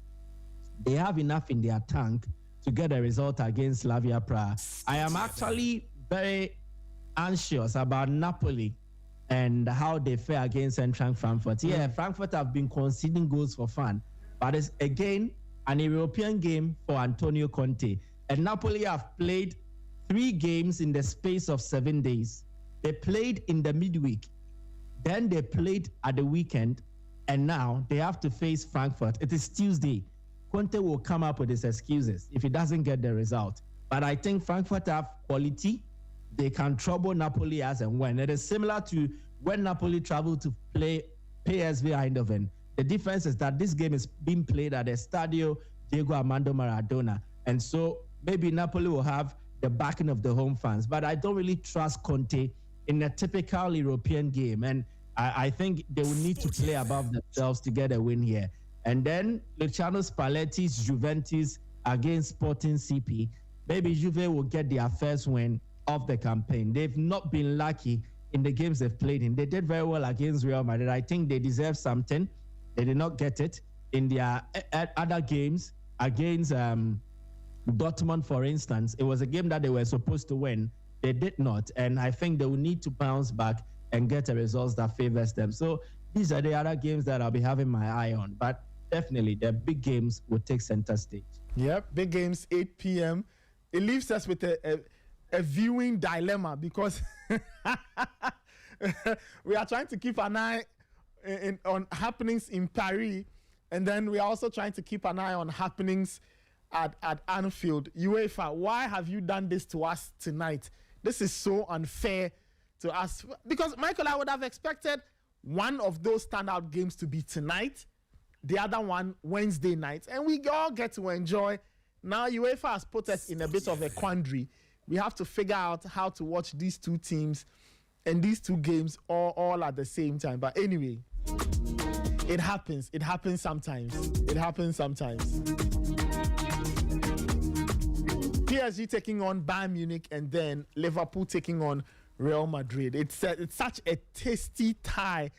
they have enough in their tank to get a result against Slavia Prague. I am actually very anxious about Napoli and how they fare against Eintracht Frankfurt. Yeah, Frankfurt have been conceding goals for fun, but it's, again, an European game for Antonio Conte. And Napoli have played 3 games in the space of 7 days. They played in the midweek, then they played at the weekend, and now they have to face Frankfurt. It is Tuesday. Conte will come up with his excuses if he doesn't get the result. But I think Frankfurt have quality. They can trouble Napoli as and when. It is similar to when Napoli traveled to play PSV Eindhoven. The difference is that this game is being played at the Stadio Diego Armando Maradona. And so maybe Napoli will have the backing of the home fans. But I don't really trust Conte in a typical European game. And I think they will need to play above themselves to get a win here. And then Luciano Spalletti's Juventus against Sporting CP. Maybe Juve will get their first win of the campaign. They've not been lucky in the games they've played in. They did very well against Real Madrid. I think they deserve something. They did not get it in their other games against Dortmund, for instance. It was a game that they were supposed to win. They did not. And I think they will need to bounce back and get a result that favors them. So these are the other games that I'll be having my eye on. But definitely the big games will take center stage. Yep, big games, 8 p.m. It leaves us with a viewing dilemma because we are trying to keep an eye on happenings in Paris, and then we are also trying to keep an eye on happenings at Anfield. UEFA, why have you done this to us tonight? This is so unfair to us. Because, Michael, I would have expected one of those standout games to be tonight, the other one Wednesday night, and we all get to enjoy. Now UEFA has put us in a bit of a quandary. We have to figure out how to watch these two teams and these two games all at the same time. But anyway, it happens. It happens sometimes. It happens sometimes. PSG taking on Bayern Munich and then Liverpool taking on Real Madrid. It's such a tasty tie.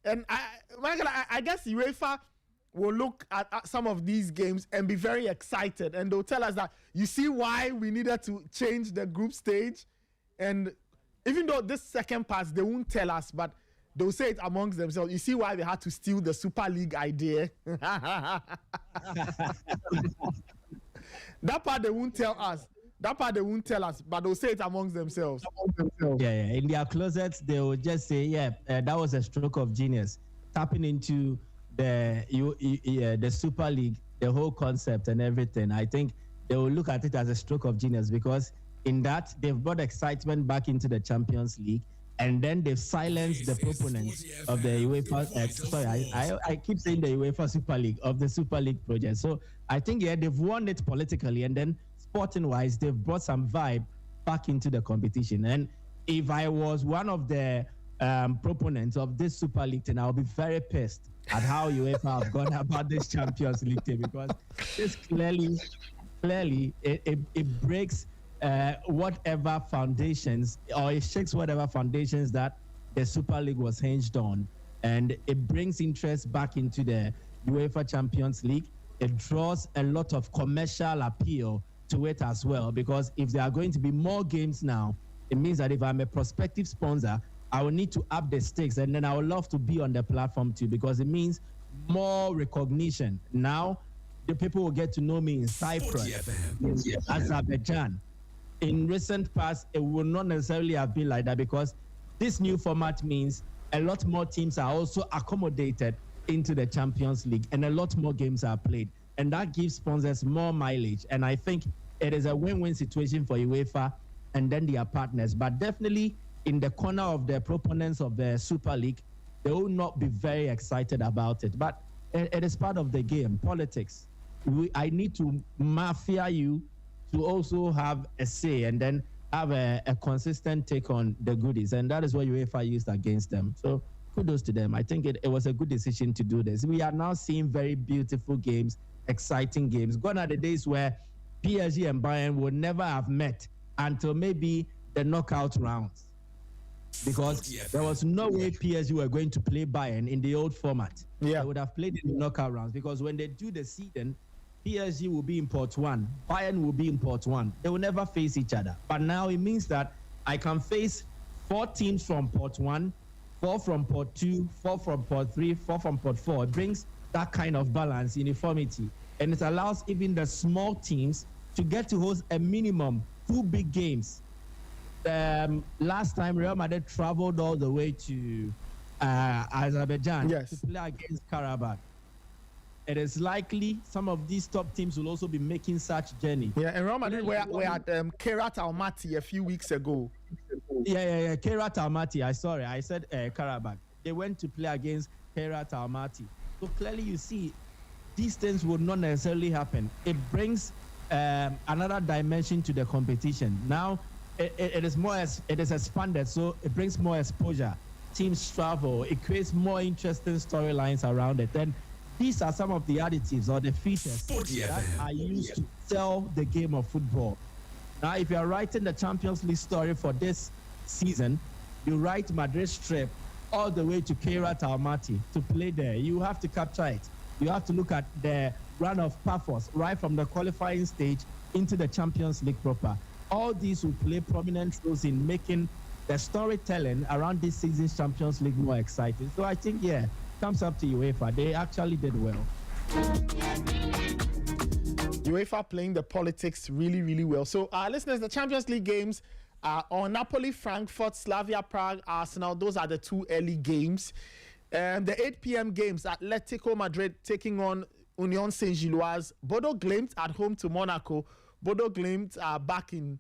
And Michael, I guess UEFA will look at some of these games and be very excited. And they'll tell us that, you see why we needed to change the group stage. And even though this second pass, they won't tell us, but they'll say it amongst themselves. You see why they had to steal the Super League idea. That part they won't tell us. That part they won't tell us, but they'll say it amongst themselves. Yeah. In their closets, they will just say, that was a stroke of genius. Tapping into the Super League, the whole concept and everything. I think they will look at it as a stroke of genius because in that, they've brought excitement back into the Champions League. And then they've silenced the proponents of the UEFA. I keep saying the UEFA Super League, of the Super League project. So I think, they've won it politically. And then sporting-wise, they've brought some vibe back into the competition. And if I was one of the proponents of this Super League team, I'll be very pissed at how UEFA have gone about this Champions League team because this clearly it breaks whatever foundations, or it shakes whatever foundations that the Super League was hinged on, and it brings interest back into the UEFA Champions League. It draws a lot of commercial appeal to it as well, because if there are going to be more games now, it means that if I'm a prospective sponsor, I will need to up the stakes, and then I would love to be on the platform too, because it means more recognition. Now, the people will get to know me in Cyprus, in Azerbaijan. In recent past, it will not necessarily have been like that, because this new format means a lot more teams are also accommodated into the Champions League, and a lot more games are played, and that gives sponsors more mileage. And I think it is a win-win situation for UEFA and then their partners. But definitely in the corner of the proponents of the Super League, they will not be very excited about it. But it is part of the game, politics. I need to mafia you to also have a say and then have a consistent take on the goodies. And that is what UEFA used against them. So kudos to them. I think it was a good decision to do this. We are now seeing very beautiful games, exciting games. Gone are the days where PSG and Bayern would never have met until maybe the knockout rounds, because there was no way PSG were going to play Bayern in the old format. Yeah. They would have played in the knockout rounds, because when they do the seeding, PSG will be in Port 1, Bayern will be in Port 1. They will never face each other. But now it means that I can face 4 teams from Port 1, 4 from Port 2, 4 from Port 3, 4 from Port 4. It brings that kind of balance, uniformity. And it allows even the small teams to get to host a minimum 2 big games. Last time, Real Madrid traveled all the way to Azerbaijan to play against Karabakh. It is likely some of these top teams will also be making such journey. Yeah, and Real Madrid were at Kairat Almaty a few weeks ago. Yeah. Kairat Almaty. I said Karabakh. They went to play against Kairat Almaty. So clearly you see, these things would not necessarily happen. It brings another dimension to the competition. Now, it is expanded, so it brings more exposure. Teams travel. It creates more interesting storylines around it. And these are some of the additives or the features that are used to sell the game of football. Now, if you are writing the Champions League story for this season, you write Madrid's trip all the way to Kairat Almaty to play there. You have to capture it. You have to look at the run of Paphos right from the qualifying stage into the Champions League proper. All these will play prominent roles in making the storytelling around this season's Champions League more exciting. So I think, thumbs up to UEFA. They actually did well. UEFA playing the politics really, really well. So, listeners, the Champions League games are on. Napoli, Frankfurt, Slavia Prague, Arsenal. Those are the two early games. The 8 p.m. games, Atletico Madrid taking on Union Saint-Gilloise. Bodo Glimt at home to Monaco. Bodo Glimt are back in...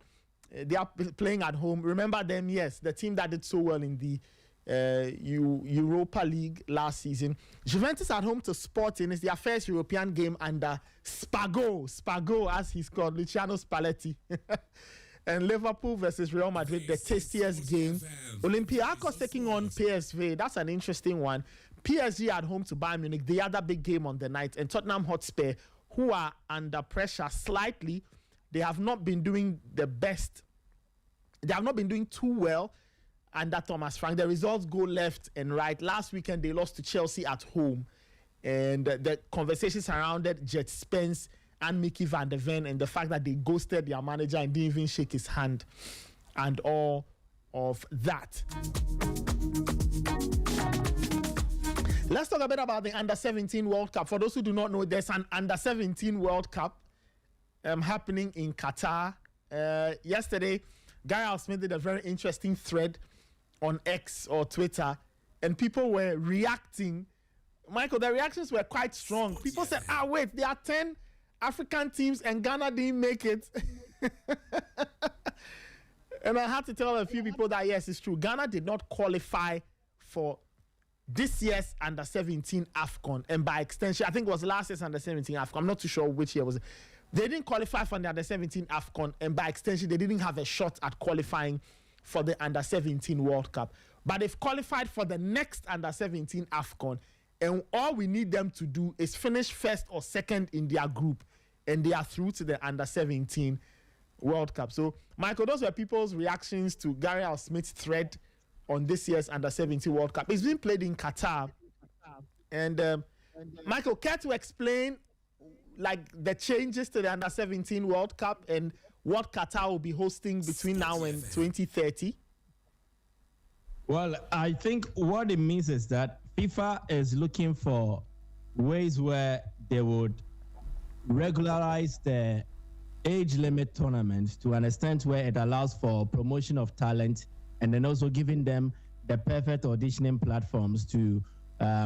they are playing at home. Remember them, yes, the team that did so well in the Europa League last season. Juventus at home to Sporting is their first European game under Spago as he's called, Luciano Spalletti. And Liverpool versus Real Madrid, the tastiest game. Olympiacos taking on PSV. That's an interesting one. PSG at home to Bayern Munich, the other big game on the night. And Tottenham Hotspur, who are under pressure slightly. They have not been doing the best. They have not been doing too well under Thomas Frank. The results go left and right. Last weekend, they lost to Chelsea at home. And the conversations surrounded Jet Spence and Mickey van der Ven and the fact that they ghosted their manager and didn't even shake his hand and all of that. Let's talk a bit about the Under-17 World Cup. For those who do not know, there's an Under-17 World Cup happening in Qatar. Yesterday, Gary Smith did a very interesting thread on X or Twitter, and people were reacting. Michael, the reactions were quite strong. People said, wait, there are 10 African teams and Ghana didn't make it. And I had to tell a few people that, yes, it's true. Ghana did not qualify for this year's Under-17 AFCON. And by extension, I think it was last year's Under-17 AFCON. I'm not too sure which year it was. They didn't qualify for the Under-17 AFCON. And by extension, they didn't have a shot at qualifying for the Under-17 World Cup. But they've qualified for the next Under-17 AFCON. And all we need them to do is finish first or second in their group. And they are through to the Under-17 World Cup. So, Michael, those were people's reactions to Gary Al Smith's thread on this year's Under-17 World Cup. It's been played in Qatar. And, Michael, care to explain, like, the changes to the Under-17 World Cup and what Qatar will be hosting between now and 2030? Well, I think what it means is that FIFA is looking for ways where they would regularize the age limit tournaments to an extent where it allows for promotion of talent and then also giving them the perfect auditioning platforms to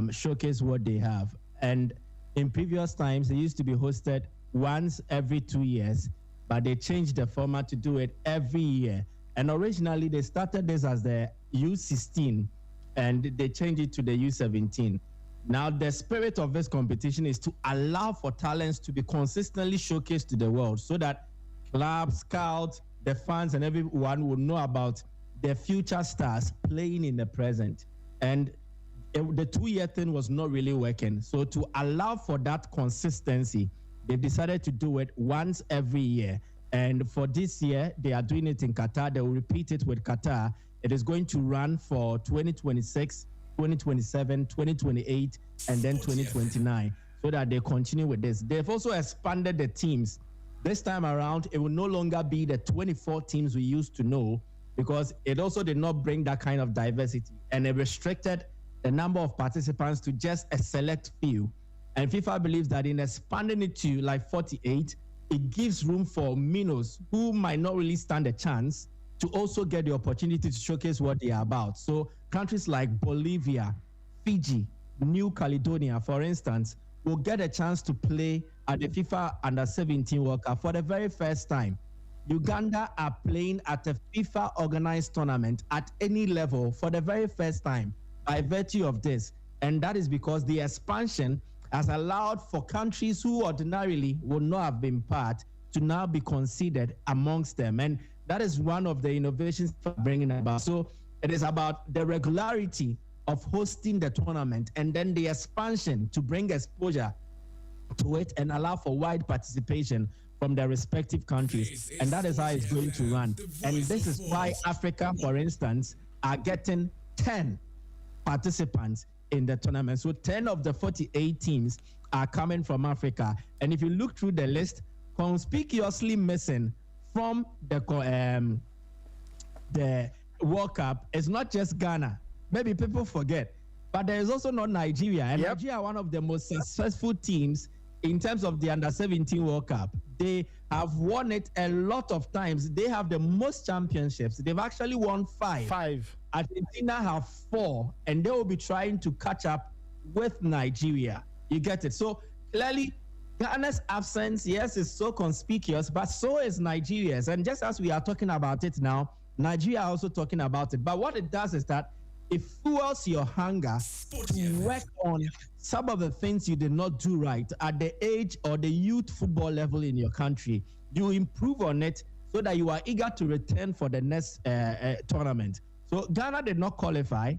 showcase what they have. And in previous times, they used to be hosted once every 2 years, but they changed the format to do it every year. And originally, they started this as the U16, and they changed it to the U17. Now, the spirit of this competition is to allow for talents to be consistently showcased to the world so that clubs, scouts, the fans, and everyone will know about the future stars playing in the present. And the 2-year thing was not really working. So to allow for that consistency, they decided to do it once every year. And for this year, they are doing it in Qatar. They will repeat it with Qatar. It is going to run for 2026, 2027, 2028, and then 2029, so that they continue with this. They've also expanded the teams. This time around, it will no longer be the 24 teams we used to know, because it also did not bring that kind of diversity, and it restricted the number of participants to just a select few. And FIFA believes that in expanding it to like 48, it gives room for minnows who might not really stand a chance to also get the opportunity to showcase what they are about. So countries like Bolivia, Fiji, New Caledonia, for instance, will get a chance to play at the FIFA Under-17 World Cup for the very first time. Uganda are playing at a FIFA-organized tournament at any level for the very first time by virtue of this. And that is because the expansion has allowed for countries who ordinarily would not have been part to now be considered amongst them. And that is one of the innovations for bringing about. So it is about the regularity of hosting the tournament and then the expansion to bring exposure to it and allow for wide participation from their respective countries. And that is how it's going to run. And this is why Africa, for instance, are getting 10 participants in the tournament. So 10 of the 48 teams are coming from Africa. And if you look through the list, conspicuously missing from the World Cup is not just Ghana. Maybe people forget. but there is also not Nigeria. And Yep. Nigeria are one of the most successful teams in terms of the Under-17 World Cup. They have won it a lot of times. They have the most championships. They've actually won 5. 5. Argentina have 4, and they will be trying to catch up with Nigeria. You get it? So clearly, Ghana's absence, yes, is so conspicuous, but so is Nigeria's. And just as we are talking about it now, Nigeria are also talking about it. But what it does is that it fuels your hunger to work on some of the things you did not do right at the age or the youth football level in your country. You improve on it so that you are eager to return for the next tournament. So Ghana did not qualify,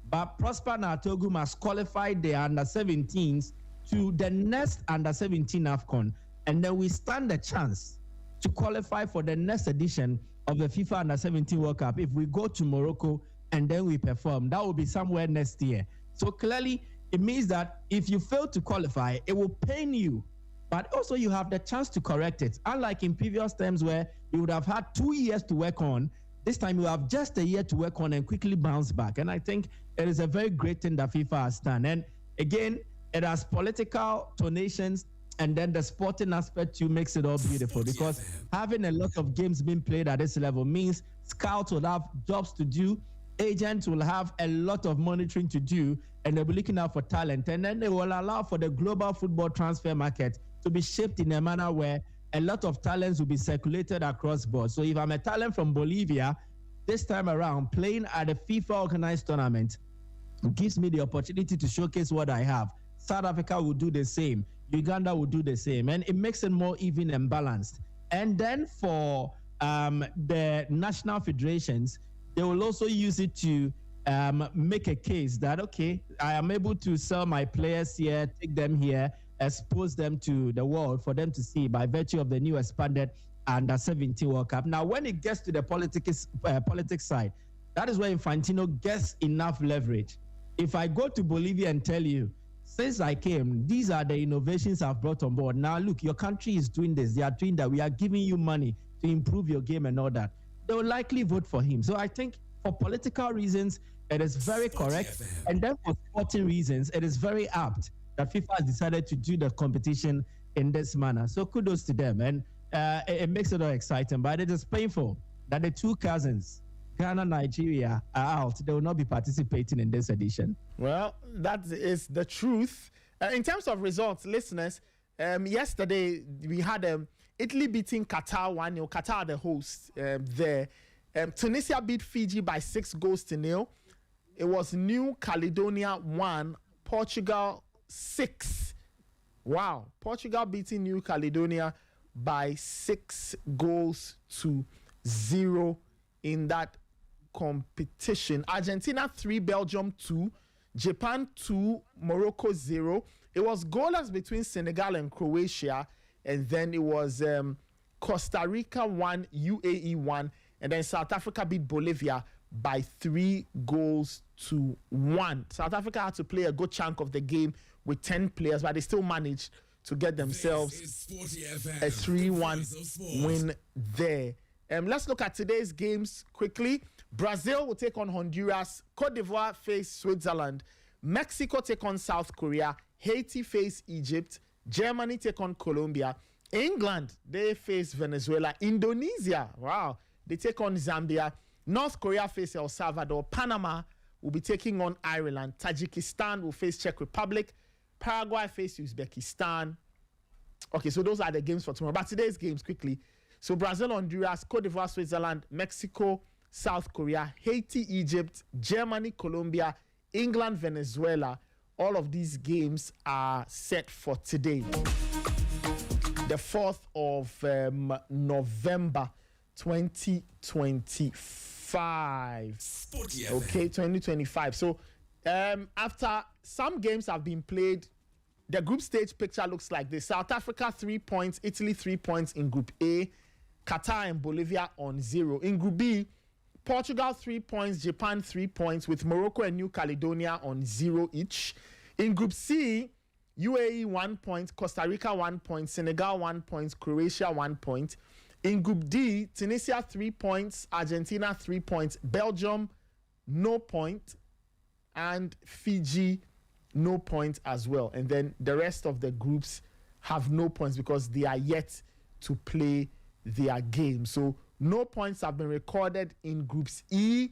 but Prosper Natogu must qualify the under-17s to the next under-17 AFCON, and then we stand a chance to qualify for the next edition of the FIFA Under-17 World Cup if we go to Morocco and then we perform. That will be somewhere next year. So clearly, it means that if you fail to qualify, it will pain you, but also you have the chance to correct it. Unlike in previous times where you would have had 2 years to work on, this time you have just a year to work on and quickly bounce back. And I think it is a very great thing that FIFA has done. And again, it has political donations, and then the sporting aspect too makes it all beautiful, because having a lot of games being played at this level means scouts will have jobs to do, agents will have a lot of monitoring to do, and they'll be looking out for talent. And then they will allow for the global football transfer market to be shaped in a manner where a lot of talents will be circulated across board. So if I'm a talent from Bolivia, this time around, playing at a FIFA organized tournament, it gives me the opportunity to showcase what I have. South Africa will do the same. Uganda will do the same. And it makes it more even and balanced. And then for the national federations, they will also use it to make a case that, okay, I am able to sell my players here, take them here, expose them to the world for them to see by virtue of the new expanded Under-17 World Cup. Now, when it gets to the politics side, that is where Infantino gets enough leverage. If I go to Bolivia and tell you, since I came, these are the innovations I've brought on board. Now, look, your country is doing this. They are doing that. We are giving you money to improve your game and all that. They will likely vote for him. So I think for political reasons, it is very correct. And then for sporting reasons, it is very apt that FIFA has decided to do the competition in this manner. So kudos to them. And it makes it all exciting. But it is painful that the two cousins, Ghana, Nigeria, are out. They will not be participating in this edition. Well, that is the truth. In terms of results, listeners, yesterday we had Italy beating Qatar 1-0. Qatar, the host there. Tunisia beat Fiji by 6-0. It was New Caledonia 1, Portugal 6. Wow. Portugal beating New Caledonia by 6-0 in that competition. Argentina 3, Belgium 2, Japan 2, Morocco 0. It was goalless between Senegal and Croatia, and then it was Costa Rica 1, UAE 1, and then South Africa beat Bolivia by 3-1. South Africa had to play a good chunk of the game with 10 players, but they still managed to get themselves a 3-1 win there. Let's look at today's games quickly. Brazil will take on Honduras. Cote d'Ivoire face Switzerland. Mexico take on South Korea. Haiti face Egypt. Germany take on Colombia. England, they face Venezuela. Indonesia, wow, they take on Zambia. North Korea face El Salvador. Panama will be taking on Ireland. Tajikistan will face Czech Republic. Paraguay face Uzbekistan. Okay, so those are the games for tomorrow. But today's games, quickly. So Brazil, Honduras, Cote d'Ivoire, Switzerland, Mexico, South Korea, Haiti, Egypt, Germany, Colombia, England, Venezuela. All of these games are set for today, the 4th of November, 2025. Okay, 2025. So after some games have been played, the group stage picture looks like this. South Africa 3 points, Italy 3 points in Group A, Qatar and Bolivia on 0. In Group B, Portugal 3 points, Japan 3 points, with Morocco and New Caledonia on 0 each. In Group C, UAE 1 point, Costa Rica 1 point, Senegal 1 point, Croatia 1 point. In Group D, Tunisia 3 points, Argentina 3 points, Belgium no point, and Fiji, no points as well. And then the rest of the groups have no points because they are yet to play their game. So no points have been recorded in groups E,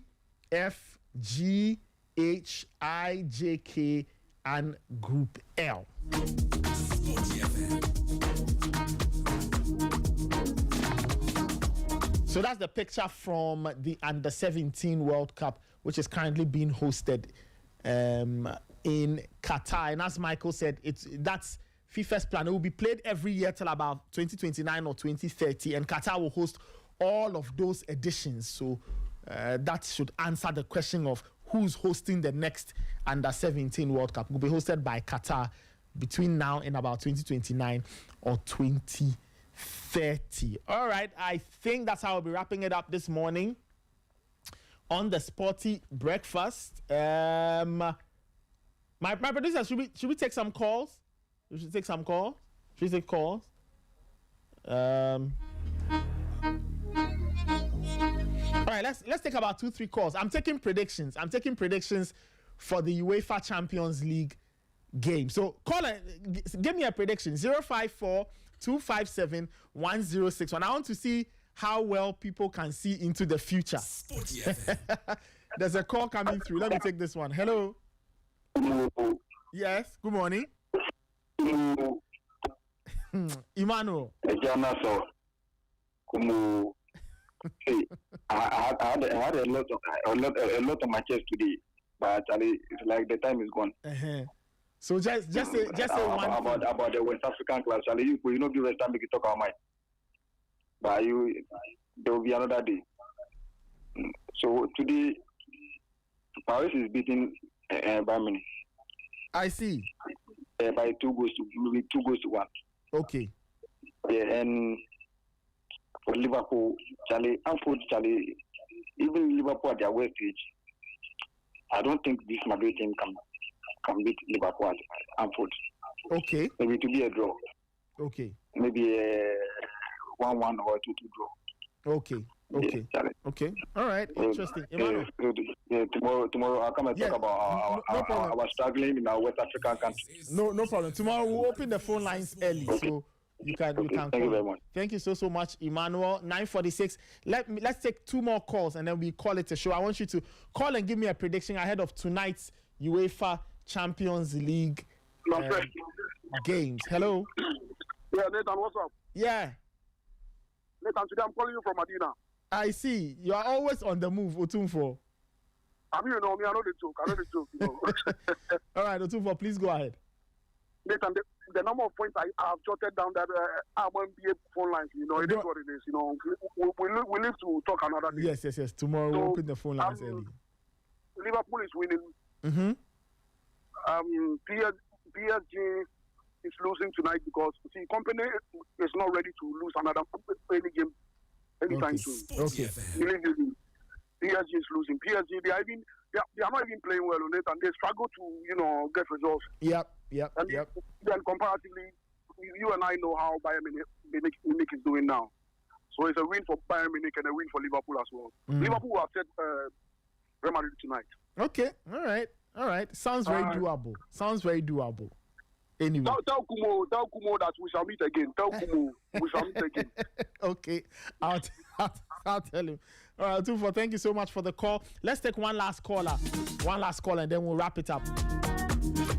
F, G, H, I, J, K, and Group L. So that's the picture from the Under-17 World Cup, which is currently being hosted in Qatar. And as Michael said, that's FIFA's plan. It will be played every year till about 2029 or 2030, and Qatar will host all of those editions. So that should answer the question of who's hosting the next Under-17 World Cup. It will be hosted by Qatar between now and about 2029 or 2030. All right, I think that's how I'll be wrapping it up this morning on the Sporty Breakfast. My producer, should we take some calls? We should take some calls. Should we take calls? All right, let's take about 2-3 calls. I'm taking predictions for the UEFA Champions League game. So call it, give me a prediction. 054-257-1061. I want to see how well people can see into the future. There's a call coming through. Let me take this one. Hello. Yes, good morning. Emmanuel. I had a lot on my chest today, but it's like the time is gone. So just say one about the West African class. You know, give us time to talk our mind. But there will be another day. So today, Paris is beating Bayern Munich. I see. By 2-1. Okay. Yeah, and for Liverpool, unfortunately, even Liverpool at their worst stage, I don't think this Madrid team can beat Liverpool at Anfield. Okay. Maybe to be a draw. Okay. Maybe a 1-1 or 2-2 draw. Okay. Okay. Yeah, okay. All right. Interesting. Emmanuel. Tomorrow I'll come and talk about our struggling in our West African countries. No problem. Tomorrow we'll open the phone lines early, so you can Thank call. you very much. Thank you so much, Emmanuel. 9:46. Let's take 2 more calls and then we call it a show. I want you to call and give me a prediction ahead of tonight's UEFA Champions League games. Hello. Yeah, Nathan, what's up? Yeah. Nathan, today I'm calling you from Medina. I see. You are always on the move, Otumfo. I mean, you know me, I know the joke, you know. All right, Otumfo, please go ahead. Nathan, the number of points I have jotted down that I won't be phone lines, you know, it is what it is, you know. We live to talk another day. Yes. Tomorrow we'll open the phone lines early. Liverpool is winning. Mm-hmm. PSG is losing tonight because the company is not ready to lose another any game anytime soon. Okay. PSG is losing. PSG, they are not even playing well on it, and they struggle to, you know, get results. Yep. Then comparatively, you and I know how Bayern Munich is doing now. So it's a win for Bayern Munich and a win for Liverpool as well. Liverpool will upset Real Madrid tonight. Okay. All right. Sounds very doable. Anyway. Tell Kumo that we shall meet again. Tell Kumo we shall meet again. Okay. I'll tell him. All right, Tufo, thank you so much for the call. Let's take one last caller, and then we'll wrap it up.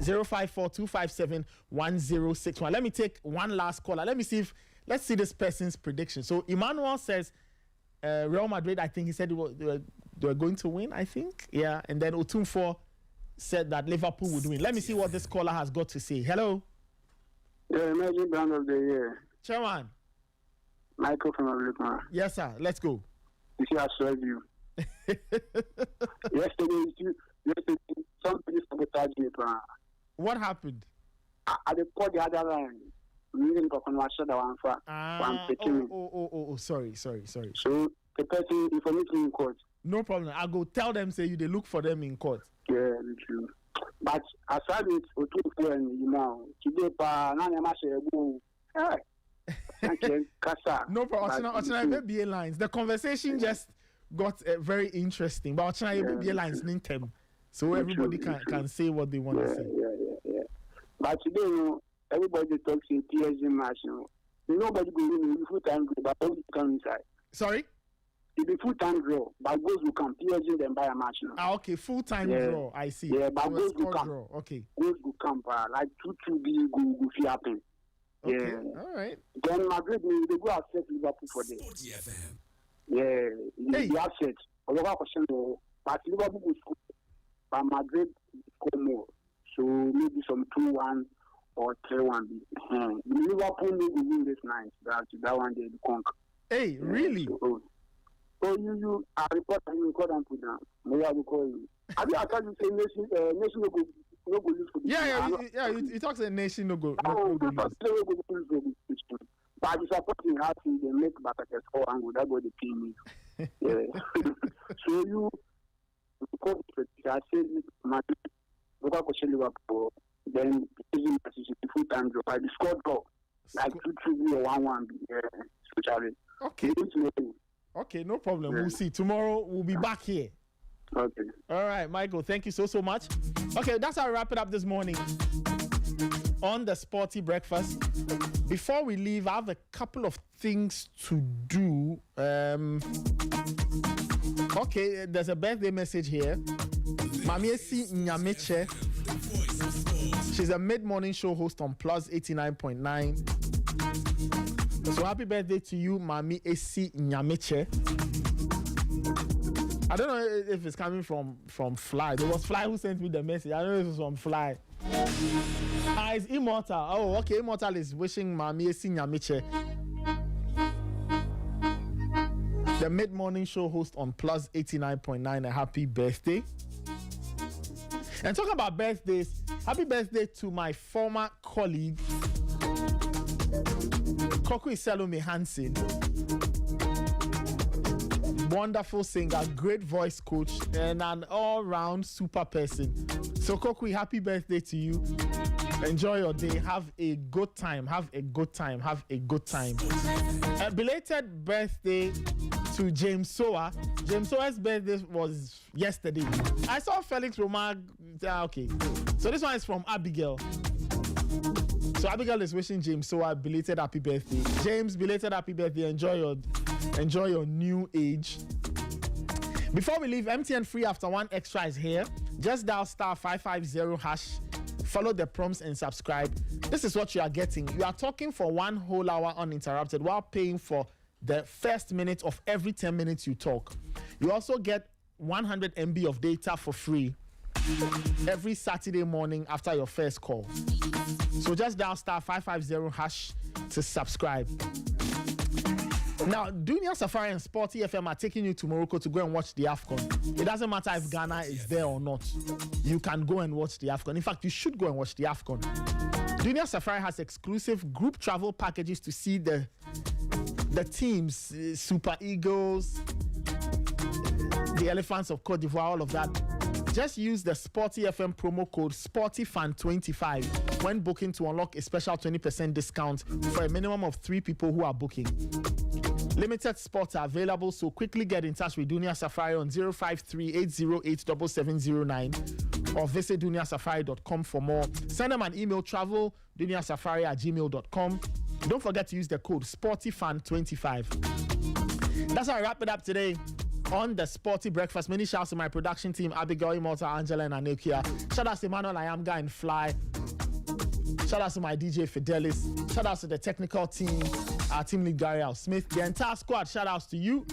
054-257-1061. Let me take one last caller. Let's see this person's prediction. So Emmanuel says Real Madrid, I think he said they were going to win, I think. Yeah. And then Otumfo said that Liverpool would win. Let me see what this caller has got to say. Hello. Yeah, Emerging Brand of the Year. Chairman. Michael from Ablukman. Yes, sir. Let's go. You see, I swear you. Yesterday, somebody sabotaged me. What happened? I called the other line. Sorry. So the person information in court. No problem. I'll go tell them, say they look for them in court. Yeah, true. But aside it, you know, today, no problem. BA lines. The conversation just got very interesting. But BA lines, so everybody can say what they want to say. Yeah. But today, you know, everybody talks in PSG match. You know, nobody go in the full time draw, but goals will come inside. Sorry. It be full time draw, but goals will come. PSG then buy a match. You know? Okay, full time draw. I see. Yeah, but goals will come. Draw. Okay. Goals will come. Like 2-2 be go happen. Okay. Yeah. All right. Then Madrid, they go accept Liverpool for them. Yeah, they accept. Although question, but Liverpool will score, but Madrid score more. So maybe some 2-1 or 3-1. Liverpool need to win this night. That one they conquer. Hey, really? So you I report and you call and put down. Maybe I will call you. I thought you say nation no go lose for this. Yeah. You talk say nation no go. No go lose. But it's supporting how they make back at the score angle. That's what they pay me. Yeah. So you call I say Madrid. Look at Liverpool. Then full time draw. I scored goal like 2-2 or 1-1. Yeah. Okay, no problem. Yeah. We'll see. Tomorrow we'll be back here. Okay. All right, Michael. Thank you so much. Okay, that's how we wrap it up this morning on the Sporty Breakfast. Before we leave, I have a couple of things to do. Okay, there's a birthday message here. Mamiesi Nyameche. She's a mid-morning show host on Plus 89.9. So happy birthday to you, Mami Esi Nyameche. I don't know if it's coming from Fly. There was Fly who sent me the message. I don't know if it's from Fly. It's Immortal. Oh, okay. Immortal is wishing Mami Esi Nyameche, the mid-morning show host on Plus 89.9, a happy birthday. And talking about birthdays, happy birthday to my former colleague, Koku Salome Hansen. Wonderful singer, great voice coach, and an all-round super person. So Koku, happy birthday to you. Enjoy your day. Have a good time. A belated birthday to James Soa. James Soa's birthday was yesterday. I saw Felix Romag. Okay. So this one is from Abigail. So Abigail is wishing James Soa belated happy birthday. James, belated happy birthday. Enjoy your new age. Before we leave, MTN Free After One Extra is here. Just dial *550#. Follow the prompts and subscribe. This is what you are getting. You are talking for 1 whole hour uninterrupted while paying for the first minute of every 10 minutes you talk. You also get 100 MB of data for free every Saturday morning after your first call. So just dial *550# to subscribe. Now, Dunia Safari and Sporty FM are taking you to Morocco to go and watch the AFCON. It doesn't matter if Ghana is there or not. You can go and watch the AFCON. In fact, you should go and watch the AFCON. Dunia Safari has exclusive group travel packages to see the teams, Super Eagles, the Elephants of Cote d'Ivoire, all of that. Just use the Sporty FM promo code SPORTYFAN25 when booking to unlock a special 20% discount for a minimum of 3 people who are booking. Limited spots are available, so quickly get in touch with Dunia Safari on 053-808-7709 or visit duniasafari.com for more. Send them an email, travel@duniasafari@gmail.com. Don't forget to use the code SPORTYFAN25. That's how I wrap it up today on the Sporty Breakfast. Many shouts to my production team, Abigail, Immortal, Angela, and Anekia. Shout out to Emmanuel, Ayamga, and Fly. Shout out to my DJ Fidelis. Shout out to the technical team, our team lead Gary Al Smith. The entire squad, shout outs to you.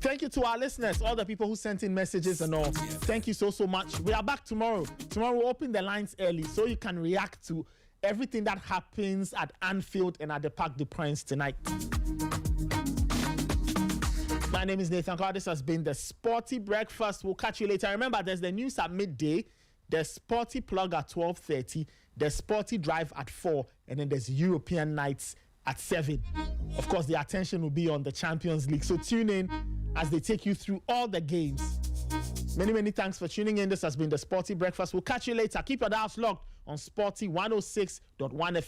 Thank you to our listeners, all the people who sent in messages and all. Thank you so much. We are back tomorrow. Tomorrow we'll open the lines early so you can react to everything that happens at Anfield and at the Parc des Princes tonight. My name is Nathan Carr. This has been the Sporty Breakfast. We'll catch you later. Remember, there's the news at midday, the Sporty Plug at 12:30, the Sporty Drive at 4, and then there's European Nights at 7. Of course, the attention will be on the Champions League. So tune in as they take you through all the games. Many thanks for tuning in. This has been the Sporty Breakfast. We'll catch you later. Keep your dials locked on Sporty 106.1 FM.